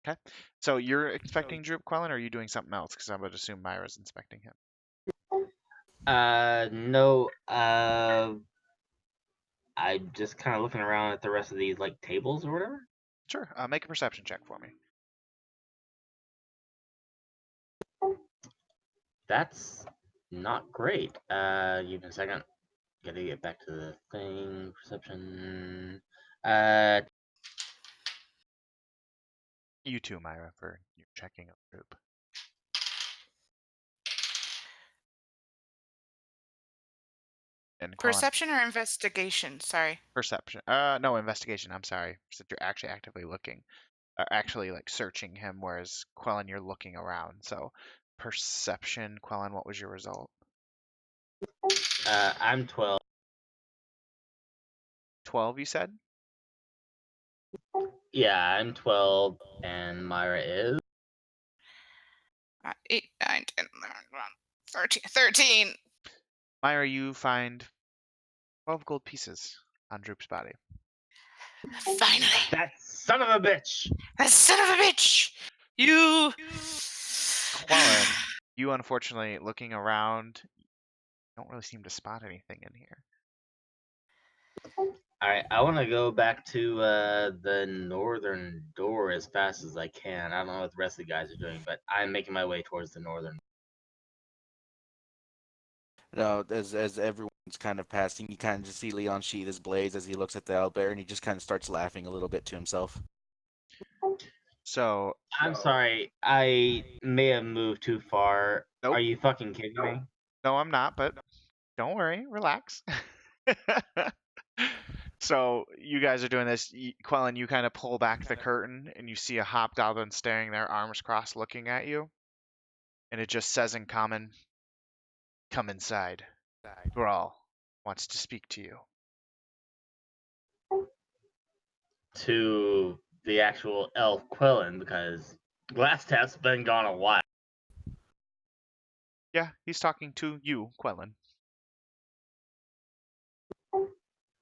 Okay. So you're inspecting Droop, Quellen, or are you doing something else? Because I would assume Myra's inspecting him. No. I'm just kind of looking around at the rest of these like tables or whatever. Sure. Make a perception check for me. That's not great. Give me a second. Gotta get back to the thing. Perception. You too, Myra, for your checking of Droop. And Quellen, Perception or investigation? Sorry. perception. No, investigation. I'm sorry. Since you're actually actively looking, actually like searching him, whereas Quellen, you're looking around. So perception, Quellen, what was your result? I'm 12. 12, you said? Yeah, I'm 12, and Myra is. 8, 9, 10, 11, 13. 13. Myra, you find 12 gold pieces on Droop's body. Finally. That son of a bitch! That son of a bitch! You. Quellen, you unfortunately looking around, don't really seem to spot anything in here. Alright, I want to go back to the northern door as fast as I can. I don't know what the rest of the guys are doing, but I'm making my way towards the northern. No, as everyone's kind of passing, you kind of just see Leon sheath his blades as he looks at the owlbear, and he just kind of starts laughing a little bit to himself. So, I'm sorry, I may have moved too far. Nope. Are you fucking kidding me? no, I'm not, but don't worry, relax. So you guys are doing this. Quellen, you kind of pull back the curtain and you see a hobgoblin staring there, arms crossed, looking at you. And it just says in common, "Come inside. Grawl wants to speak to you." To the actual elf Quillen, because Glasstap's been gone a while. Yeah, he's talking to you, Quellen.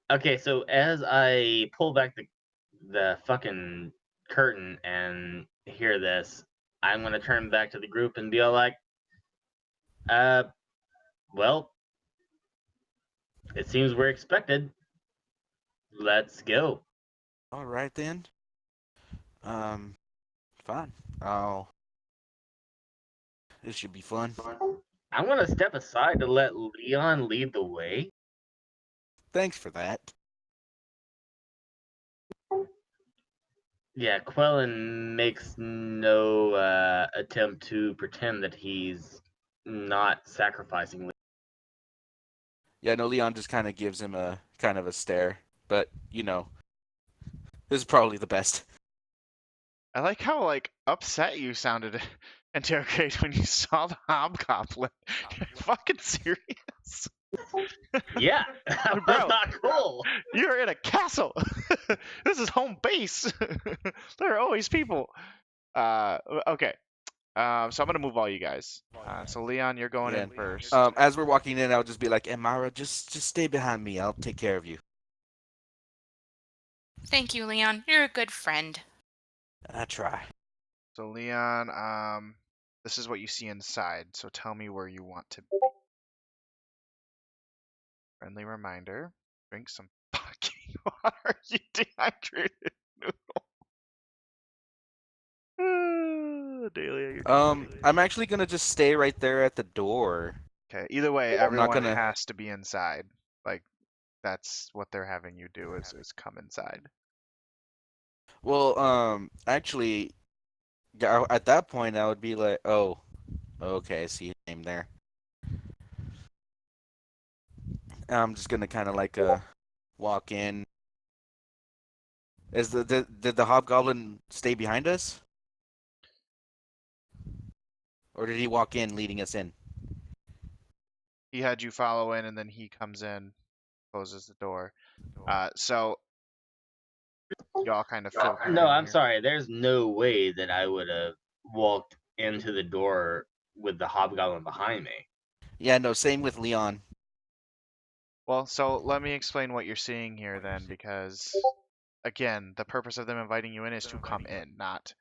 Okay, so as I pull back the fucking curtain and hear this, I'm gonna turn back to the group and be all like, well, it seems we're expected. Let's go. All right then. Fine. This should be fun. I'm gonna step aside to let Leon lead the way. Thanks for that. Yeah, Quellen makes no attempt to pretend that he's not sacrificing. Yeah, no, Leon just kind of gives him a kind of a stare, but this is probably the best. I like how like upset you sounded, Interrogate, when you saw the hobgoblin. You're fucking serious? Yeah, that was Bro. not cool. You're in a castle. This is home base. There are always people. Okay. So I'm gonna move all you guys. So Leon, you're going Yeah. in first. As we're walking in, I'll just be like, Amara, just stay behind me. I'll take care of you. Thank you, Leon. You're a good friend. I try. So Leon, this is what you see inside. So tell me where you want to be. Friendly reminder: drink some fucking water. You dehydrated noodle. Dahlia, you're doing I'm actually gonna just stay right there at the door. okay. Either way, I'm not everyone gonna. has to be inside. Like that's what they're having you do is come inside. Well, actually, at that point, I would be like, oh, okay, I see your name there. I'm just gonna kind of like walk in. Did the hobgoblin stay behind us, or did he walk in, leading us in? He had you follow in, and then he comes in, closes the door. So You all kind of filter No, in I'm here. sorry. There's no way that I would have walked into the door with the hobgoblin behind me. Yeah, no, same with Leon. Well, so let me explain what you're seeing here then, because again, the purpose of them inviting you in is to come in, not.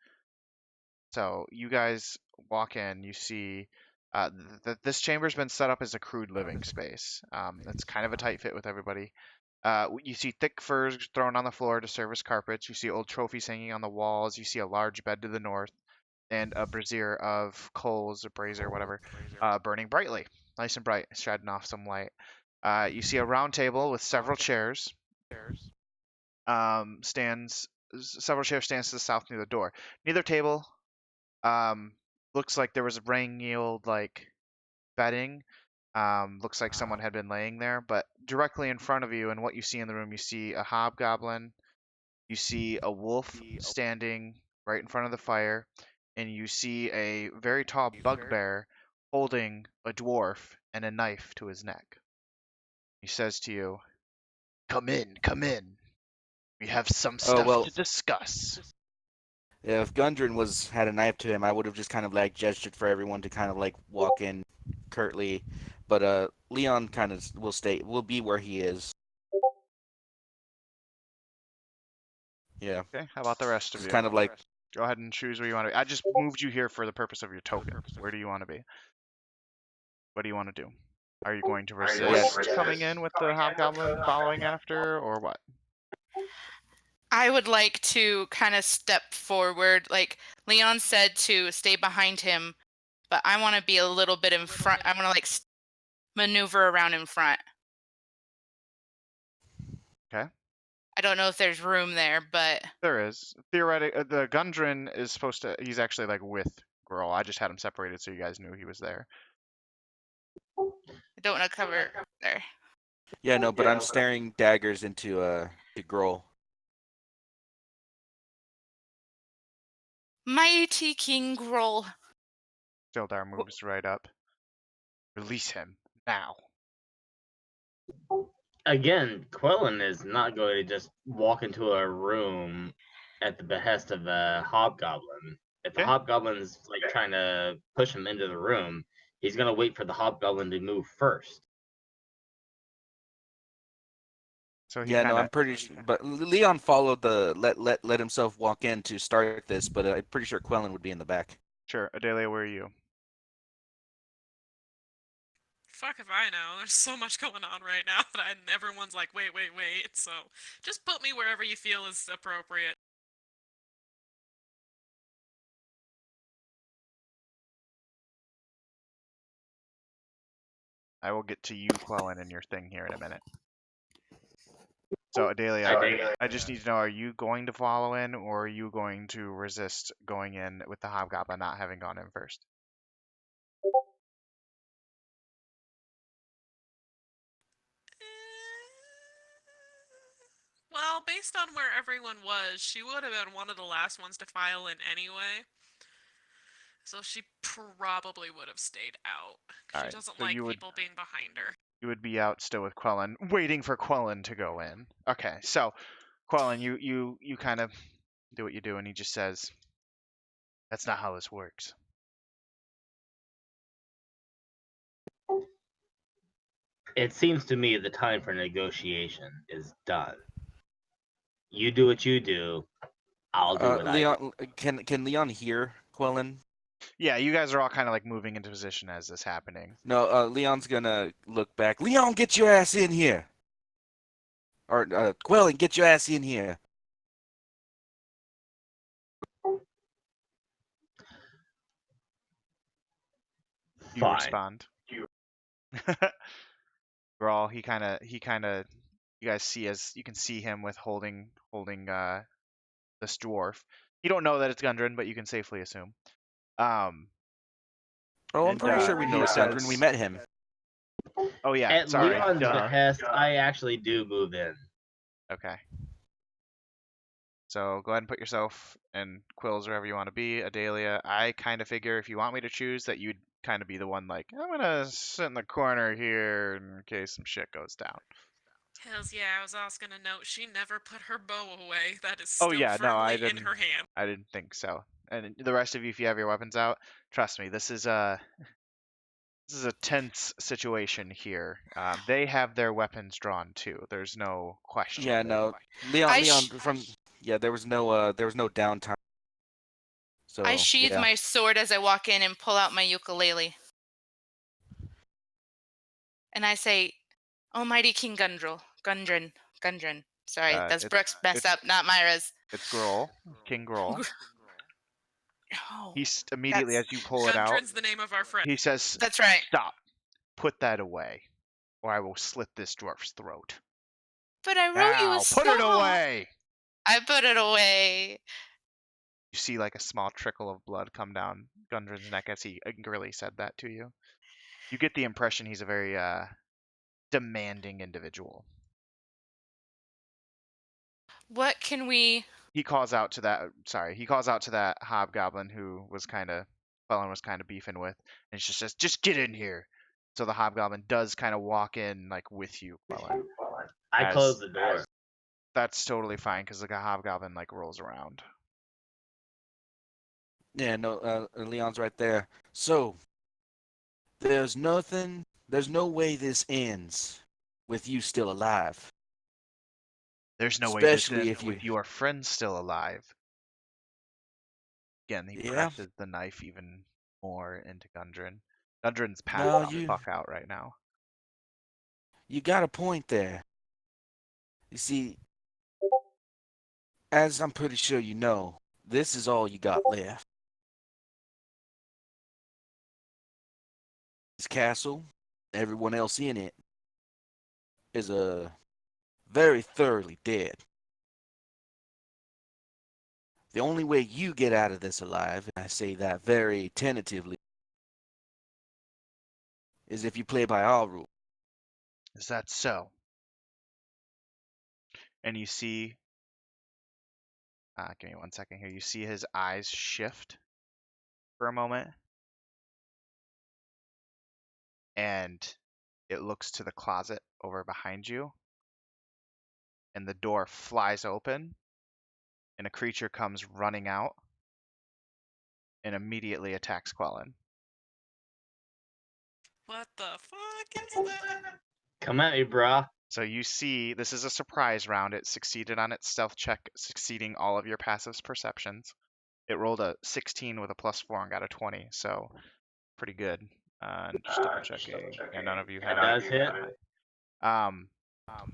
So you guys walk in, you see this chamber's been set up as a crude living space. It's kind of a tight fit with everybody. You see thick furs thrown on the floor to serve as carpets. You see old trophies hanging on the walls. You see a large bed to the north, and a brazier of coals, a brazier, whatever, burning brightly, nice and bright, shedding off some light. You see a round table with several chairs. Several chairs stands to the south near the door. Neither table looks like there was a rain-heeled like bedding. Looks like someone had been laying there, but directly in front of you and what you see in the room, you see a hobgoblin, you see a wolf standing right in front of the fire, and you see a very tall bugbear holding a dwarf and a knife to his neck. He says to you, come in, come in. We have some Oh stuff well, to discuss. yeah, if Gundren had a knife to him, I would have just kind of like gestured for everyone to kind of like walk in curtly. But Leon kind of will be where he is. Yeah, Okay, how about the rest of just you? kind of like Go ahead and choose where you want to be. I just moved you here for the purpose of your token. Where do you want to be? What do you want to do? Are you going to resist coming in with the hobgoblin following after, or what? I would like to kind of step forward. Like Leon said to stay behind him, but I want to be a little bit in front. I want to like maneuver around in front. Okay. I don't know if there's room there, but There is. Theoretically, the Gundren is supposed to. He's actually like with Grohl. I just had him separated so you guys knew he was there. I don't want to cover there. yeah, no, but I'm staring daggers into to Grohl. Mighty King Grohl. Sildar moves right up. Release him now. Again, Quellen is not going to just walk into a room at the behest of a hobgoblin. If the Okay. hobgoblin's like trying to push him into the room, he's going to wait for the hobgoblin to move first. So he Yeah, no, kind of. I'm pretty sure. But Leon followed the let himself walk in to start this, but I'm pretty sure Quellen would be in the back. Sure. Adelia, where are you? Fuck if I know. There's so much going on right now that everyone's like, wait, wait, wait. So just put me wherever you feel is appropriate. I will get to you, Quellen, and your thing here in a minute. So, Adelia, I just need to know, are you going to follow in, or are you going to resist going in with the hobgoblin not having gone in first? Well, based on where everyone was, she would have been one of the last ones to file in anyway. So she probably would have stayed out. All She right, doesn't so like people being behind her. you would be out still with Quellen, waiting for Quellen to go in. Okay, so Quellen, you kind of do what you do, and he just says, "That's not how this works." It seems to me the time for negotiation is done. You do what you do, I'll do what I do. Leon, can Leon hear Quellen? Yeah, you guys are all kind of like moving into position as this happening. No, Leon's gonna look back. Leon, get your ass in here. Or Quellen, get your ass in here. You Fine. respond. Grawl, he kind of, you guys see as you can see him with holding this dwarf. You don't know that it's Gundren, but you can safely assume. Oh, I'm And pretty sure we know he it's Gundren. We says, met him. "Oh yeah, At sorry, Leon's duh." behest, I actually do move in. Okay. So go ahead and put yourself in Quills wherever you want to be. Adelia, I kind of figure if you want me to choose that you'd kind of be the one like, I'm gonna sit in the corner here in case some shit goes down. Hells yeah, I was also gonna note she never put her bow away. That is Oh still yeah, no, I firmly in didn't. her hand. I didn't think so. And the rest of you, if you have your weapons out, trust me, this is a tense situation here. They have their weapons drawn too. There's no question. Yeah, no, Leon, I Leon, sh- from yeah, there was no downtime. So I sheathe yeah, my sword as I walk in and pull out my ukulele. And I say, Almighty King Gundren. Sorry, that's It's Brooks' mess it's up, not Myra's. it's Grohl, King Grohl. Oh, He's immediately that's as you pull it out, Gundren's the name of our friend. he says, that's right. "Stop! Put that away, or I will slit this dwarf's throat." But I wrote you a Now, put it song. away! I put it away. You see like a small trickle of blood come down Gundren's neck as he angrily said that to you. You get the impression he's a very demanding individual. What can we? He calls out to that hobgoblin who was kind of Quellen was kind of beefing with, and he just says, "Just get in here." So the hobgoblin does kind of walk in like with you, Quellen. I close the door. That's totally fine because the hobgoblin like rolls around. yeah, no, Leon's right there. So there's no way this ends with you still alive. There's no way this Especially ends if you, with your friend still alive. Again, he yeah, presses the knife even more into Gundren. Gundren's passed no, the fuck out right now. you got a point there. You see, as I'm pretty sure you know, this is all you got left. This castle, everyone else in it, is very thoroughly dead. The only way you get out of this alive, and I say that very tentatively, is if you play by our rules. Is that so? And you see, give me 1 second here. You see his eyes shift for a moment, and it looks to the closet over behind you, and the door flies open, and a creature comes running out and immediately attacks Quellen. What the fuck is that? Come at me, brah. So you see, this is a surprise round. It succeeded on its stealth check, succeeding all of your passive perceptions. It rolled a 16 with a +4 and got a 20, so pretty good. And just double checking. Yeah, none of you had Does hit.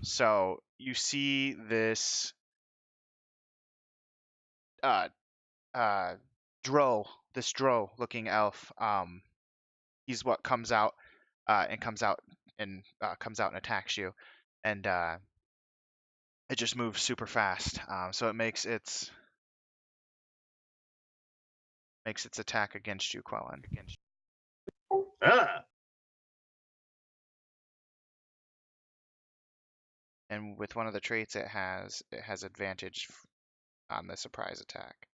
So you see this drow looking elf. He's what comes out and attacks you, and it just moves super fast. So it makes its attack against you, Quellen. Ah! And with one of the traits it has advantage on the surprise attack.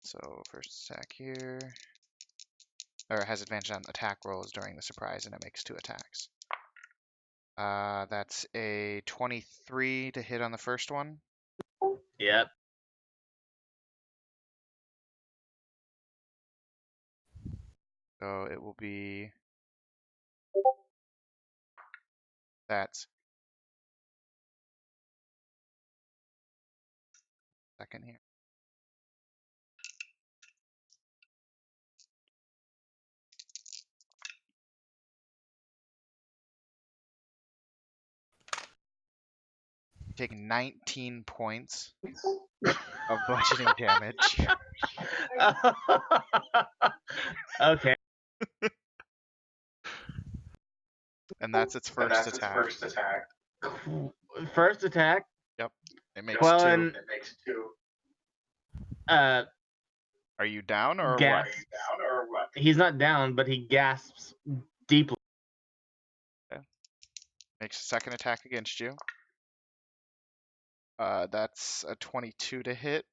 So first attack here, or it has advantage on attack rolls during the surprise, and it makes 2 attacks. That's a 23 to hit on the first one. Yep. So it will be, that's second here. Take 19 points of bludgeoning damage. Okay. And that's its first attack. First attack. Yep. It makes Quellen, 2. Are you down or gasps. What? He's not down, but he gasps deeply. what? Okay. Makes a second attack against you. That's a 22 to hit.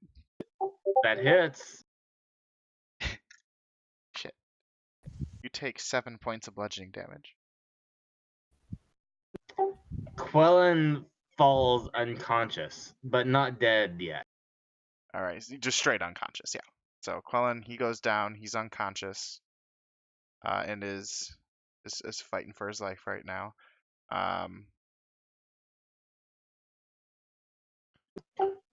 That hits. Shit. You take 7 points of bludgeoning damage. Quellen falls unconscious, but not dead yet. All right, just straight unconscious. Yeah. So Quellen, he goes down. He's unconscious, and is fighting for his life right now.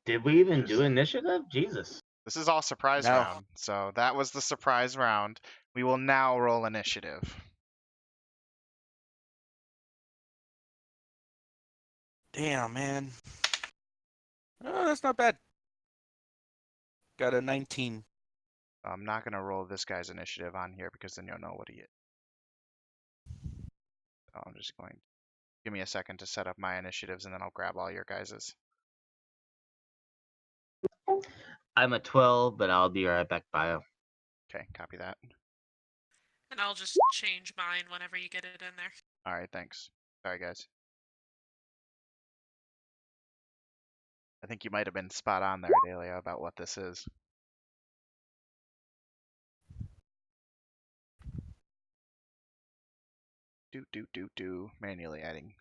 Did we even do initiative? Jesus. This is all surprise No. round. So that was the surprise round. We will now roll initiative. Damn, man. Oh, that's not bad. Got a 19. I'm not going to roll this guy's initiative on here because then you'll know what he is. So I'm just going. Give me a second to set up my initiatives and then I'll grab all your guys's. I'm at 12, but I'll be right back, bio. Okay, copy that. And I'll just change mine whenever you get it in there. All right, thanks. Sorry, guys. I think you might have been spot on there, Delia, about what this is. Manually adding.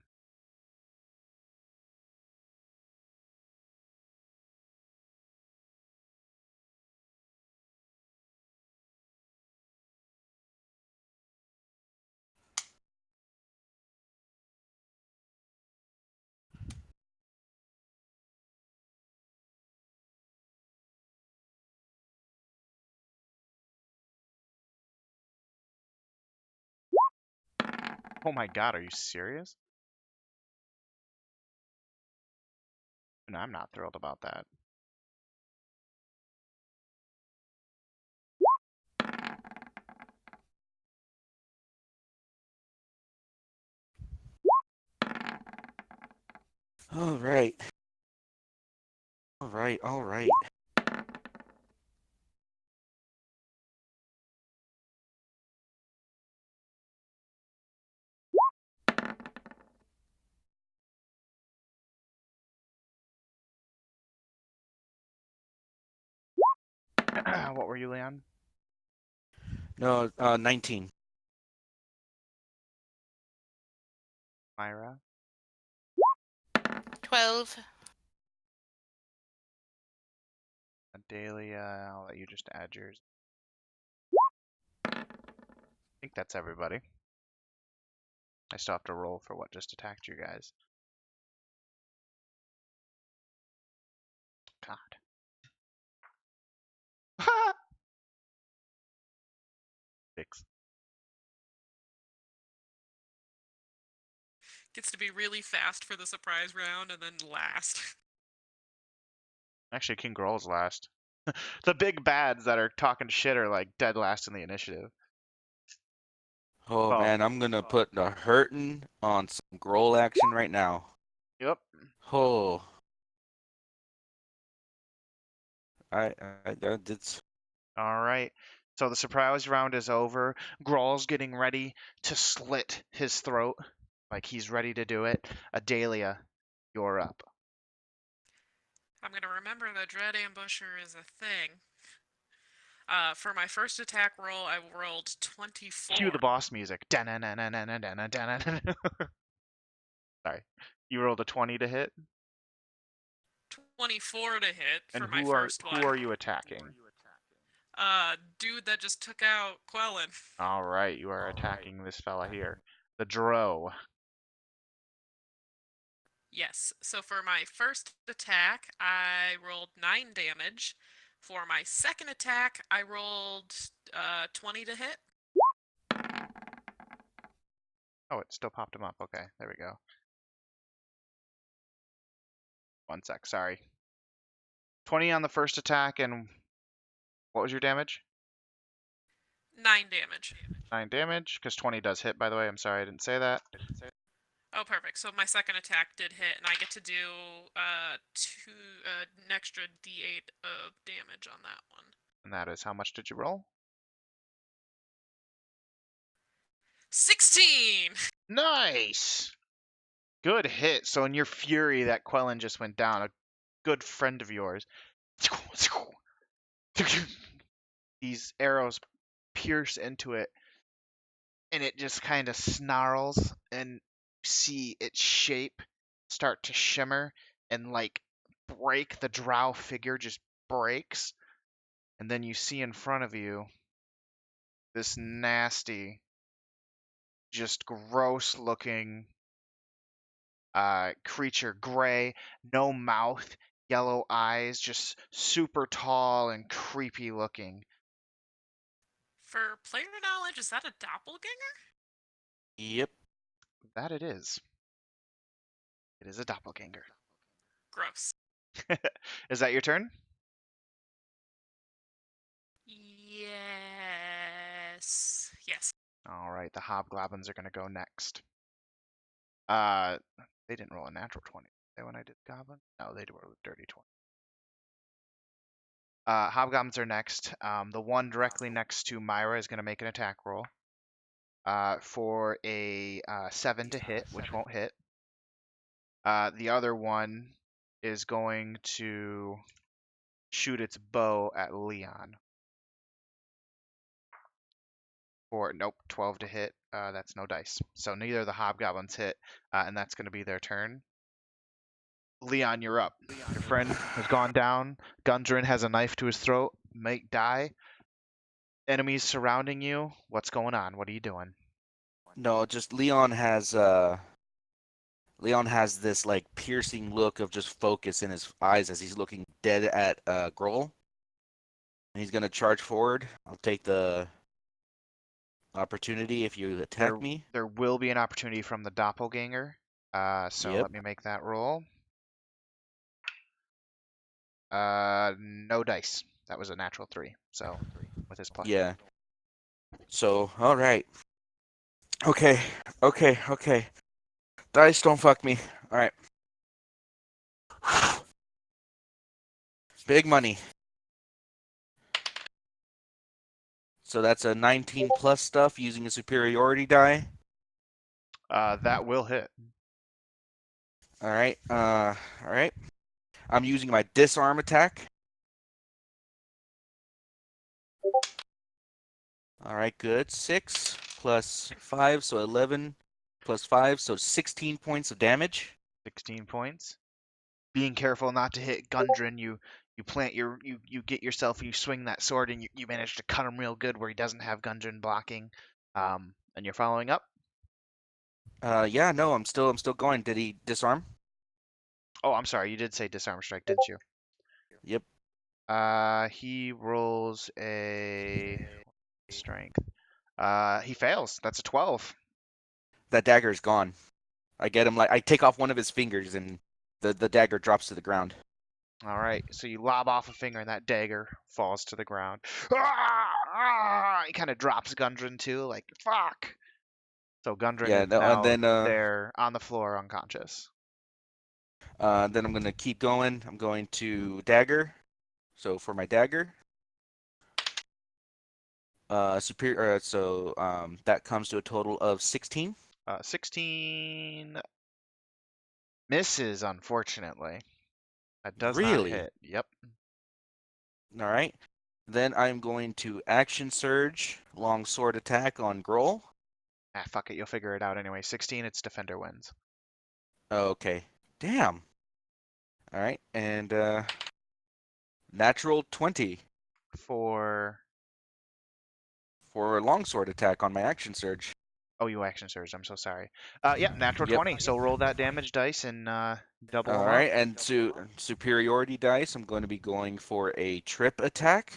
Oh my god, are you serious? No, I'm not thrilled about that. All right. All right. All right. What were you, Leon? No, 19. Myra? 12. Delia, I'll let you just add yours. I think that's everybody. I still have to roll for what just attacked you guys. God. Six. Gets to be really fast for the surprise round and then last. Actually, King Groll's last. The big bads that are talking shit are like dead last in the initiative. Oh, Oh, man, I'm gonna put the hurtin' on some Groll action right now. yep. Oh. I it's All right. So the surprise round is over. Groll's getting ready to slit his throat. Like he's ready to do it. Adalia, you're up. I'm gonna remember that Dread Ambusher is a thing. For my first attack roll, I rolled 24. Cue the boss music. Sorry. You rolled a 20 to hit. 24 to hit And for my who are first one. you attacking? Dude that just took out Quellen. All right, you are attacking this fella here. The Dro. Yes. So for my first attack, I rolled 9 damage. For my second attack, I rolled 20 to hit. Oh, it still popped him up. Okay, there we go. One sec, sorry. 20 on the first attack, and what was your damage? 9 damage. 9 damage, because 20 does hit, by the way. I'm sorry I didn't say that. Oh, perfect. So my second attack did hit, and I get to do an extra D8 of damage on that one. And that is, how much did you roll? 16! Nice! Good hit. So in your fury, that Quellen just went down. A good friend of yours. These arrows pierce into it, and it just kind of snarls, and see its shape start to shimmer and like break. The drow figure just breaks, and then you see in front of you this nasty, just gross looking creature, gray, no mouth, yellow eyes, just super tall and creepy looking. For player knowledge, is that a doppelganger? Yep. That it is. It is a doppelganger. Gross. Is that your turn? Yes. Yes. All right, the hobgoblins are going to go next. They didn't roll a natural 20 when I did goblin. No, they rolled a dirty 20. Hobgoblins are next. The one directly next to Myra is going to make an attack roll for a 7 to hit, which won't hit. The other one is going to shoot its bow at Leon. For nope, 12 to hit. That's no dice. So neither of the hobgoblins hit, and that's going to be their turn. Leon, you're up. Your friend has gone down. Gundren has a knife to his throat. Might die. Enemies surrounding you. What's going on? What are you doing? No, just Leon has this like piercing look of just focus in his eyes as he's looking dead at Grohl. And he's gonna charge forward. I'll take the opportunity if you attack me. There will be an opportunity from the doppelganger. So Yep. let me make that roll. No dice. That was a natural 3. So with his plus. Yeah. So, all right. Okay. Dice, don't fuck me. All right. Big money. So that's a 19 plus stuff using a superiority die. That will hit. All right. All right. I'm using my disarm attack. All right, good. 6 plus 5, so 11 plus 5, so 16 points of damage. 16 points. Being careful not to hit Gundren, you plant your you get yourself, you swing that sword, and you manage to cut him real good where he doesn't have Gundren blocking. And you're following up. Yeah, no, I'm still going. Did he disarm? Oh, I'm sorry, you did say disarm strike, didn't you? Yep. He rolls a strength. He fails. That's a 12. That dagger is gone. I get him like I take off one of his fingers and the dagger drops to the ground. All right, so you lob off a finger and that dagger falls to the ground. He kind of drops Gundren too, like fuck. So Gundren Yeah, is no, and now then there on the floor, unconscious. then I'm gonna keep going. I'm going to dagger. So for my dagger, superior. That comes to a total of 16. 16 misses, unfortunately. That does not Really? hit. Yep. All right. Then I'm going to action surge, long sword attack on Grohl. Ah, fuck it. You'll figure it out anyway. 16, its defender wins. Okay. Damn. All right, and natural 20 For for a longsword attack on my action surge. oh, you action surge. I'm so sorry. Yeah, natural Yep. 20. So roll that damage dice and double All them up. right, and to superiority dice, I'm going to be going for a trip attack.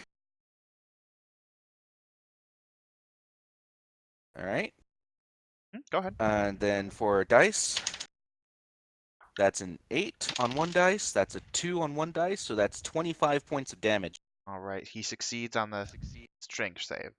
All right, Go ahead. and then for dice, that's an 8 on one dice. That's a 2 on one dice, so that's 25 points of damage. All right. He succeeds on the strength save.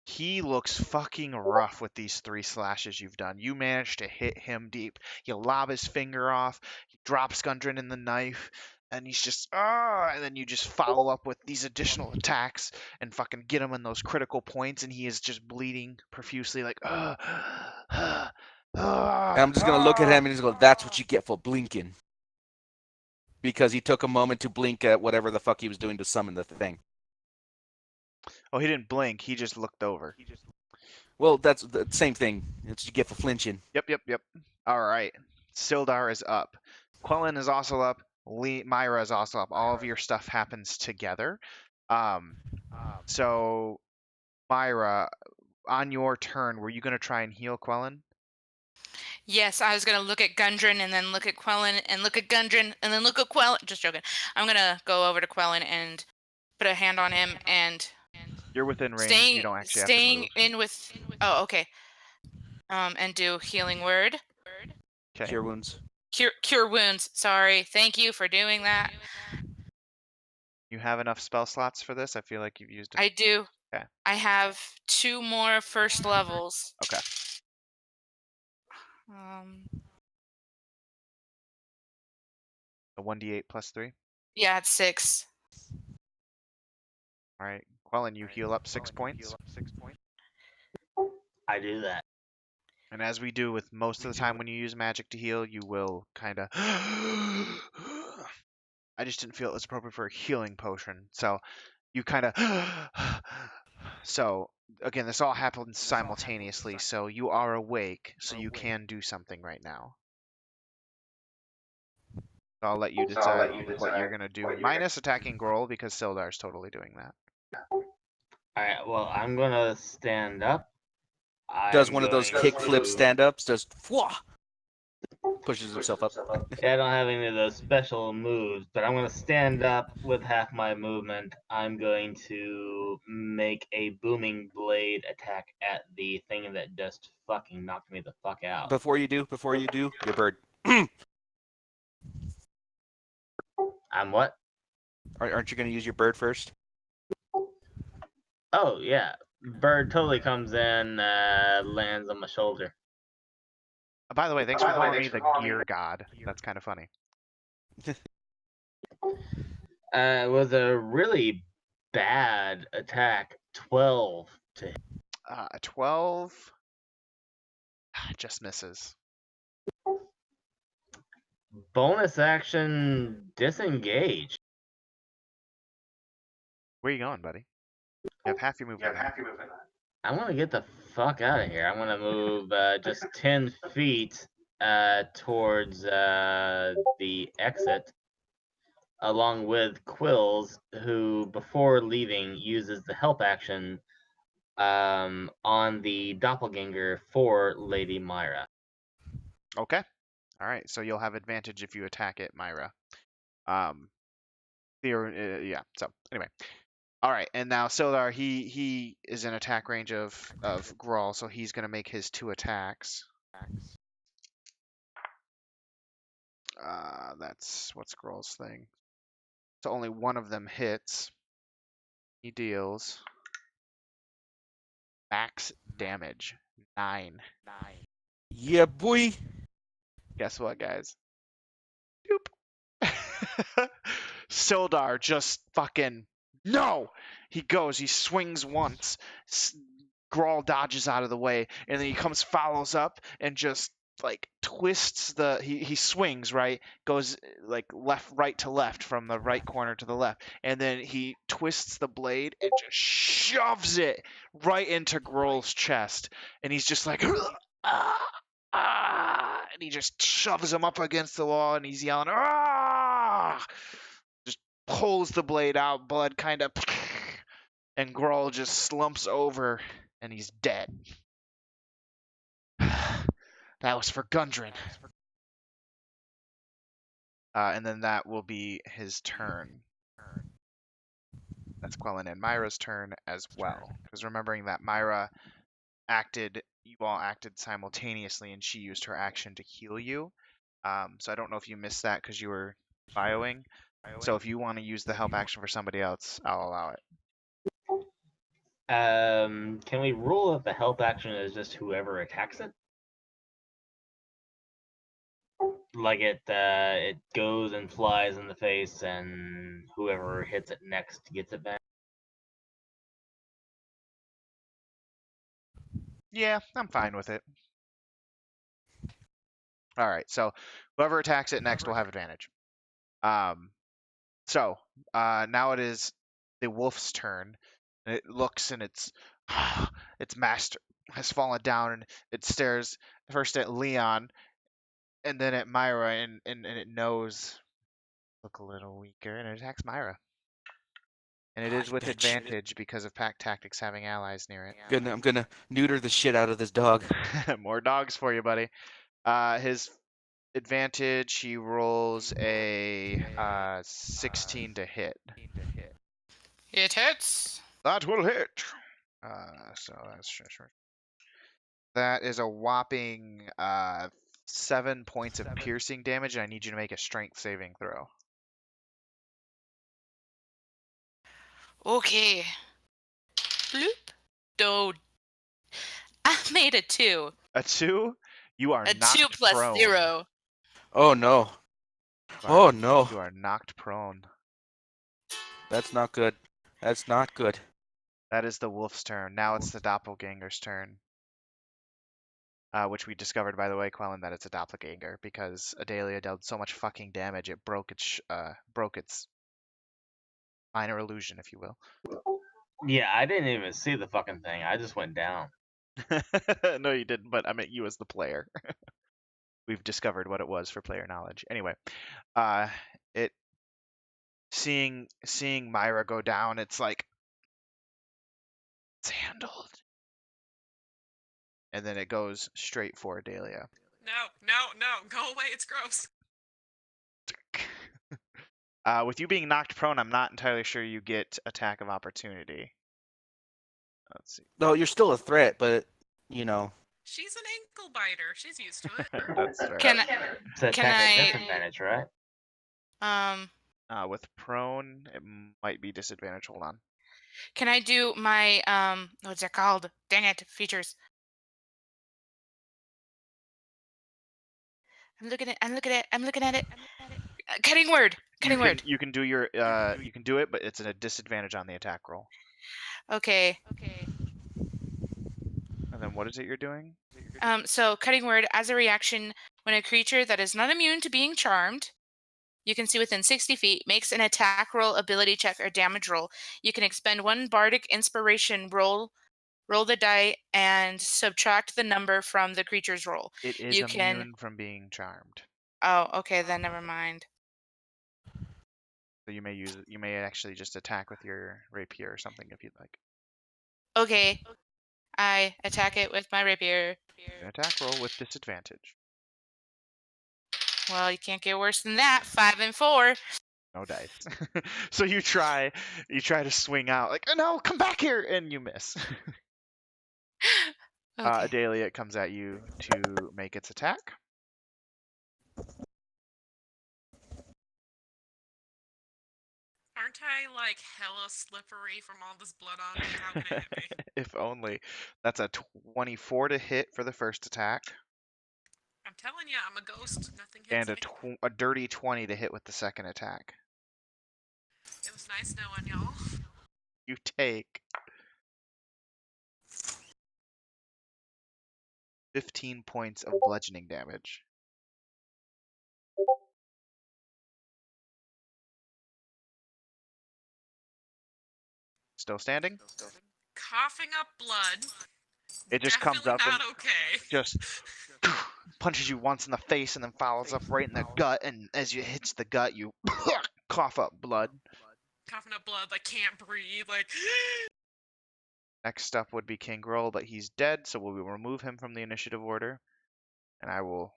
He looks fucking rough with these 3 slashes you've done. You managed to hit him deep. You lob his finger off. He drops Gundren in the knife. And he's just, and then you just follow up with these additional attacks and fucking get him in those critical points. And he is just bleeding profusely, like, And I'm just going to look at him and just go, that's what you get for blinking. Because he took a moment to blink at whatever the fuck he was doing to summon the thing. Oh, he didn't blink. He just looked over. Well, that's the same thing. It's what you get for flinching. Yep. All right. Sildar is up. Quellen is also up. Myra is also up. All of your stuff happens together. So Myra, on your turn, were you going to try and heal Quellen? Yes, I was gonna look at Gundren and then look at Quellen and look at Gundren and then look at Quellen. Just joking. I'm gonna go over to Quellen and put a hand on him and You're within range. You staying don't actually have to staying move. in with. Oh, okay. And do healing word. Okay. Cure wounds. Cure wounds. Sorry. Thank you for doing that. You have enough spell slots for this? I feel like you've used it. I do. Okay. I have 2 more first levels. Okay. The 1d8 plus 3. Yeah, it's 6. All right. Quellen, you heal up 6 points. I do that. And as we do with most of the time when you use magic to heal, you will kind of. I just didn't feel it was appropriate for a healing potion. So you kind of. So again, this all happens simultaneously. So you are awake, so you can do something right now. So I'll let you decide what you're going to do. Minus attacking Grohl, because Sildar's totally doing that. Alright, well, I'm gonna stand up. Does I'm one of those going kick flip to- stand-ups. Does fwah, pushes himself up. Yeah, I don't have any of those special moves, but I'm gonna stand up with half my movement. I'm going to make a booming blade attack at the thing that just fucking knocked me the fuck out. Before you do, your bird. I'm what? Aren't you going to use your bird first? Oh yeah, bird totally comes in, lands on my shoulder. By the way, thanks for calling me the gear god. That's kind of funny. It was a really bad attack. 12 to hit. 12 just misses. Bonus action disengage. Where are you going, buddy? You have half your movement. I'm gonna get the fuck out of here. I'm gonna move just 10 feet towards the exit, along with Quills, who before leaving uses the help action on the doppelganger for Lady Myra. Okay. All right. So you'll have advantage if you attack it, Myra. Yeah. So anyway. All right. And now Sildar, he is in attack range of Grawl, so he's gonna make his 2 attacks. That's what's Grawl's thing. So only one of them hits. He deals max damage 9. Yeah, boy. Guess what, guys? Doop. Sildar just fucking no. He swings once. Grawl dodges out of the way, and then he follows up, and just like twists he swings, right, goes like right to left, from the right corner to the left, and then he twists the blade and just shoves it right into Growl's chest, and he's just like and he just shoves him up against the wall, and he's yelling just pulls the blade out, blood kind of and Growl just slumps over and he's dead. That was for Gundren. And then that will be his turn. That's Quellen and Myra's turn as well. Because remembering that Myra you all acted simultaneously, and she used her action to heal you. So I don't know if you missed that because you were bioing. So if you want to use the help action for somebody else, I'll allow it. Can we rule that the help action is just whoever attacks it? Like it goes and flies in the face, and whoever hits it next gets it back. Yeah, I'm fine with it. All right, so whoever attacks it next will have advantage. So now it is the wolf's turn. And it looks, and its master has fallen down, and it stares first at Leon and then at Myra, and it knows look a little weaker, and it attacks Myra. And it Ah, is you with bitch. advantage because of pack tactics having allies near it. I'm gonna neuter the shit out of this dog. More dogs for you, buddy. His advantage, he rolls a 16 to hit. It hits. That will hit. So that's sure. That is a whopping 7 points of piercing damage, and I need you to make a strength saving throw. Okay. Bloop. Do. I made a 2. A 2? You are A 2 knocked plus prone. 0. Oh no. You are- Oh no. You are knocked prone. That's not good. That's not good. That is the wolf's turn. Now it's the doppelganger's turn. Which we discovered, by the way, Quellen, that it's a doppelganger because Adalia dealt so much fucking damage it broke its minor illusion, if you will. Yeah, I didn't even see the fucking thing. I just went down. No, you didn't, but I meant you as the player. We've discovered what it was for player knowledge. Anyway, it seeing Myra go down, it's like it's handled, and then it goes straight for Adalia. No, go away, it's gross. With you being knocked prone, I'm not entirely sure you get attack of opportunity. Let's see. No, you're still a threat, but you know. She's an ankle biter. She's used to it. That's fair. Can It's an Can attack I- at disadvantage, right? With prone, it might be disadvantage. Hold on. can I do my what's it called? Dang it, features. I'm looking at it. Cutting word. You can do your you can do it, but it's at a disadvantage on the attack roll. Okay. And then what is it you're doing? So cutting word as a reaction when a creature that is not immune to being charmed, you can see within 60 feet, makes an attack roll, ability check, or damage roll. You can expend 1 bardic inspiration, roll the die, and subtract the number from the creature's roll. It is You immune can. from being charmed. Oh, okay, then never mind. So you may actually just attack with your rapier or something if you'd like. Okay, I attack it with my rapier. An attack roll with disadvantage. Well, you can't get worse than that. 5 and 4. No dice. So you try to swing out like, oh, no, come back here, and you miss. Okay. Adalia, it comes at you to make its attack. Aren't I like hella slippery from all this blood on me? How can it hit me? If only. That's a 24 to hit for the first attack, I'm telling you, I'm a ghost. Nothing and hits me. a dirty 20 to hit with the second attack. It was nice knowing y'all. You take 15 points of bludgeoning damage. Still standing? Coughing up blood. It just comes Definitely up and not okay. just punches you once in the face and then follows up right in the gut, and as you hits the gut, you cough up blood. Coughing up blood, like can't breathe, like. Next up would be King Groll, but he's dead, so we'll remove him from the initiative order, and I will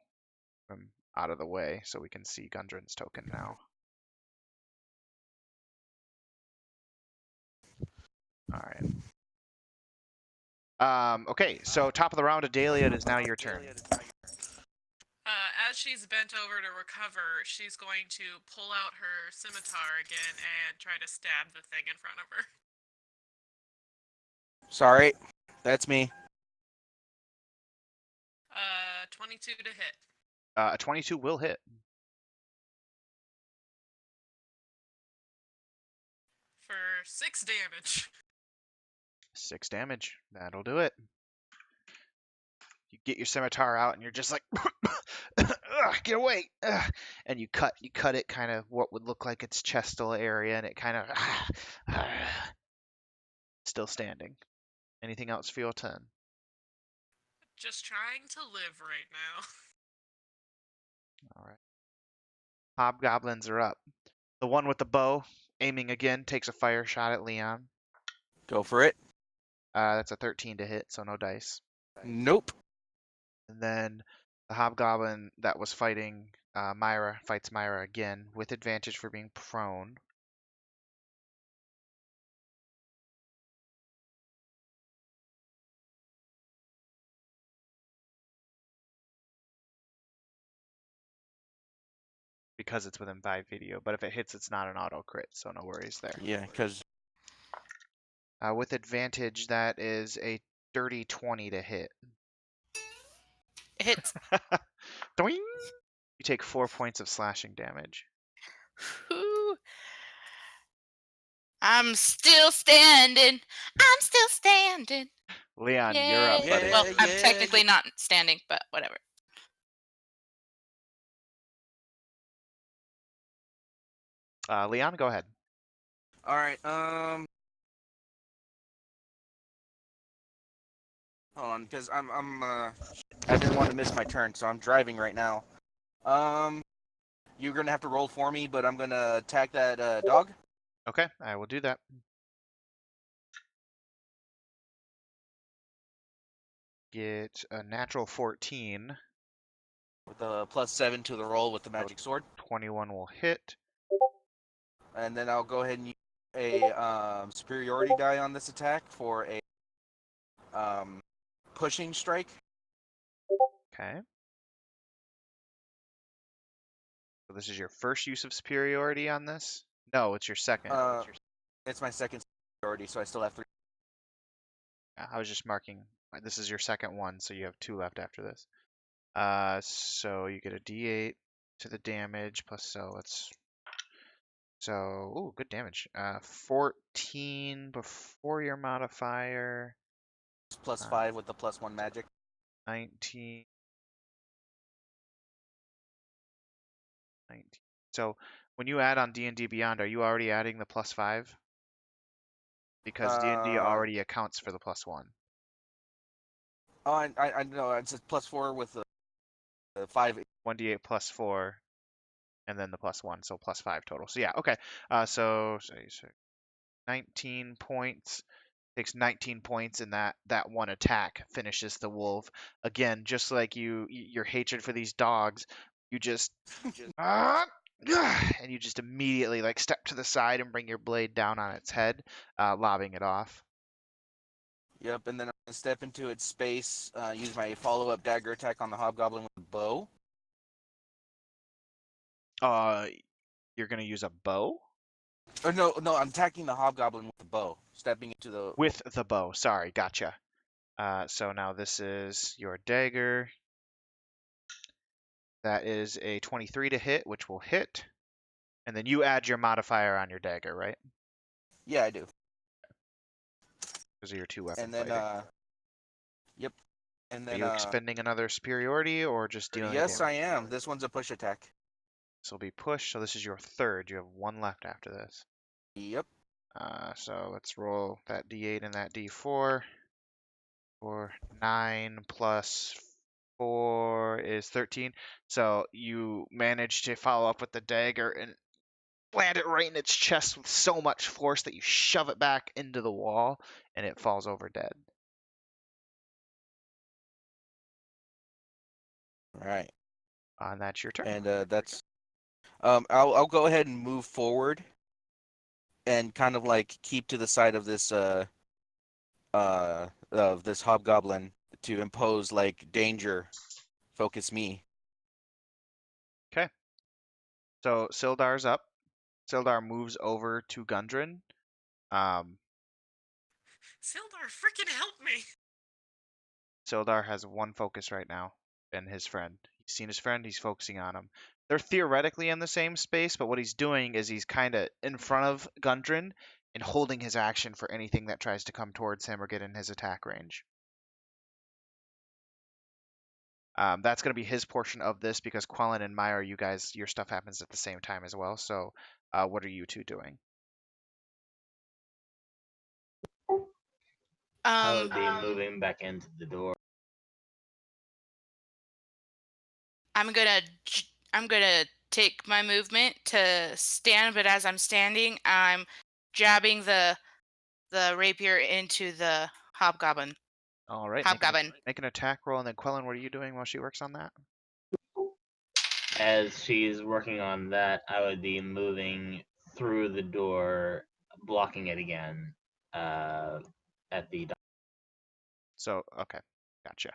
move him out of the way so we can see Gundren's token now. All right. Okay, so top of the round, Adalia, it is now your turn. As she's bent over to recover, she's going to pull out her scimitar again and try to stab the thing in front of her. Sorry, that's me. 22 to hit. A 22 will hit. For 6 damage. 6 damage. That'll do it. You get your scimitar out, and you're just like, get away! Ugh. And you cut it kind of what would look like its chestal area, and it kind of still standing. Anything else for your turn? Just trying to live right now. All right. Hobgoblins are up. The one with the bow, aiming again, takes a fire shot at Leon. Go for it. That's a 13 to hit, so no dice. Nope. And then the hobgoblin that was fighting Myra fights Myra again with advantage for being prone. Because it's within 5 video, but if it hits, it's not an auto crit, so no worries there. Yeah, because With advantage, that is a dirty 20 to hit. It hits. Doing! You take 4 points of slashing damage. Whew. I'm still standing. I'm still standing. Leon, Yay. you're up, buddy. Well, I'm Yeah, technically not standing, but whatever. Leon, go ahead. All right. Hold on, because I didn't want to miss my turn, so I'm driving right now. You're gonna have to roll for me, but I'm gonna attack that dog Okay, I will do that. Get a natural 14. with a +7 to the roll with the magic sword, 21 will hit. and then I'll go ahead and use a superiority die on this attack for a pushing strike. Okay. So this is your first use of superiority on this? No, it's your second. It's my second superiority, so I still have 3. I was just marking. This is your second one, so you have 2 left after this. So you get a D8 to the damage plus ooh, good damage. 14 before your modifier. +5 with the +1 magic. 19. So when you add on D&D Beyond, are you already adding the +5? Because D&D already accounts for the +1. Oh, I know. It's a +4 with the 5. 1d8 plus 4, and then the +1, so +5 total. So yeah, okay. So 19 points. Takes 19 points, and that one attack finishes the wolf. Again, just like your hatred for these dogs, you just and you just immediately like step to the side and bring your blade down on its head, lobbing it off. Yep, and then I'm gonna step into its space, use my follow-up dagger attack on the hobgoblin with a bow. You're gonna use a bow? Or no, I'm attacking the hobgoblin with the bow, stepping into the. With the bow. Sorry, gotcha. So now this is your dagger. That is a 23 to hit, which will hit. And then you add your modifier on your dagger, right? Yeah, I do. Those are your 2 weapon And then, fighting. yep. And Are then, you expending another superiority or just dealing yes, damage? I am. This one's a push attack. This will be push, so this is your third. You have 1 left after this. Yep. So let's roll that d8 and that d4. 9 plus 4 is 13. So you manage to follow up with the dagger and land it right in its chest with so much force that you shove it back into the wall and it falls over dead. All right. And that's your turn. And that's. I'll go ahead and move forward, and kind of like keep to the side of this hobgoblin to impose like danger. Focus me. Okay. So Sildar's up. Sildar moves over to Gundren. Sildar, freaking help me! Sildar has 1 focus right now, and his friend. He's seen his friend, he's focusing on him. They're theoretically in the same space, but what he's doing is he's kind of in front of Gundren and holding his action for anything that tries to come towards him or get in his attack range. That's going to be his portion of this because Quellen and Meyer, you guys, your stuff happens at the same time as well. So, what are you 2 doing? I would be moving back into the door. I'm gonna take my movement to stand, but as I'm standing, I'm jabbing the rapier into the hobgoblin. All right, Hobgoblin. make an attack roll, and then Quellen, what are you doing while she works on that? As she's working on that, I would be moving through the door, blocking it again. At the So, okay, gotcha.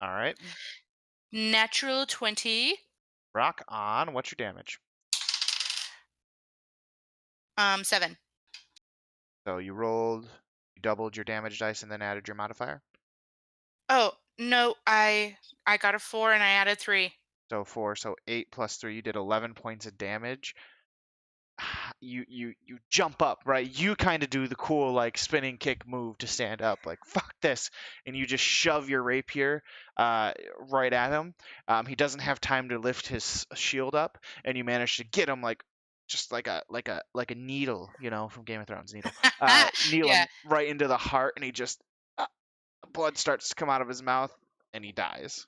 All right, Natural 20. rock on. What's your damage? 7. So you doubled your damage dice, and then added your modifier. Oh no, I got a 4 and I added 3. So 4, so 8 plus 3, you did 11 points of damage. You jump up, right? You kind of do the cool like spinning kick move to stand up, like fuck this, and you just shove your rapier right at him. He doesn't have time to lift his shield up, and you manage to get him like just like a needle, from Game of Thrones, needle. Needle Yeah. him right into the heart, and he just blood starts to come out of his mouth, and he dies.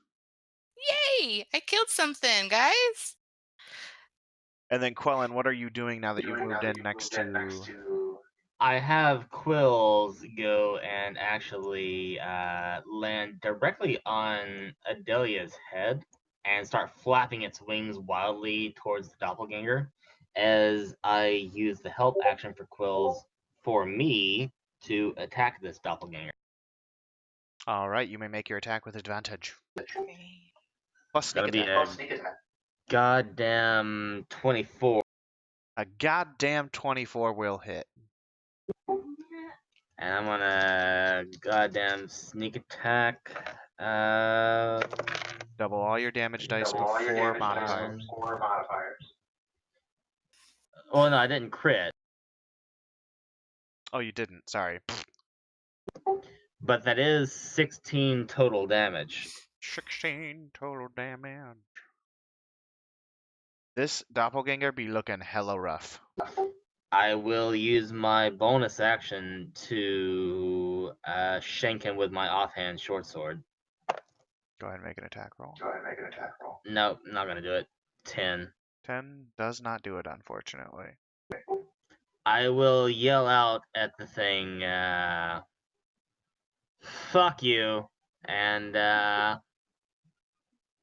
Yay! I killed something, guys. And then Quellen, what are you doing now that you've moved in next to? I have Quills go and actually land directly on Adelia's head and start flapping its wings wildly towards the doppelganger as I use the help action for Quills for me to attack this doppelganger. All right, you may make your attack with advantage. Okay. Plus sneak That'll be attack. a goddamn 24. A goddamn 24 will hit. And I'm gonna goddamn sneak attack. Double all your damage dice before modifiers. Well, no, I didn't crit, Oh, you didn't. Sorry. but that is 16 total damage. 16 total damage. This doppelganger be looking hella rough. I will use my bonus action to shank him with my offhand short sword. Go ahead and make an attack roll. Nope, not gonna do it. 10. 10 does not do it, unfortunately. I will yell out at the thing, fuck you, and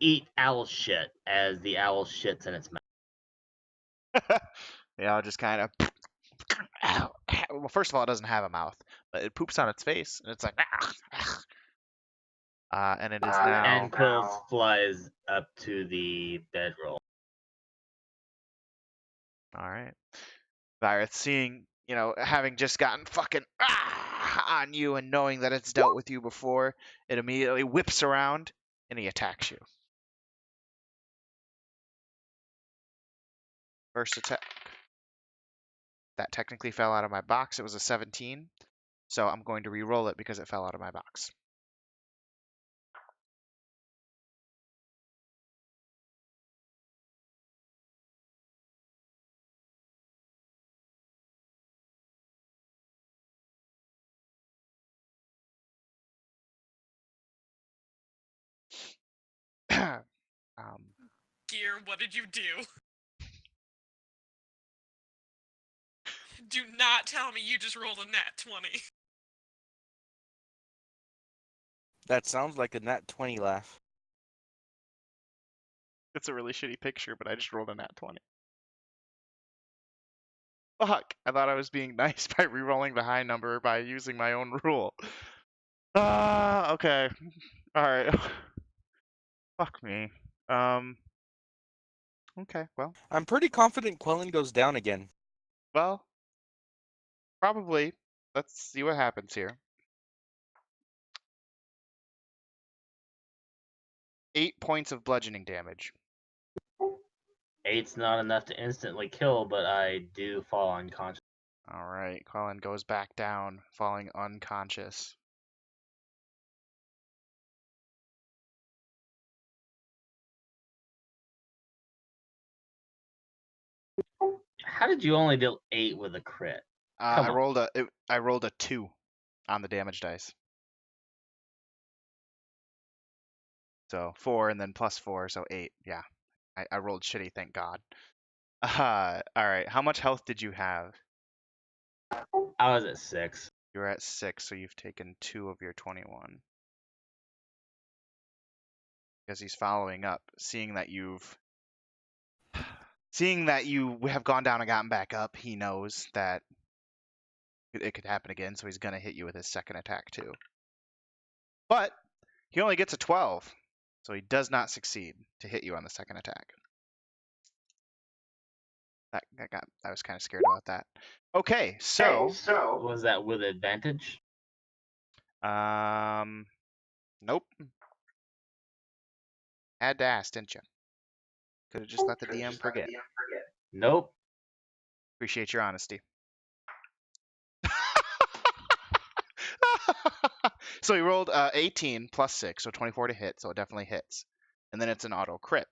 eat owl shit as the owl shits in its mouth. Yeah, I'll just kind of. Well, first of all, it doesn't have a mouth, but it poops on its face, and it's like. And it is now. And Quills flies up to the bedroll. All right. Virith, seeing, having just gotten fucking on you and knowing that it's dealt with you before, it immediately whips around and he attacks you. First attack. That technically fell out of my box. It was a 17. So I'm going to re-roll it because it fell out of my box. Gear, what did you do? Do not tell me you just rolled a nat 20. That sounds like a nat 20 laugh. It's a really shitty picture, but I just rolled a nat 20. Fuck, I thought I was being nice by re-rolling the high number by using my own rule. Okay. Alright. Fuck me. Okay, well. I'm pretty confident Quellen goes down again. Well, probably. Let's see what happens here. 8 points of bludgeoning damage. 8's not enough to instantly kill, but I do fall unconscious. Alright, Colin goes back down, falling unconscious. How did you only deal 8 with a crit? I rolled a 2 on the damage dice. So 4 and then plus 4, so 8. Yeah, I rolled shitty, thank God. All right. How much health did you have? I was at 6. You're at 6, so you've taken 2 of your 21. Because he's following up, seeing that you have gone down and gotten back up. He knows that it could happen again, so he's gonna hit you with his second attack too. But he only gets a 12, so he does not succeed to hit you on the second attack. I was kind of scared about that. Okay, so Was that with advantage? nope. Had to ask, didn't you? Could have just let the DM forget. Nope. Appreciate your honesty. So he rolled 18 plus 6, so 24 to hit, so it definitely hits. And then it's an auto crit.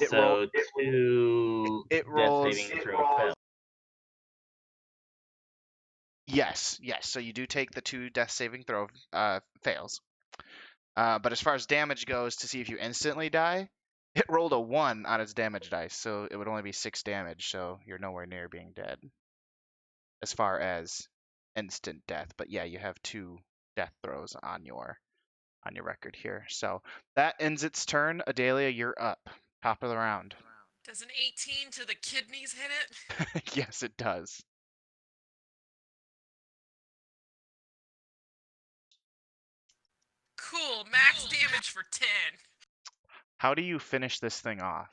So 2 it death rolls. saving throw fail. Yes. So you do take the 2 death saving throw fails. But as far as damage goes, to see if you instantly die, it rolled a 1 on its damage dice, so it would only be 6 damage, so you're nowhere near being dead. As far as instant death, but yeah, you have 2 death throws on your record here. So that ends its turn. Adelia, you're up. Top of the round. Does an 18 to the kidneys hit it? Yes, it does. Cool, max damage for 10. How do you finish this thing off?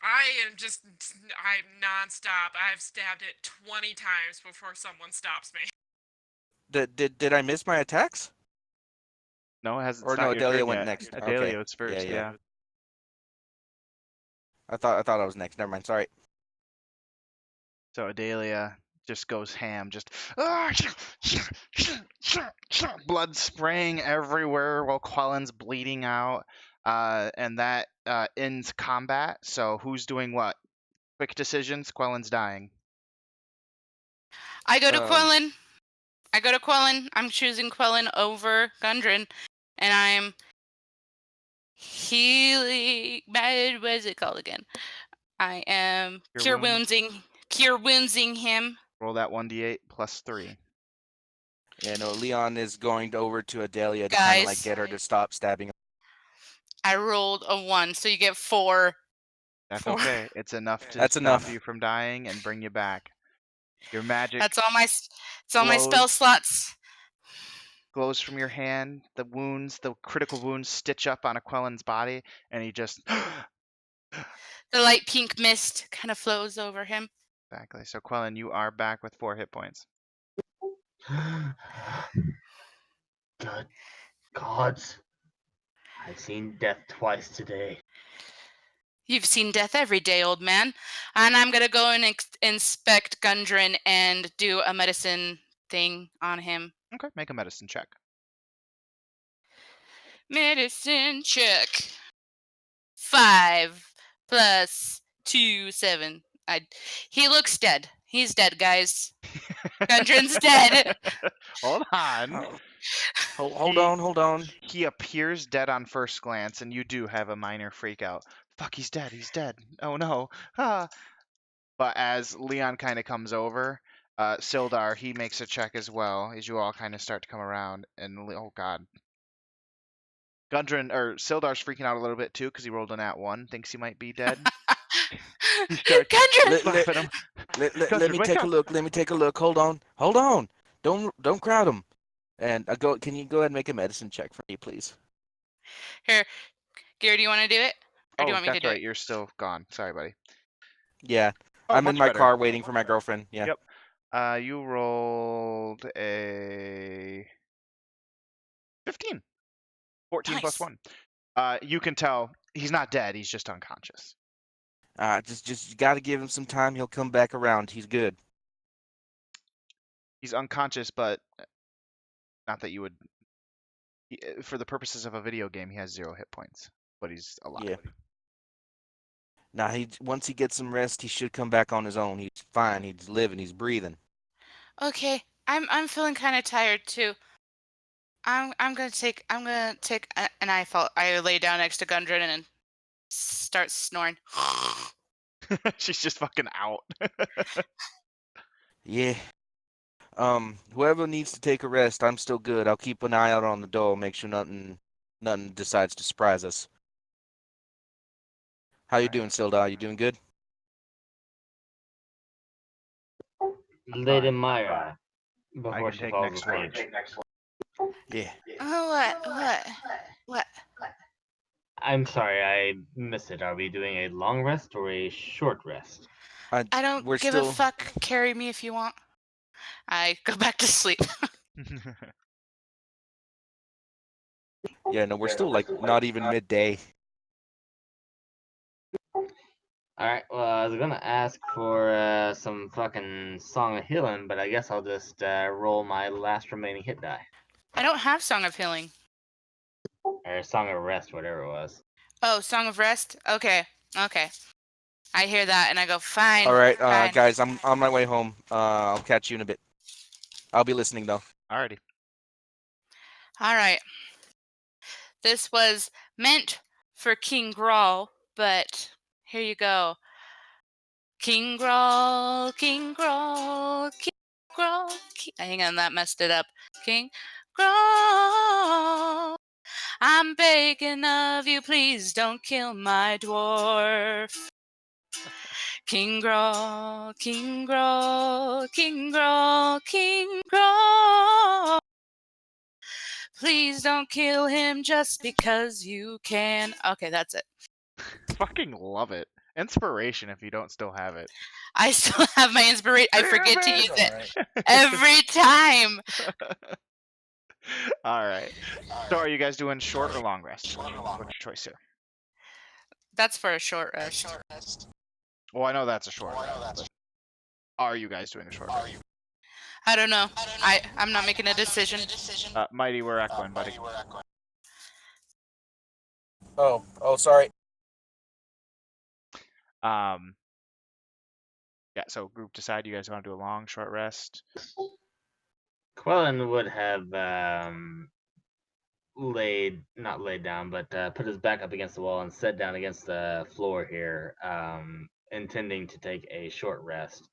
I'm nonstop. I've stabbed it 20 times before someone stops me. Did I miss my attacks? No, it's Or not no, your Adelia turn went yet. next. Okay. Adelia's first, Yeah. yeah. I thought I was next. Never mind. Sorry. So Adelia just goes ham, just blood spraying everywhere while Quellen's bleeding out. And that ends combat. So who's doing what? Quick decisions. Quellen's dying. I go to Um, Quellen. I'm choosing Quellen over Gundren, and I'm healing. What is it called again? I am Cure cure woundsing him. Roll that 1d8 plus 3. Yeah, no, Leon is going over to Adelia to kind of like Guys, get her to stop stabbing him. I rolled a 1, so you get 4. That's 4. okay. It's enough to That's stop enough. you from dying and bring you back. Your magic That's all my spell slots. glows from your hand. The critical wounds stitch up on Quellen's body, and he just The light pink mist kind of flows over him. Exactly. So Quellen, you are back with 4 hit points. Good gods. I've seen death twice today. You've seen death every day, old man. And I'm going to go and inspect Gundren and do a medicine thing on him. Okay, make a medicine check. Medicine check. 5 plus 2, 7. He looks dead. He's dead, guys. Gundren's dead. Hold on. Hold on. He appears dead on first glance, and you do have a minor freak out. Fuck, he's dead. Oh no. Ah. But as Leon kind of comes over, Sildar, he makes a check as well, as you all kind of start to come around, and oh god. Sildar's freaking out a little bit too, because he rolled a nat 1, thinks he might be dead. He starts Gundren! slapping him. Let me take a look. Let me take a look. Hold on. Don't crowd him. And can you go ahead and make a medicine check for me, please? Here, Gary, do you want to do it? Or do you want me to That's do right. it? You're still gone. Sorry, buddy. Yeah, Oh, I'm in much my better. car waiting for my girlfriend. Yeah. Yep. You rolled a 15. 14 plus Nice. 1. You can tell he's not dead. He's just unconscious. Just you got to give him some time. He'll come back around. He's good. He's unconscious, but not that you would. For the purposes of a video game, he has 0 hit points, but he's alive. Yeah. Now once he gets some rest, he should come back on his own. He's fine. He's living. He's breathing. Okay, I'm feeling kind of tired too. I'm gonna take and I lay down next to Gundren and start snoring. She's just fucking out. Yeah. Whoever needs to take a rest, I'm still good. I'll keep an eye out on the door, make sure nothing decides to surprise us. How you doing, Sildar? You doing good? Lady Fine. Maya, I before can she take falls next asleep. watch. Yeah. Oh, what? I'm sorry, I missed it. Are we doing a long rest or a short rest? I don't We're give a still. fuck. Carry me if you want. I go back to sleep. Yeah, no, we're still like not even midday. Alright, well, I was gonna ask for some fucking Song of Healing, but I guess I'll just roll my last remaining hit die. I don't have Song of Healing. Or Song of Rest, whatever it was. Oh, Song of Rest? Okay. I hear that and I go, fine. All right, fine. guys, I'm on my way home. I'll catch you in a bit. I'll be listening though. Alrighty. All right. This was meant for King Grawl, but here you go. King Grawl, King Grawl, King Grawl. Hang on, that messed it up. King Grawl, I'm begging of you, please don't kill my dwarf. King Grawl, King Grawl, King Grawl, King Grawl. Please don't kill him just because you can. Okay, that's it. Fucking love it. Inspiration if you don't still have it. I still have my inspiration. I forget to Damn use it! it every time. Alright. So are you guys doing short or long rest? What's your choice here? That's for a short rest. Well, I know that's a short rest, but are you guys doing a short rest? I don't know. I'm not making a decision. Mighty, we're echoing, buddy. Oh, sorry. Yeah, so group decide you guys want to do a long, short rest. Quellen would have not laid down, but put his back up against the wall and sat down against the floor here, intending to take a short rest.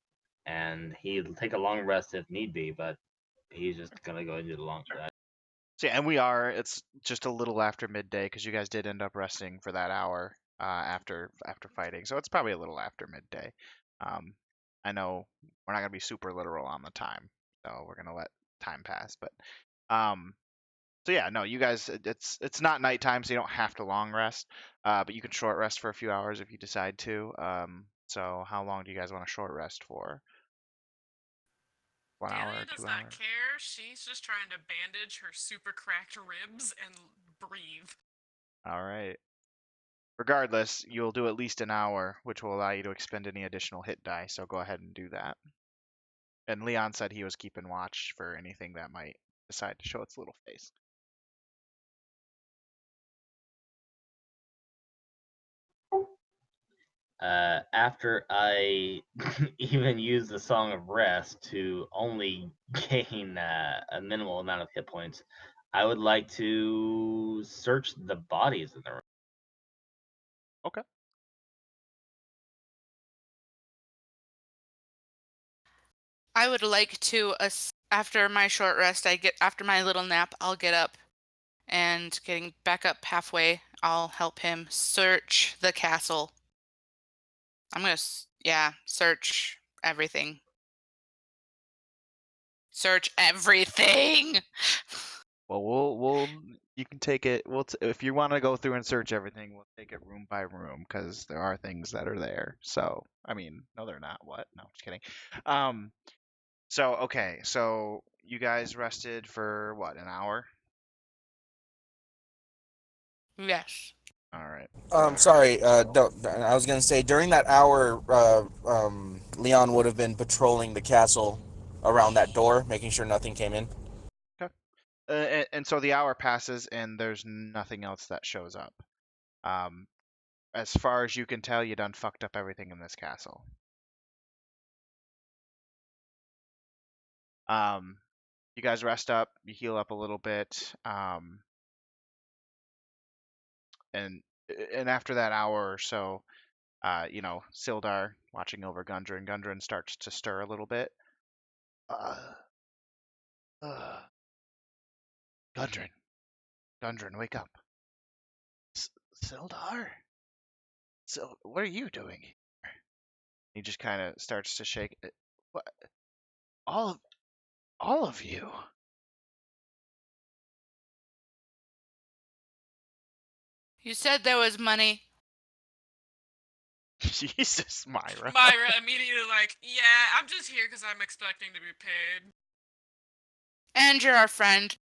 And he'll take a long rest if need be, but he's just gonna go and do the long rest. So yeah, and it's just a little after midday because you guys did end up resting for that hour after fighting. So it's probably a little after midday. I know we're not gonna be super literal on the time, so we're gonna let time pass. But so yeah, no, you guys, it's not nighttime, so you don't have to long rest. But you can short rest for a few hours if you decide to. So how long do you guys want to short rest for? 1 hour, Delia does 2 not hours? care. She's just trying to bandage her super cracked ribs and breathe. All right. Regardless, you'll do at least an hour, which will allow you to expend any additional hit die, so go ahead and do that. And Leon said he was keeping watch for anything that might decide to show its little face. After I even use the Song of Rest to only gain a minimal amount of hit points, I would like to search the bodies in the room. Okay. I would like to, after my short rest, after my little nap, I'll get up, and getting back up halfway, I'll help him search the castle. I'm gonna, search everything. Search everything. Well, you can take it. If you want to go through and search everything, we'll take it room by room because there are things that are there. So, I mean, no, they're not. What? No, just kidding. So okay, so you guys rested for what, an hour? Yes. All right. Sorry. Don't. I was gonna say during that hour, Leon would have been patrolling the castle around that door, making sure nothing came in. Okay. And so the hour passes and there's nothing else that shows up. As far as you can tell, you done fucked up everything in this castle. you guys rest up, you heal up a little bit, and after that hour or so, Sildar watching over Gundren. Gundren starts to stir a little bit. Gundren, wake up. Sildar? So, what are you doing here? He just kind of starts to shake. What? All of you? You said there was money. Jesus, Myra. Myra immediately like, yeah, I'm just here because I'm expecting to be paid. And you're our friend.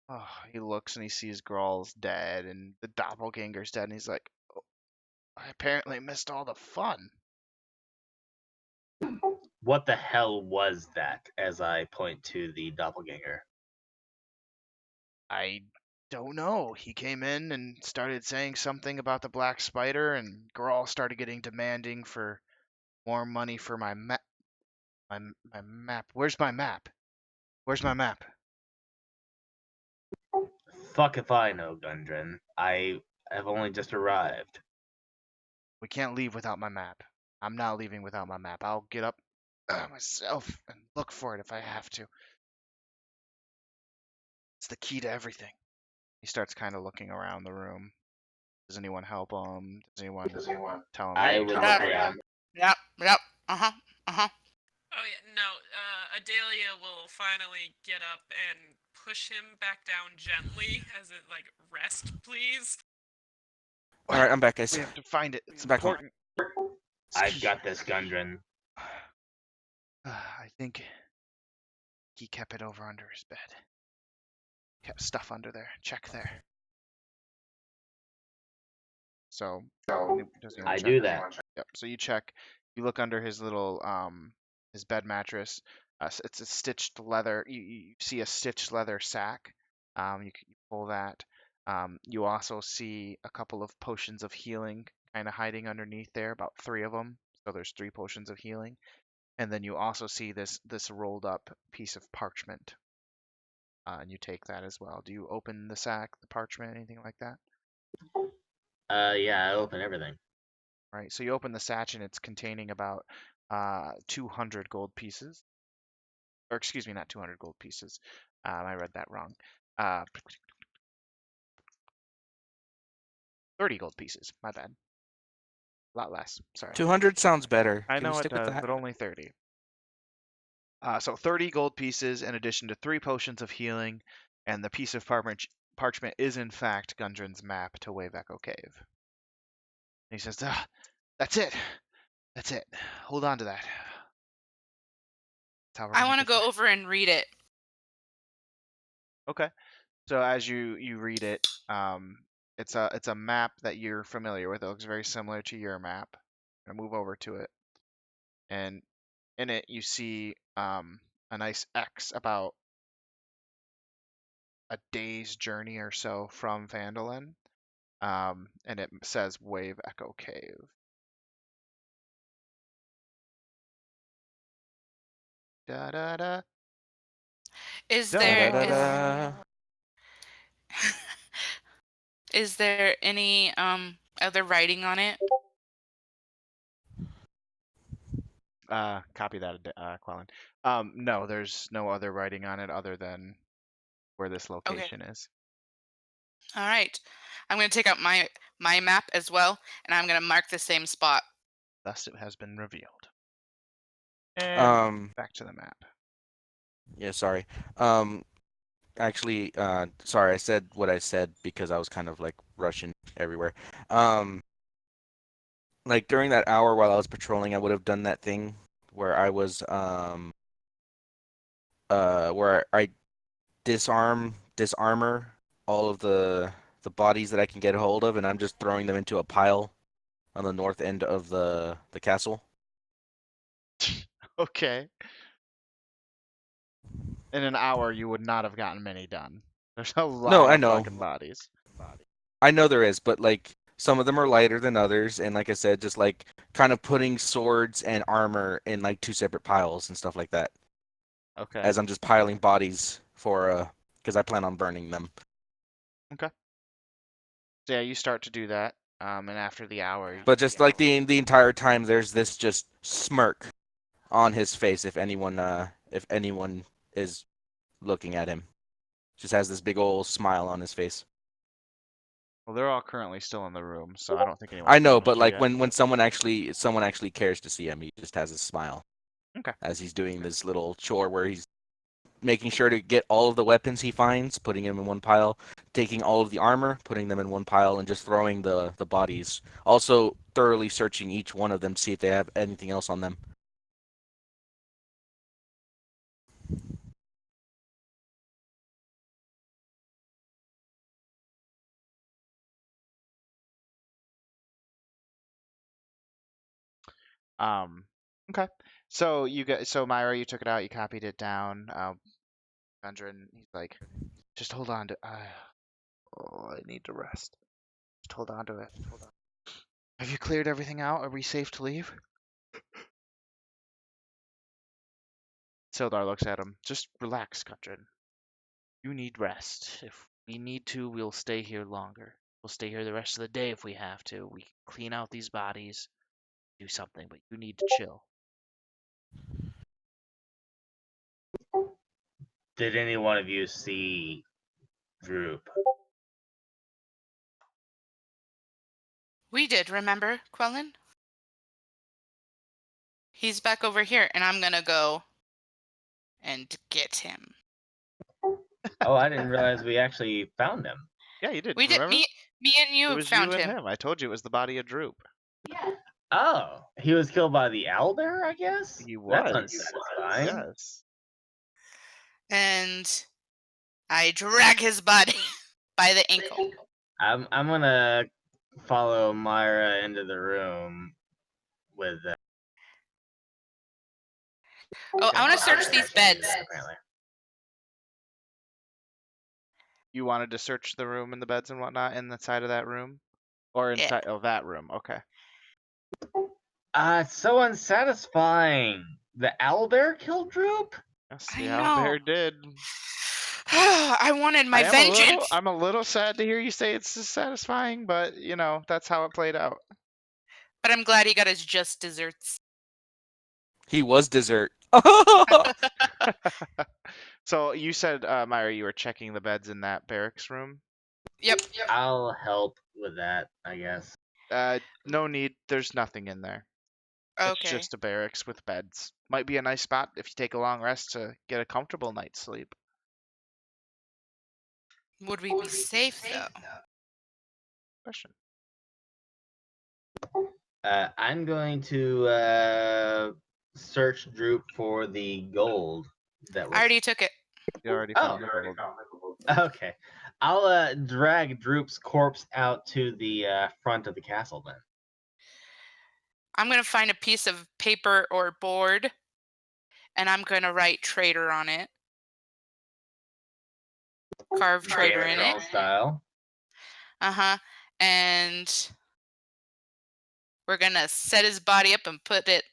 Oh, he looks and he sees Grall's dead and the doppelganger's dead, and he's like, oh, I apparently missed all the fun. What the hell was that? As I point to the doppelganger. I don't know. He came in and started saying something about the black spider, and Grall started getting demanding for more money for my map. My map. Where's my map? Where's my map? Fuck if I know, Gundren. I have only just arrived. We can't leave without my map. I'm not leaving without my map. I'll get up myself and look for it if I have to. It's the key to everything. He starts kind of looking around the room. Does anyone help him? Does anyone tell him? I Hey, would come look over around. here. Yep. Uh-huh. Oh yeah, no. Adelia will finally get up and push him back down gently, as it like, rest, please. All right, I'm back, guys. We have to find it. It's Back home. important. I've got this, Gundren. I think he kept it over under his bed. Kept stuff under there. Check there. So, does anyone I check? do that. Yep. So you check. You look under his little his bed mattress. It's a stitched leather. You see a stitched leather sack. You pull that. You also see a couple of potions of healing kind of hiding underneath there, about 3 of them. So there's 3 potions of healing. And then you also see this rolled up piece of parchment. And you take that as well. Do you open the sack, the parchment, anything like that? Yeah, I open everything. Right. So you open the satch and it's containing about 200 gold pieces. Or excuse me, not 200 gold pieces. I read that wrong. 30 gold pieces. My bad. A lot less. Sorry. 200 sounds better. I Can we know it stick with does, that? but only 30. So 30 gold pieces in addition to 3 potions of healing, and the piece of parchment is in fact Gundren's map to Wave-Echo Cave. And he says, that's it. That's it. Hold on to that. That's how we're I gonna want to get go there. over and read it. Okay. So as you read it, it's a map that you're familiar with. It looks very similar to your map. I'm gonna move over to it, and in it you see a nice X about a day's journey or so from Phandelver, and it says Wave-Echo Cave. Da da da. Is Da there da is Da-da-da-da. is there any other writing on it? Copy that, Quellen. No, there's no other writing on it other than where this location is. All right. I'm going to take out my map as well, and I'm going to mark the same spot. Thus, it has been revealed. And back to the map. Yeah, sorry. Actually, sorry, I said what I said because I was kind of like rushing everywhere. Like during that hour while I was patrolling, I would have done that thing where I was where I disarmor all of the bodies that I can get a hold of, and I'm just throwing them into a pile on the north end of the castle. Okay. In an hour, you would not have gotten many done. There's a lot No, I of know. fucking bodies. I know there is, but like some of them are lighter than others, and like I said, just like kind of putting swords and armor in like 2 separate piles and stuff like that. Okay. as I'm just piling bodies for because I plan on burning them. Okay. So yeah, you start to do that, and after the hour, But just like the entire time, there's this just smirk on his face if anyone is looking at him. Just has this big old smile on his face. well, they're all currently still in the room, so I don't think anyone's I know, noticed but you like yet. when someone actually cares to see him, he just has a smile Okay. as he's doing this little chore where he's making sure to get all of the weapons he finds, putting them in one pile, taking all of the armor, putting them in one pile, and just throwing the bodies. Also thoroughly searching each one of them to see if they have anything else on them. Um, okay. So so Myra, you took it out, you copied it down. Gundren, he's like, just hold on to. Oh, I need to rest. Just hold on to it. Have you cleared everything out? Are we safe to leave? Sildar looks at him. Just relax, Gundren. You need rest. If we need to, we'll stay here longer. We'll stay here the rest of the day if we have to. We can clean out these bodies, do something, but you need to chill. Did any one of you see Droop? We did, remember, Quellen? He's back over here, and I'm gonna go and get him. Oh, I didn't realize we actually found him. Yeah, you did. We did. Remember? Me and It you was found you and him. him. I told you it was the body of Droop. Oh, he was killed by the owlbear, I guess? He That's was. unsatisfying. Yes. And I drag his body by the ankle. I'm gonna follow Myra into the room with Oh, I want to search Owlbear these actually do beds. that, apparently. You wanted to search the room and the beds and whatnot in the side of that room? Or Yeah. inside of that room. Okay. It's so unsatisfying. The owlbear killed Droop? Yes, I the know. owlbear did. I wanted my vengeance. I'm a little sad to hear you say it's dissatisfying, but you know, that's how it played out. But I'm glad he got his just desserts. He was dessert. So you said, Myra, you were checking the beds in that barracks room? Yep. I'll help with that, I guess. No need. There's nothing in there. It's Okay. just a barracks with beds. Might be a nice spot if you take a long rest to get a comfortable night's sleep. Would we be safe though? Question. I'm going to search Droop for the gold that was. I already took it. You already Oh, found the gold. okay. I'll drag Droop's corpse out to the front of the castle then. I'm gonna find a piece of paper or board, and I'm gonna write traitor on it. Carve traitor in it. Style. And we're gonna set his body up and put it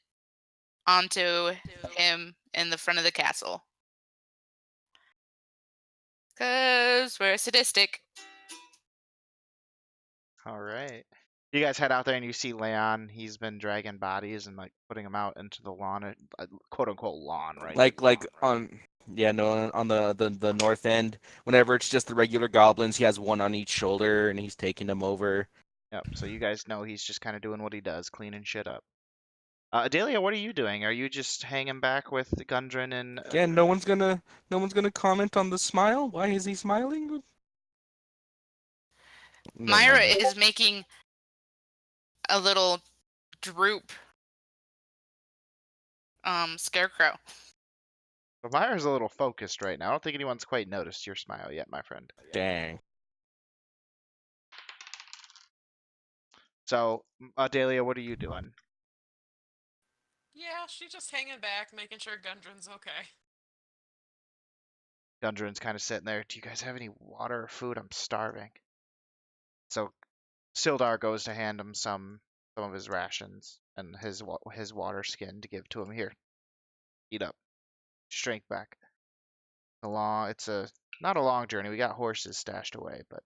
onto him in the front of the castle. 'Cause we're sadistic. All right. You guys head out there and you see Leon. He's been dragging bodies and like putting them out into the lawn, quote unquote lawn, right? like on on the north end. Whenever it's just the regular goblins, he has one on each shoulder and he's taking them over. Yep. So you guys know he's just kind of doing what he does, cleaning shit up. Adelia, what are you doing? Are you just hanging back with Gundren and? Again, no one's gonna comment on the smile. Why is he smiling? Never Myra mind. is making a little droop scarecrow. Well, Myra's a little focused right now. I don't think anyone's quite noticed your smile yet, my friend. Dang. So, Adelia, what are you doing? Yeah, she's just hanging back, making sure Gundren's okay. Gundren's kind of sitting there. Do you guys have any water or food? I'm starving. So Sildar goes to hand him some of his rations and his water skin to give to him. Here, eat up. Strength back. It's not a long journey. We got horses stashed away, but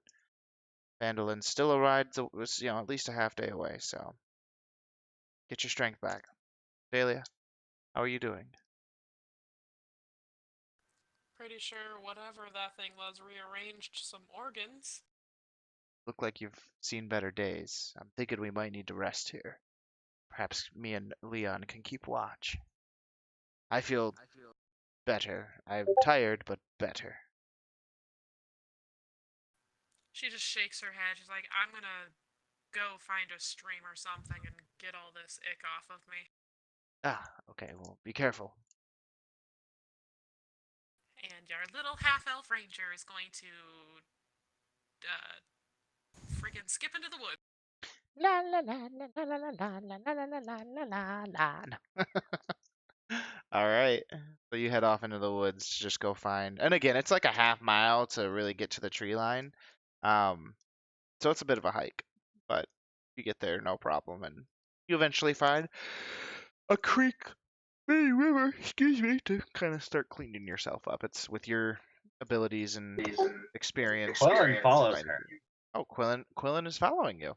Phandelver's still a ride. Was at least a half day away. So get your strength back. Dahlia, how are you doing? Pretty sure whatever that thing was rearranged some organs. Look like you've seen better days. I'm thinking we might need to rest here. Perhaps me and Leon can keep watch. I feel better. I'm tired, but better. She just shakes her head. She's like, I'm gonna go find a stream or something and get all this ick off of me. Ah, okay. Well, be careful. And our little half-elf ranger is going to friggin' skip into the woods. La la la la la la la la la la la la la la. All right. So you head off into the woods to just go find. And again, it's like a half mile to really get to the tree line. So it's a bit of a hike, but you get there no problem, and you eventually find a creek, a river, excuse me, to kind of start cleaning yourself up. It's with your abilities and experience. Quillen follows find- her. Oh, Quillen is following you.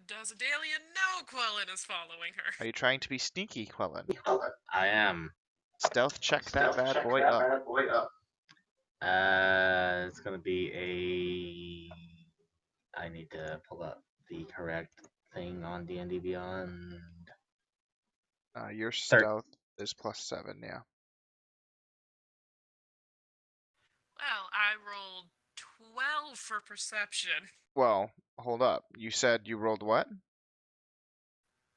Does Adelia know Quellen is following her? Are you trying to be sneaky, Quillen? I am. Stealth check that bad boy up. It's gonna be a. I need to pull up the correct thing on D&D Beyond. Your stealth is +7, yeah. Well, I rolled 12 for perception. Well, hold up. You said you rolled what?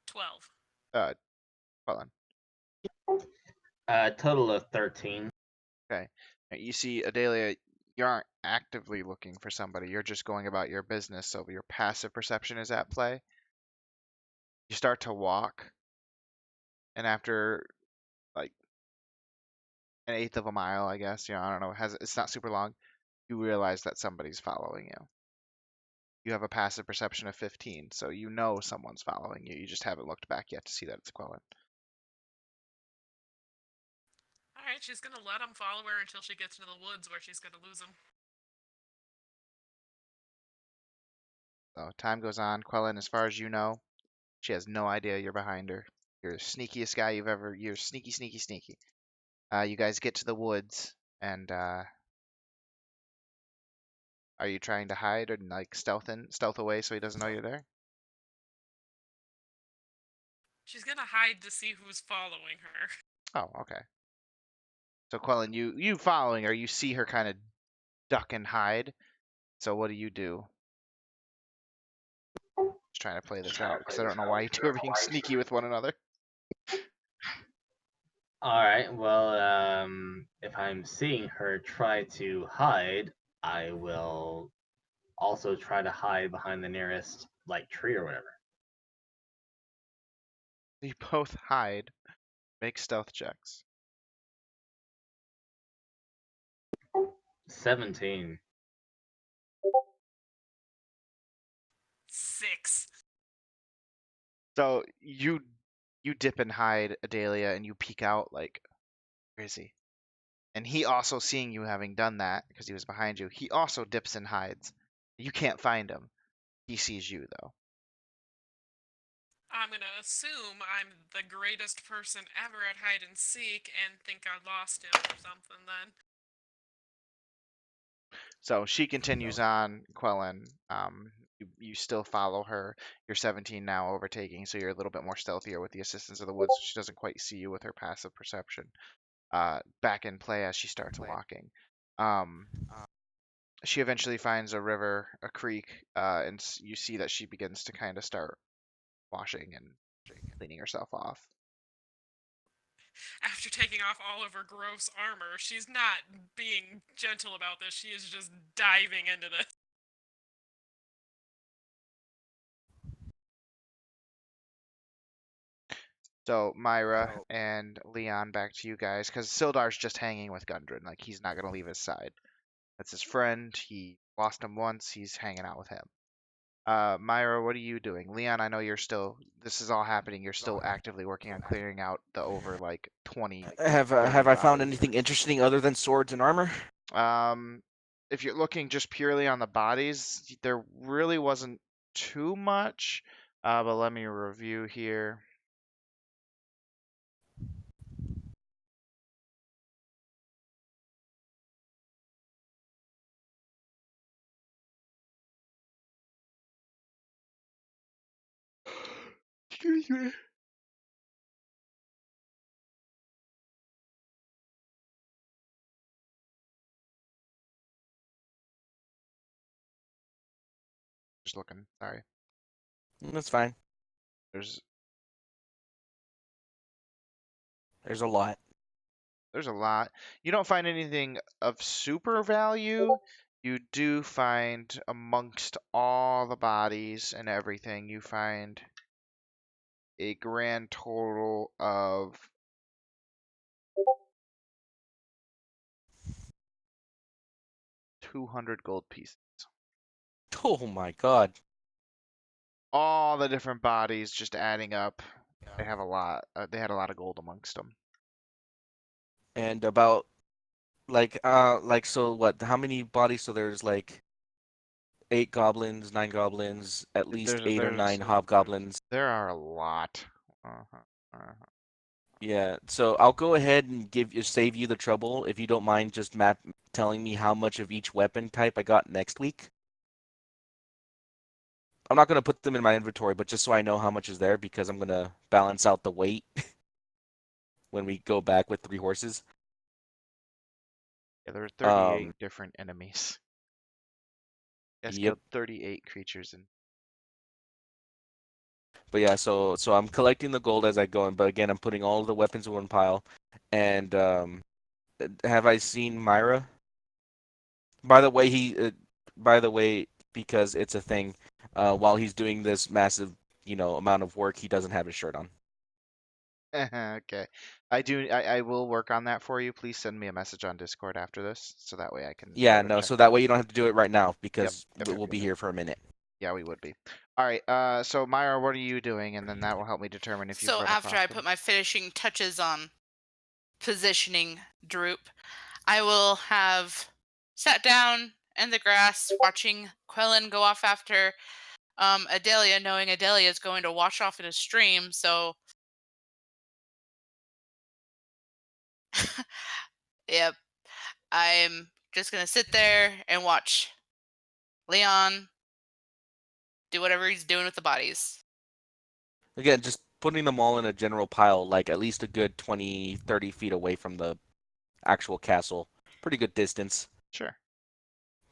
12. Quillen. Total of 13. Okay. Now, you see, Adelia, you aren't actively looking for somebody. You're just going about your business, so your passive perception is at play. You start to walk, and after like an eighth of a mile, I guess, I don't know, it's not super long, you realize that somebody's following you. You have a passive perception of 15, so you know someone's following you. You just haven't looked back yet to see that it's Quellen. Alright, she's gonna let him follow her until she gets into the woods where she's gonna lose him. So time goes on. Quellen, as far as you know, she has no idea you're behind her. You're the sneakiest guy you're sneaky, sneaky, sneaky. You guys get to the woods, and are you trying to hide and like stealth away so he doesn't know you're there? She's gonna hide to see who's following her. Oh, okay. So Quellen, you following her, you see her kind of duck and hide. So what do you do? Just trying to play this out because I don't know why you two are being sneaky with one another. Alright, well, if I'm seeing her try to hide, I will also try to hide behind the nearest, tree or whatever. You both hide. Make stealth checks. 17. 6. So you dip and hide, Adelia, and you peek out like, where is he? And he also seeing you having done that because he was behind you. He also dips and hides. You can't find him. He sees you though. I'm gonna assume I'm the greatest person ever at hide and seek and think I lost him or something then. So she continues on, Quellen. You still follow her. You're 17 now, overtaking, so you're a little bit more stealthier with the assistance of the woods. She doesn't quite see you with her passive perception. Back in play as she starts walking. She eventually finds a river, a creek, and you see that she begins to kind of start washing and cleaning herself off. After taking off all of her gross armor, she's not being gentle about this. She is just diving into this. So Myra and Leon, back to you guys, because Sildar's just hanging with Gundren. Like, he's not gonna leave his side. That's his friend. He lost him once. He's hanging out with him. Myra, what are you doing? Leon, I know you're still. This is all happening. You're still actively working on clearing out the over like 20, like Have 30 I found bodies. anything interesting other than swords and armor? Um, if you're looking just purely on the bodies, there really wasn't too much. But let me review here. Excuse me. Just looking. Sorry. That's fine. There's There's a lot. there's a lot. You don't find anything of super value. You do find amongst all the bodies and everything, you find a grand total of 200 gold pieces. Oh my god. All the different bodies just adding up. They have a lot. They had a lot of gold amongst them. And about like so what? How many bodies? So there's like 8 goblins, 9 goblins, at least There's 8 or 9 hobgoblins. there are a lot. Uh-huh, uh-huh. Yeah, so I'll go ahead and save you the trouble if you don't mind just telling me how much of each weapon type I got next week. I'm not gonna put them in my inventory, but just so I know how much is there because I'm gonna balance out the weight when we go back with 3 horses. Yeah, there were 38 Um, different enemies. Yes, yep. killed 38 creatures and But yeah, so I'm collecting the gold as I go, but again, I'm putting all of the weapons in one pile. And have I seen Myra? By the way, by the way, because it's a thing, while he's doing this massive, amount of work, he doesn't have his shirt on. okay. I will work on that for you. Please send me a message on Discord after this so that way I can Yeah, go to no, check so that. that way you don't have to do it right now Yep. because Yep. Yep. we'll be Yep. here for a minute. Yeah, we would be. All right. So Myra, what are you doing? And then that will help me determine if you've So run after across I them. put my finishing touches on positioning Droop, I will have sat down in the grass watching Quellen go off after Adelia, knowing Adelia is going to wash off in a stream. So, yep, I'm just going to sit there and watch Leon do whatever he's doing with the bodies. Again, just putting them all in a general pile, like at least a good 20, 30 feet away from the actual castle. Pretty good distance. Sure.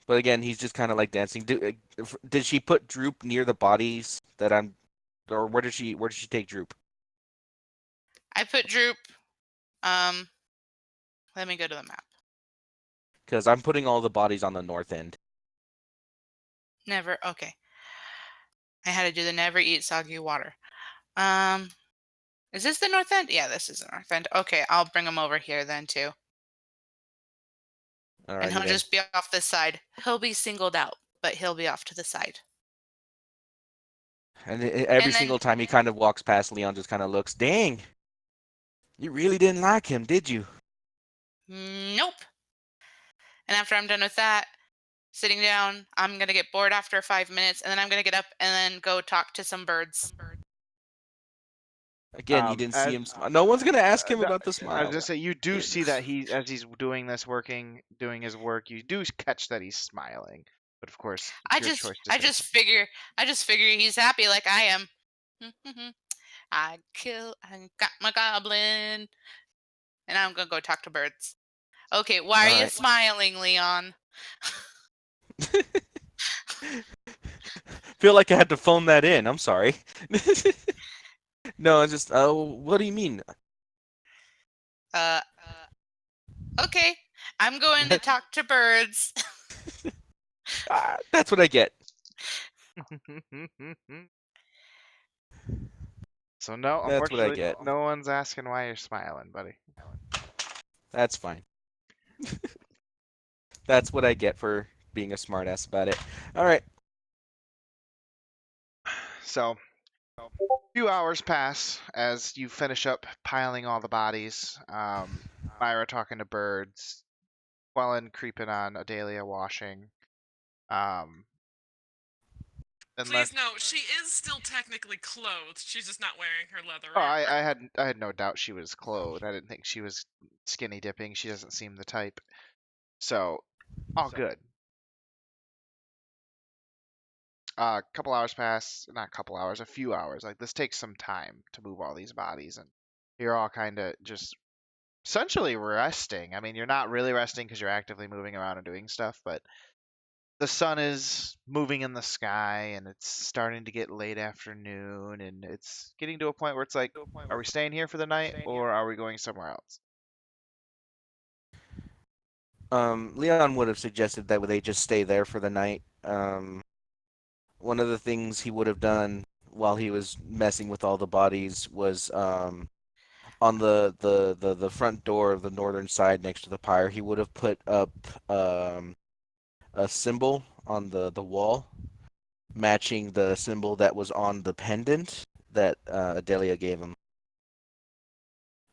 But again, he's just kind of like dancing. Did she put Droop near the bodies that I'm, or where did she take Droop? I put Droop. Um, Let me go to the map. Because I'm putting all the bodies on the north end. Never. Okay. I had to do the never eat soggy water. Um, is this the north end? Yeah, this is the north end. Okay, I'll bring him over here then too. And Alrighty he'll then. just be off this side. He'll be singled out, but he'll be off to the side. And every And then, single time he kind of walks past, Leon just kind of looks, dang, you really didn't like him, did you? nope. And after I'm done with that, sitting down, I'm going to get bored after 5 minutes, and then I'm going to get up and then go talk to some birds. Again, you didn't see As him smile. No one's going to ask him no, about the I was smile. gonna say you do see that as he's doing this doing his work, you do catch that he's smiling. But of course, it's I your just choice to I say just something. figure I just figure he's happy like I am. I got my goblin, and I'm gonna go talk to birds. Okay, why are All you right. smiling, Leon? Feel like I had to phone that in. I'm sorry. No, it's just, oh, what do you mean? Uh, okay, I'm going to talk to birds. That's what I get. So no, That's what I unfortunately, get. no one's asking why you're smiling, buddy. That's fine. That's what I get for being a smartass about it. All right. So a few hours pass as you finish up piling all the bodies. Myra talking to birds, Quellen creeping on Adelia washing. Unless Please note, she is still technically clothed. She's just not wearing her leather oh, armor. I had no doubt she was clothed. I didn't think she was skinny dipping. She doesn't seem the type. So all good. A couple hours pass, not a couple hours, a few hours. Like this takes some time to move all these bodies, and you're all kind of just essentially resting. I mean, you're not really resting because you're actively moving around and doing stuff, but the sun is moving in the sky and it's starting to get late afternoon and it's getting to a point where it's like, are we staying here for the night or are we going somewhere else? Leon would have suggested that they just stay there for the night. One of the things he would have done while he was messing with all the bodies was on the front door of the northern side next to the pyre, he would have put up a symbol on the wall matching the symbol that was on the pendant that Adelia gave him.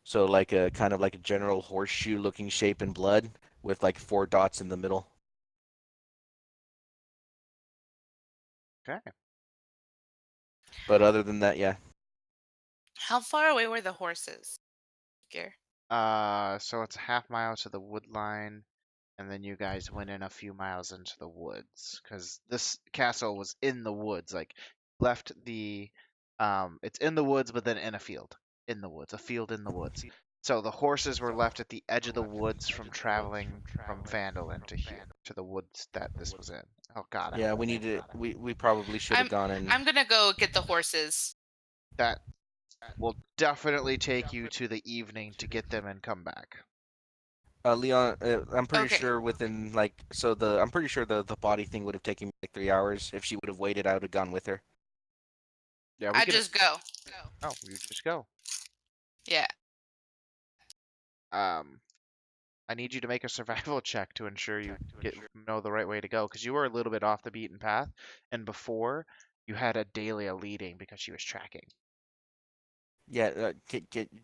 So like a kind of like a general horseshoe looking shape in blood with like 4 dots in the middle. Okay. But other than that, yeah. How far away were the horses? Gear. So it's a half mile to the wood line, and then you guys went in a few miles into the woods because this castle was in the woods. Like left the, it's in the woods, but then in a field in the woods, a field in the woods. So the horses were left at the edge of the woods from traveling from Phandelver to here to the woods that this was in. Oh God, I Yeah, hope we I need named to. that. We probably should have gone and. I'm gonna go get the horses. That will definitely take you to the evening to get them and come back. Leon, I'm pretty Okay. sure within like so the I'm pretty sure the body thing would have taken me like 3 hours. If she would have waited, I would have gone with her. Yeah, we I can. just go. Oh, you just go. Yeah. Um, I need you to make a survival check to ensure you know the right way to go because you were a little bit off the beaten path, and before you had Adelia leading because she was tracking. Yeah,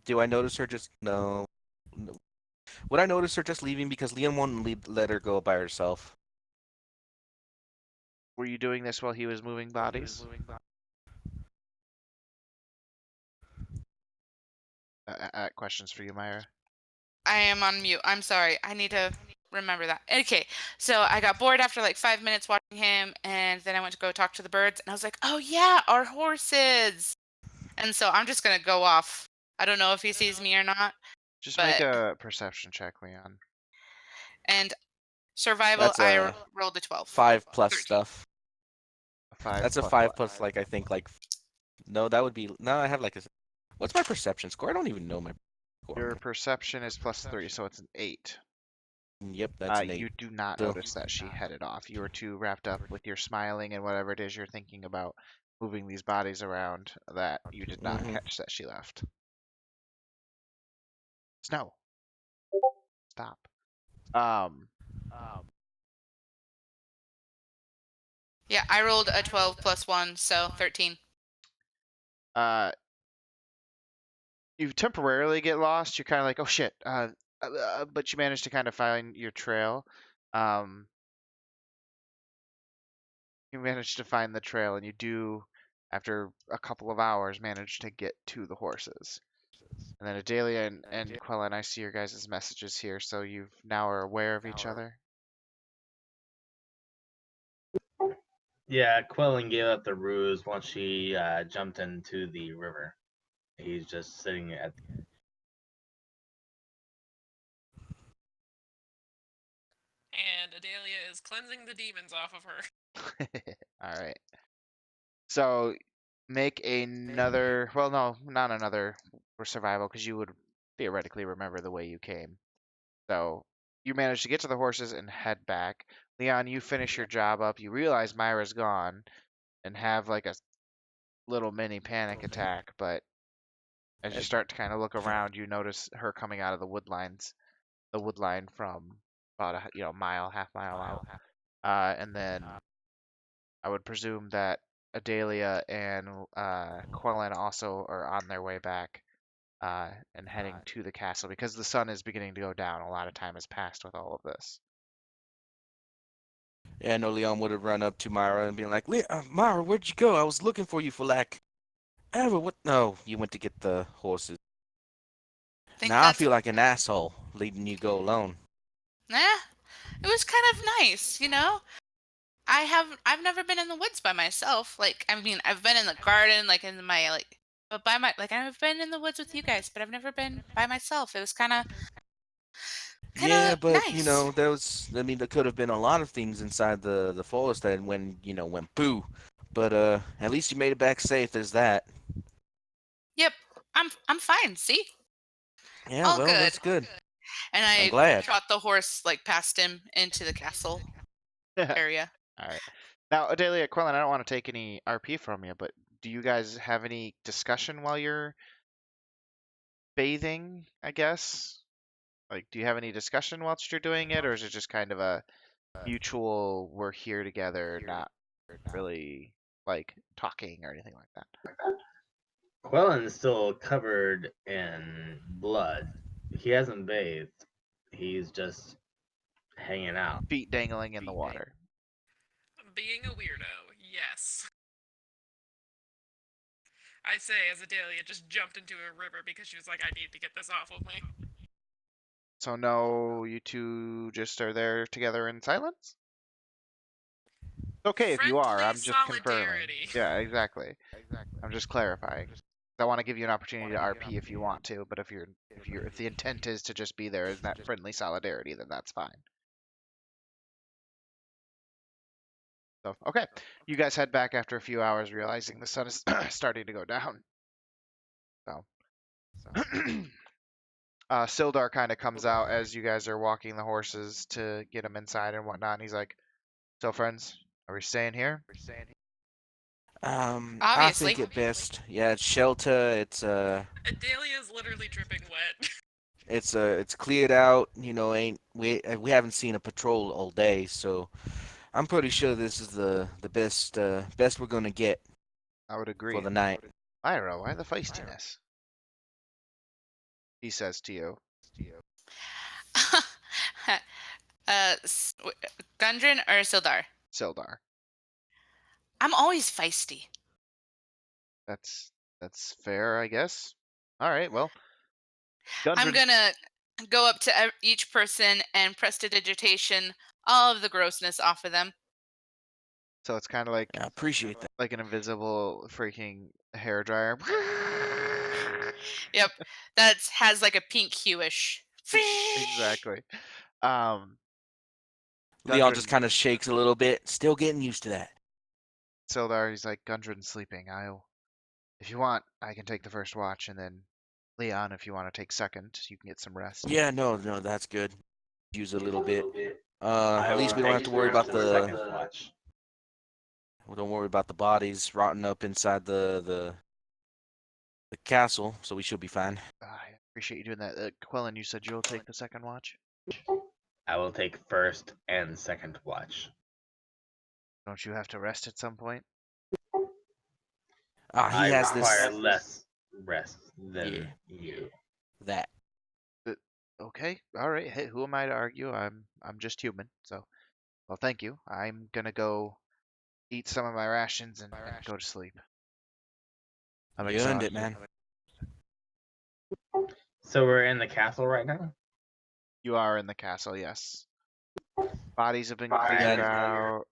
do I notice her just no? Would I notice her just leaving because Leon won't let her go by herself? Were you doing this while he was moving bodies? Questions for you, Myra. I am on mute. I'm sorry. I need to remember that. Okay. So I got bored after like 5 minutes watching him, and then I went to go talk to the birds, and I was like, oh yeah, our horses. And so I'm just gonna go off. I don't know if he sees me or not, Just make but a perception check, Leon. and survival, That's I a rolled a 12. 5+ 13. stuff. A 5 That's a plus. 5+ like I think like no, that would be no. I have like a. What's my perception score? I don't even know my score. Your perception is +3, so it's an 8. Yep, that's an 8. You do not Still. notice that she headed off. You were too wrapped up with your smiling and whatever it is you're thinking about moving these bodies around that you did not catch that she left. Snow. Stop. Yeah, I rolled a 12 plus 1, so 13. You temporarily get lost. You're kind of like, oh shit. But you manage to kind of find your trail. You manage to find the trail, and you do, after a couple of hours, manage to get to the horses. And then Adelia and Quellen, I see your guys' messages here, so you now are aware of each other. Yeah, Quellen gave up the ruse once she jumped into the river. He's just sitting at the edge. And Adelia is cleansing the demons off of her. All right. So make another. Well, no, not another for survival, because you would theoretically remember the way you came. So you manage to get to the horses and head back. Leon, you finish your job up. You realize Myra's gone, and have like a little mini panic attack. But as you start to kind of look around, you notice her coming out of the wood line from about a mile, half mile out. And then I would presume that Adelia and Quellen also are on their way back and heading to the castle because the sun is beginning to go down. A lot of time has passed with all of this. Yeah, no, Leon would have run up to Myra and been like, Myra, where'd you go? I was looking for you for like ever. What? No, you went to get the horses. Think Now I that's feel like an asshole leaving you go alone. it was kind of nice, you know. I've never been in the woods by myself. Like, I mean, I've been in the garden, like in my like, but by my like I've been in the woods with you guys, but I've never been by myself. It was kind Yeah, of but nice. there was. I mean, there could have been a lot of things inside the forest that went boo. But at least you made it back safe. There's that. Yep, I'm fine. See, Yeah, all well, good. that's good. And I'm I glad. trot the horse like past him into the castle All area. right. Now, Adelia, Quellen, I don't want to take any RP from you, but do you guys have any discussion while you're bathing, I guess? Like, do you have any discussion whilst you're doing it, or is it just kind of a mutual, we're here together, not really like talking or anything like that? Quellen's still covered in blood. He hasn't bathed. He's just hanging out. Feet dangling in the water. Being a weirdo, yes. I say as Adelia just jumped into a river because she was like, I need to get this off of me. So no, you two just are there together in silence? It's okay if you are. Friendly I'm just confirming. solidarity. Yeah, exactly. I'm just clarifying. I want to give you an opportunity to RP if you want to, but if the intent is to just be there as that friendly solidarity, then that's fine. So okay, you guys head back after a few hours, realizing the sun is starting to go down. So, Sildar kind of comes out as you guys are walking the horses to get them inside and whatnot. And he's like, "So, friends, are we staying here?" I Obviously. think it best. Yeah, it's shelter. Adelia's literally dripping wet. It's cleared out. Ain't we haven't seen a patrol all day, so I'm pretty sure this is the best we're gonna get I would for agree. the night. Myra, why the feistiness? He says to you. Gundren or Sildar? Sildar. I'm always feisty. That's fair, I guess. All right, well, I'm Gundren. gonna go up to each person and prestidigitation all of the grossness off of them. So it's kind of like I appreciate that. an invisible freaking hair dryer. Yep, that has like a pink hueish. Exactly. Um, Leon just Gundren, kind of shakes a little bit. Still getting used to that. Sildar, he's like, Gundren's sleeping. If you want, I can take the first watch, and then Leon, if you want to take second, you can get some rest. Yeah, no, that's good. Use a little bit. I At will least we don't have take to worry about the second watch. we don't worry about the bodies rotting up inside the castle, so we should be fine. I appreciate you doing that. Quellen, you said you'll take the second watch? I will take first and second watch. Don't you have to rest at some point? He I has require this. less rest than Yeah. you. That. Okay, all right. Hey, who am I to argue? I'm just human. So, well, thank you. I'm gonna go eat some of my rations and go to sleep. I'm You earned it, exhausted. man. So we're in the castle right now? You are in the castle, yes. Bodies have been Yeah, cleared out.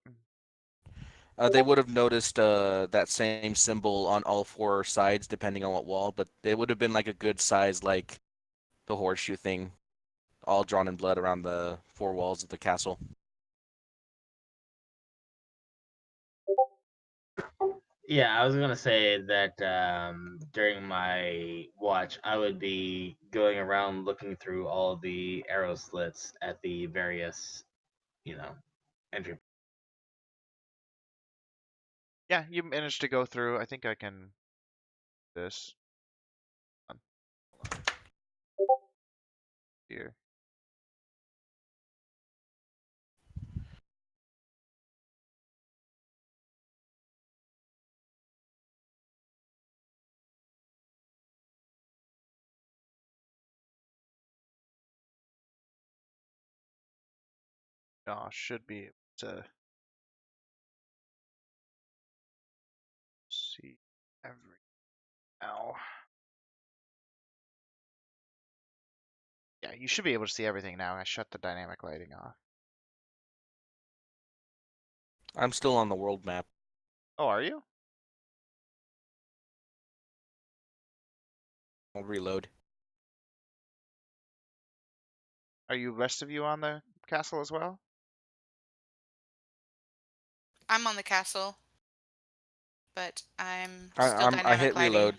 they would have noticed that same symbol on all four sides, depending on what wall, but it would have been like a good size, like the horseshoe thing, all drawn in blood around the four walls of the castle. Yeah, I was gonna say that during my watch, I would be going around looking through all the arrow slits at the various, entry. Yeah, you managed to go through. I think I can. This. Hold on. Here. should be able to see every now. Yeah, you should be able to see everything now. I shut the dynamic lighting off. I'm still on the world map. Oh, are you? I'll reload. Are you rest of you on the castle as well? I'm on the castle, but I'm I, still I'm I dynamic hit lighting. reload.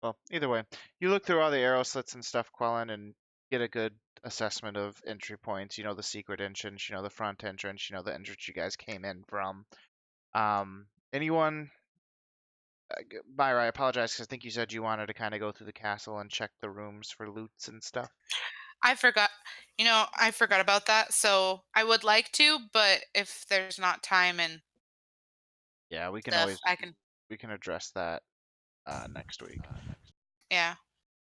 Well, either way, you look through all the arrow slits and stuff, Quellen, and get a good assessment of entry points. You know, the secret entrance, you know, the front entrance, you know, the entrance you guys came in from. Anyone? Myra, I apologize because I think you said you wanted to kind of go through the castle and check the rooms for loots and stuff. I forgot, I forgot about that. So I would like to, but if there's not time and Yeah, we can stuff, we can address that next week. yeah.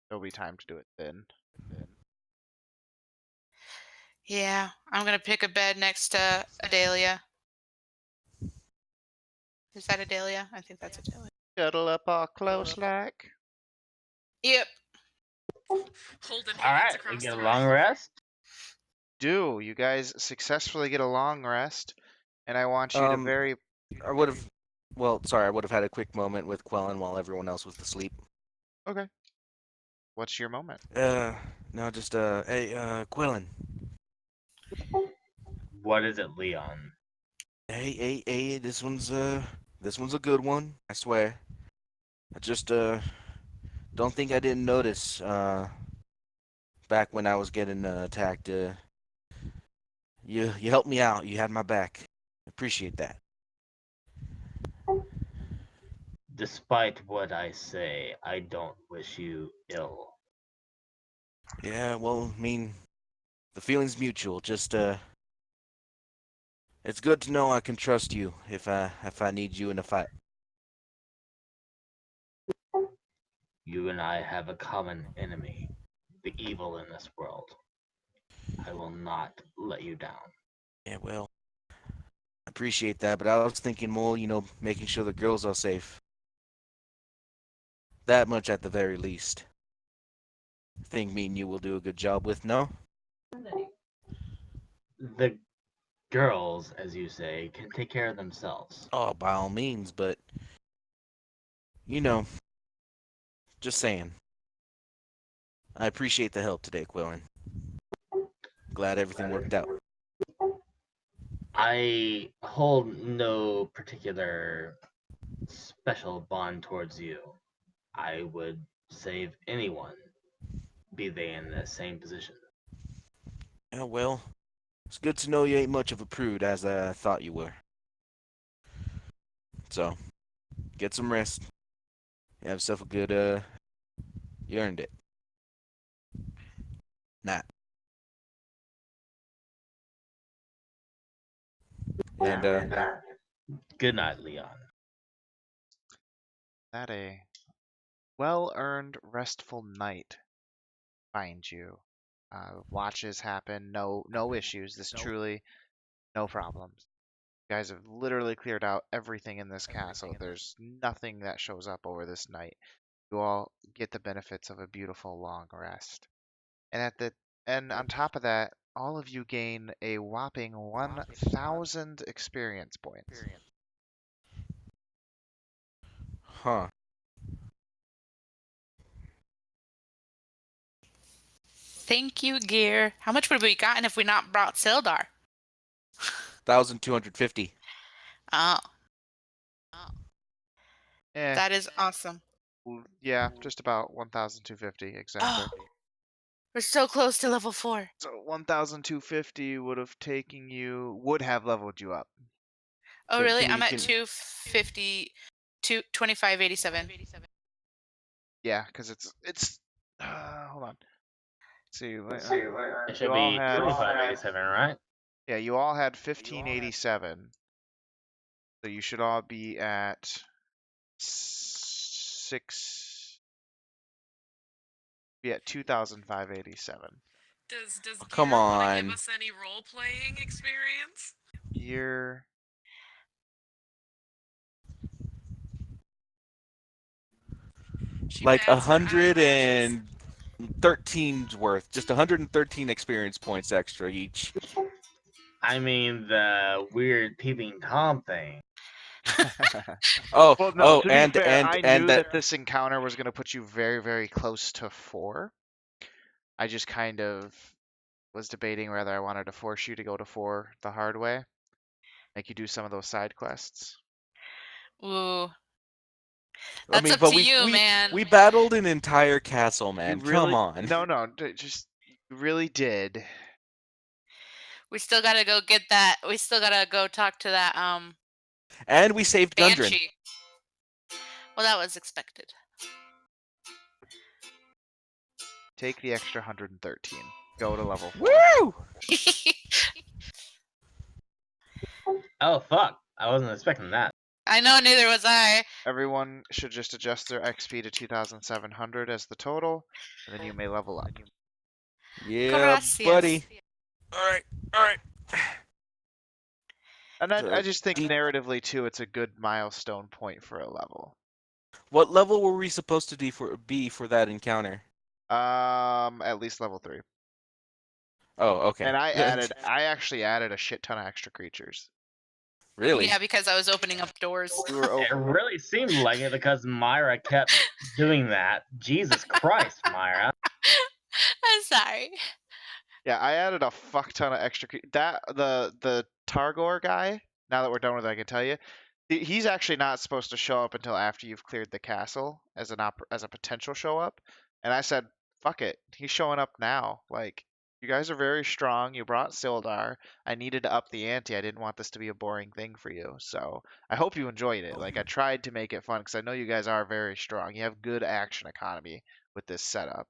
There'll be time to do it then. Yeah, I'm gonna pick a bed next to Adelia. Is that Adelia? I think that's Adelia. Cuddle up all close like. Yep. Holding All hands right, we across get the a room. long rest. You guys successfully get a long rest, and I want you to very. I would have. Well, sorry, I would have had a quick moment with Quellen while everyone else was asleep. Okay. What's your moment? No, just hey, Quellen. What is it, Leon? Hey, this one's a good one. I swear. I just don't think I didn't notice back when I was getting attacked. You helped me out. You had my back. Appreciate that. Despite what I say, I don't wish you ill. Yeah, well, I mean, the feeling's mutual. Just it's good to know I can trust you if I need you in a fight. You and I have a common enemy, the evil in this world. I will not let you down. Yeah, well, I appreciate that, but I was thinking more, making sure the girls are safe. That much at the very least. I think me and you will do a good job with, no? The girls, as you say, can take care of themselves. Oh, by all means, but you know, just saying. I appreciate the help today, Quillen. Glad everything worked out. I hold no particular special bond towards you. I would save anyone, be they in the same position. Yeah, well, it's good to know you ain't much of a prude as I thought you were. So, get some rest. You have yourself a good, you earned it. Nah. And, Good night, Leon. That a well-earned, restful night finds you. Watches happen, no issues. This truly no problems. You guys have literally cleared out everything in this castle. There's nothing that shows up over this night. You all get the benefits of a beautiful long rest. And on top of that, all of you gain a whopping 1,000 experience points. huh. Thank you, Gear. How much would we gotten if we not brought Sildar? 1,250. Oh, Eh, that is awesome. yeah, just about 1,250 exactly. Oh, we're so close to level 4. So 1,250 would have leveled you up. Oh, Can, really? can I'm you at can 250, 2587. Yeah, because it's hold on. Let's see, It should you all be had 2587, right? yeah, you all had 1587. So you should all be at be at 2,587. Does Come Gear want to give on. us any role playing experience? You're She Like bats her eyelashes. 113's worth. Just 113 experience points extra each. I mean, the weird peeping Tom thing. Oh, Well, no, oh, to be and fair, and I and knew that that this encounter was going to put you very, very close to 4. I just kind of was debating whether I wanted to force you to go to 4 the hard way, make you do some of those side quests. Ooh, I that's mean, up but to we you, we man. we battled an entire castle, You man. Come really, on. no, just you really did. We still gotta go get that. We still gotta go talk to that And we saved Gundren. banshee. Well, that was expected. Take the extra 113. Go to level 4. Woo! Oh fuck! I wasn't expecting that. I know, neither was I. Everyone should just adjust their XP to 2,700 as the total, and then you may level up. Yeah, Gracias. buddy. All right, all right. And I The just think deep- narratively too, it's a good milestone point for a level. What level were we supposed to be for that encounter? At least level 3. Oh, okay. And I actually added a shit ton of extra creatures. Really? Yeah, because I was opening up doors. You were It really seemed like it because Myra kept doing that. Jesus Christ, Myra. I'm sorry. Yeah, I added a fuck ton of extra that the Targor guy. Now that we're done with it, I can tell you, he's actually not supposed to show up until after you've cleared the castle as as a potential show up. And I said, fuck it, he's showing up now. Like, you guys are very strong. You brought Sildar. I needed to up the ante. I didn't want this to be a boring thing for you. So I hope you enjoyed it. Like, I tried to make it fun because I know you guys are very strong. You have good action economy with this setup.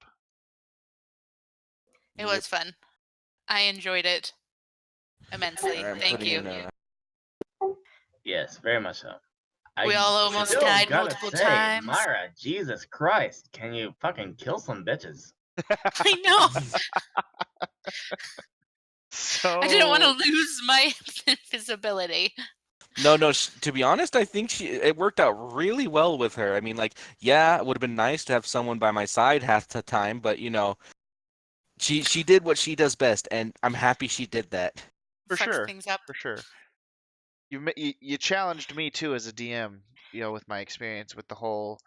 It Yep. was fun. I enjoyed it immensely. All right, I'm Thank putting you. in. Yes, very much so. We I all almost still died gotta multiple say, times. Myra, Jesus Christ, can you fucking kill some bitches? I know. So I didn't want to lose my invisibility. No, no. To be honest, I think it worked out really well with her. I mean, like, yeah, it would have been nice to have someone by my side half the time, but she did what she does best, and I'm happy she did that. for Fucked sure, things up. for sure. You challenged me too as a DM, with my experience with the whole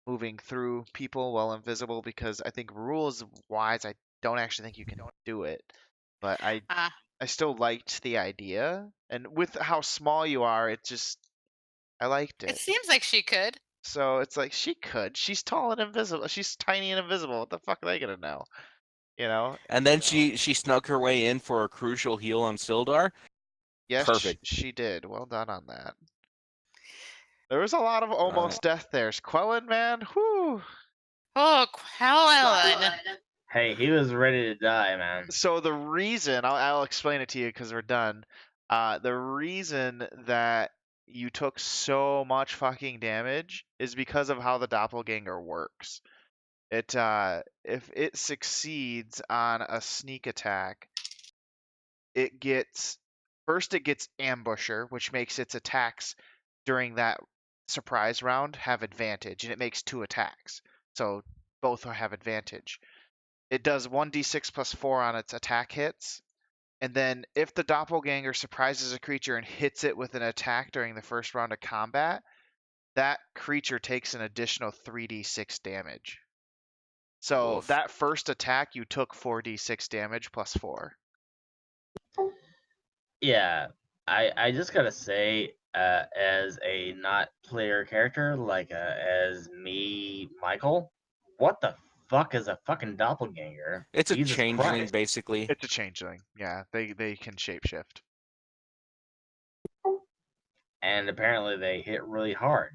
moving through people while invisible, because I think rules wise, I don't actually think you can do it. But Ah, I still liked the idea, and with how small you are, I liked it it. seems like she could. So it's like she could. She's tall and invisible. She's tiny and invisible. What the fuck are they gonna know? You know? And then she snuck her way in for a crucial heal on Sildar. Yes, Perfect. she did. Well done on that. There was a lot of All right. almost death there. Quellen, man, whoo. Oh, Helen. Hey, he was ready to die, man. So the reason I'll explain it to you because we're done. The reason that you took so much fucking damage is because of how the doppelganger works. If it succeeds on a sneak attack, it gets ambusher, which makes its attacks during that surprise round have advantage, and it makes 2 attacks, so both have advantage. It does 1d6 plus 4 on its attack hits, and then if the doppelganger surprises a creature and hits it with an attack during the first round of combat, that creature takes an additional 3d6 damage. So Oof. that first attack, you took 4d6 damage plus 4. Yeah, I just gotta say, as a not player character, like as me, Michael, what the fuck is a fucking doppelganger? It's a Jesus changeling, Christ. basically. It's a changeling. Yeah, they can shapeshift. And apparently they hit really hard.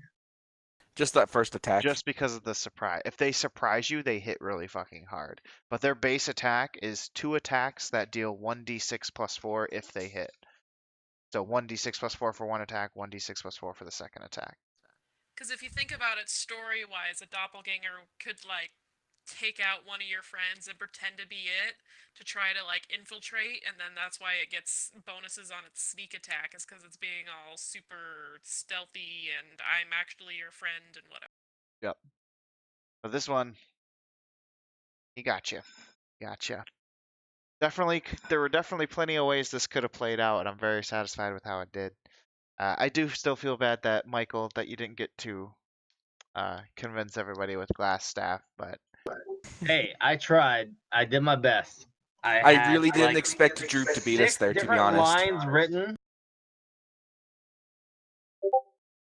Just that first attack. Just because of the surprise. If they surprise you, they hit really fucking hard. But their base attack is 2 attacks that deal 1d6 plus 4 if they hit. So 1d6 plus 4 for one attack, 1d6 plus 4 for the second attack. Because if you think about it story-wise, a doppelganger could, like, take out one of your friends and pretend to be it to try to like infiltrate, and then that's why it gets bonuses on its sneak attack, is because it's being all super stealthy and I'm actually your friend and whatever. Yep. But this one, he got you. Gotcha. Definitely, there were definitely plenty of ways this could have played out, and I'm very satisfied with how it did. I do still feel bad that Michael, that you didn't get to convince everybody with glass staff, but Hey, I tried. I did my best. I I had really didn't like expect Droop to beat us 6 there, to be different honest. lines written.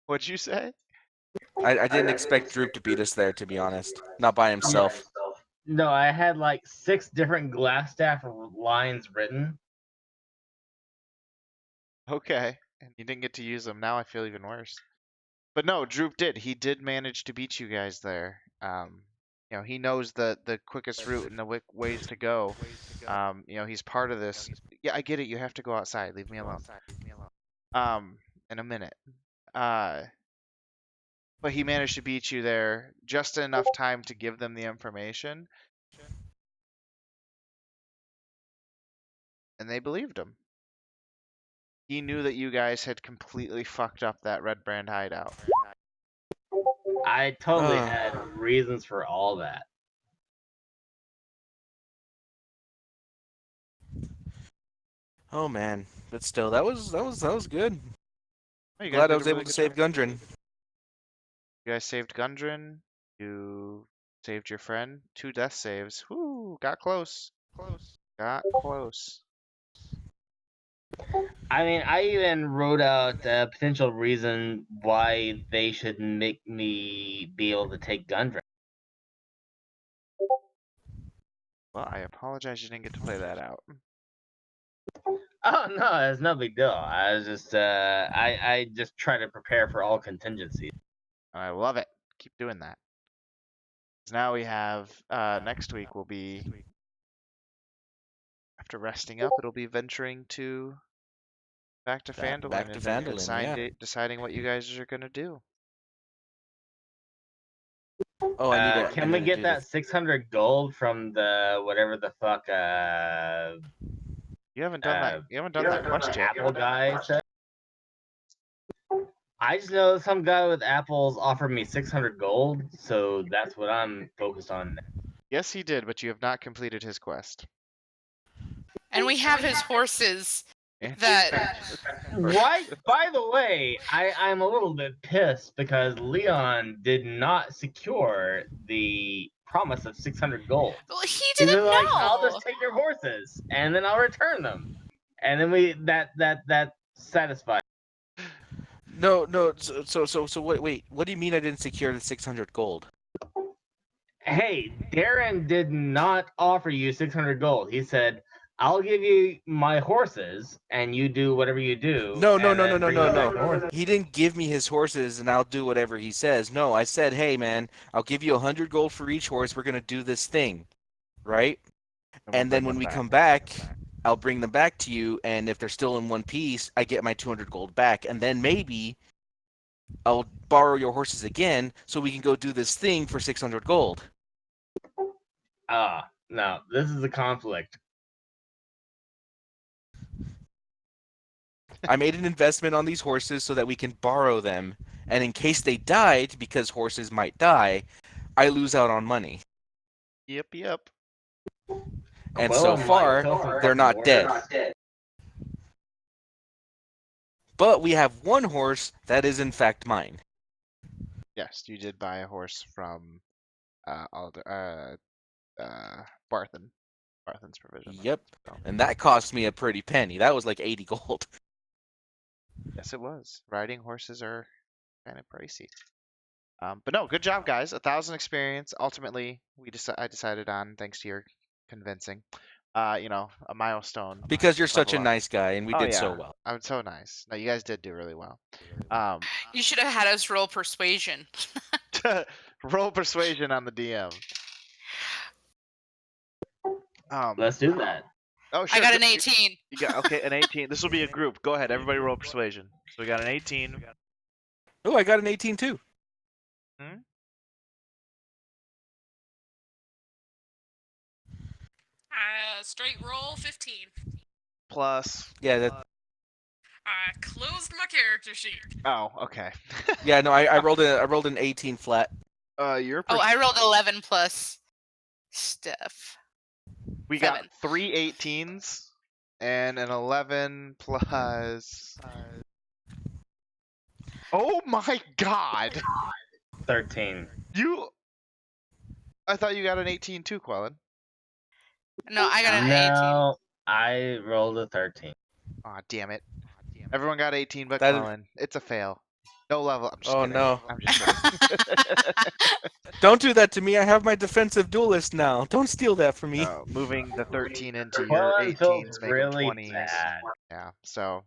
what'd you say? I didn't expect Droop to beat us there, to be honest. Not by himself. No, I had like 6 different glass staff lines written. Okay, and you didn't get to use them. Now I feel even worse. But no, Droop did. He did manage to beat you guys there. He knows the quickest route and the ways to go. He's part of this. Yeah, I get it. You have to go outside. Leave me alone. In a minute. But he managed to beat you there just enough time to give them the information, and they believed him. He knew that you guys had completely fucked up that Red Brand hideout. I totally had reasons for all that. Oh man, but still, that was good. Oh, you guys Glad I did a was able really to good save job. Gundren. You guys saved Gundren. You saved your friend. 2 death saves. Whoo, got close. Got close. I mean, I even wrote out a potential reason why they should make me be able to take Gundren. Well, I apologize you didn't get to play that out. Oh no, it's no big deal. I was just I just try to prepare for all contingencies. I love it. Keep doing that. 'Cause now we have next week will be, after resting up, it'll be venturing back to Phandelver Back to and Phandelver, yeah. deciding what you guys are gonna do. Oh, I Can need we to get do that 600 gold from the whatever the fuck You haven't done that. You haven't done that quest yet. Apple guy said? I just know some guy with apples offered me 600 gold, so that's what I'm focused on. Yes, he did, but you have not completed his quest. And we have his horses Yeah. that Right. By the way, I'm a little bit pissed because Leon did not secure the promise of 600 gold. well, he He's didn't just like, I'll know. just take your horses and then I'll return them, and then that satisfied. No, so wait. What do you mean I didn't secure the 600 gold? Hey, Darren did not offer you 600 gold. He said, I'll give you my horses and you do whatever you do. No. and then bring me back the horses." He didn't give me his horses and I'll do whatever he says. No, I said, hey man, I'll give you 100 gold for each horse. We're gonna do this thing, right? we'll And then bring when them we back. come back, I'll bring them back to you. And if they're still in one piece, I get my 200 gold back. And then maybe I'll borrow your horses again so we can go do this thing for 600 gold. No, this is a conflict. I made an investment on these horses so that we can borrow them, and in case they died, because horses might die, I lose out on money. Yep. And Well, so might far, kill some they're fucking not horses. dead. But we have one horse that is in fact mine. Yes, you did buy a horse from Barthen. Barthen's provision. Yep. So, And that cost me a pretty penny. That was like 80 gold. yes, it was. Riding horses are kind of pricey. But no, good job, guys. 1,000 experience. Ultimately, I decided on, thanks to your convincing, a milestone. Because you're such a level up. nice guy, and we Oh did yeah, so well. I'm so nice. No, you guys did do really well. You should have had us roll persuasion. Roll persuasion on the DM. Let's do that. Oh, sure. I got an 18. You got okay, an 18. This will be a group. Go ahead, everybody roll persuasion. So we got an 18. Oh, I got an 18 too. Straight roll 15. Plus. Yeah, I closed my character sheet. Oh, okay. yeah. No, I rolled an 18 flat. You're. Oh, I rolled 11 plus stuff. We got 7. 3 18s and an 11 plus. Oh my god! 13. I thought you got an 18 too, Quellen. No, I got an 18. No, I rolled a 13. Aw, damn it. Everyone got 18 but That- Quellen. It's a fail. No level. I'm just Oh kidding. no! I'm just kidding. Don't do that to me. I have my defensive duelist now. Don't steal that from me. Moving the 13 into your Quellen feels 18s, make them really 20s. bad. Yeah, so.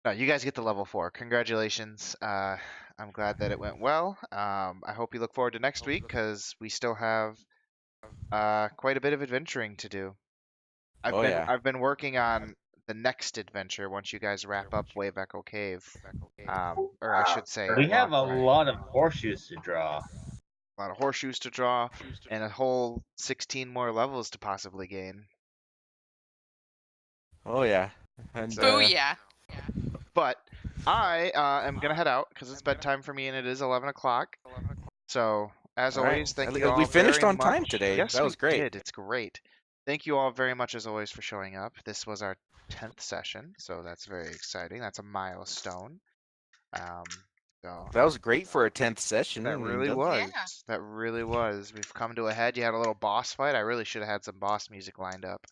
No, you guys get the level 4. Congratulations. I'm glad that it went well. I hope you look forward to next week because we still have quite a bit of adventuring to do. Oh, yeah. I've been working on the next adventure once you guys wrap up Wave Echo Cave. Or I should say, We have a Lock Ride. lot of horseshoes to draw. A lot of horseshoes to draw, and a whole 16 more levels to possibly gain. Oh yeah. And So- Booyah. But I am gonna head out because it's bedtime for me, and it is 11 o'clock. So as All right. always, thank We you all finished very on time much. today. Yes, That was we great. did. It's great. Thank you all very much as always for showing up. This was our 10th session, so that's very exciting. That's a milestone. So That was great for a 10th session. that I mean, really that's- was. Yeah. That really was. We've come to a head. You had a little boss fight. I really should have had some boss music lined up.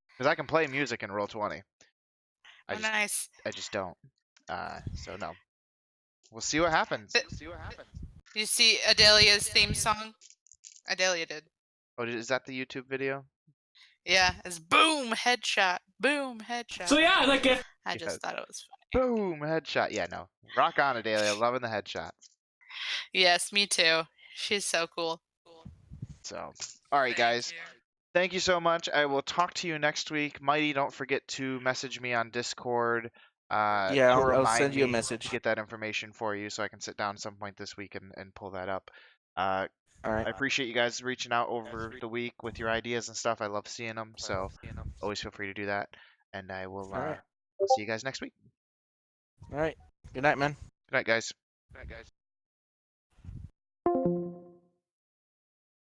Because I can play music in Roll20. Oh, nice. I just don't. So no. We'll see what happens. You see Adelia's theme song? Adelia did. Oh, is that the YouTube video? Yeah, it's boom, headshot. Boom, headshot. So yeah, like if I just thought it was funny. Boom, headshot. Yeah, no. Rock on, Adelia. Loving the headshots. Yes, me too. She's so cool. So, all right, guys. Thank you so much. I will talk to you next week. Mighty, don't forget to message me on Discord. Yeah, to I'll remind send you a me message. to get that information for you so I can sit down some point this week and pull that up. I All right. appreciate you guys reaching out over the week with your ideas and stuff. I love seeing them. So always feel free to do that. And I will All right. I'll see you guys next week. All right. Good night, man. Good night, guys.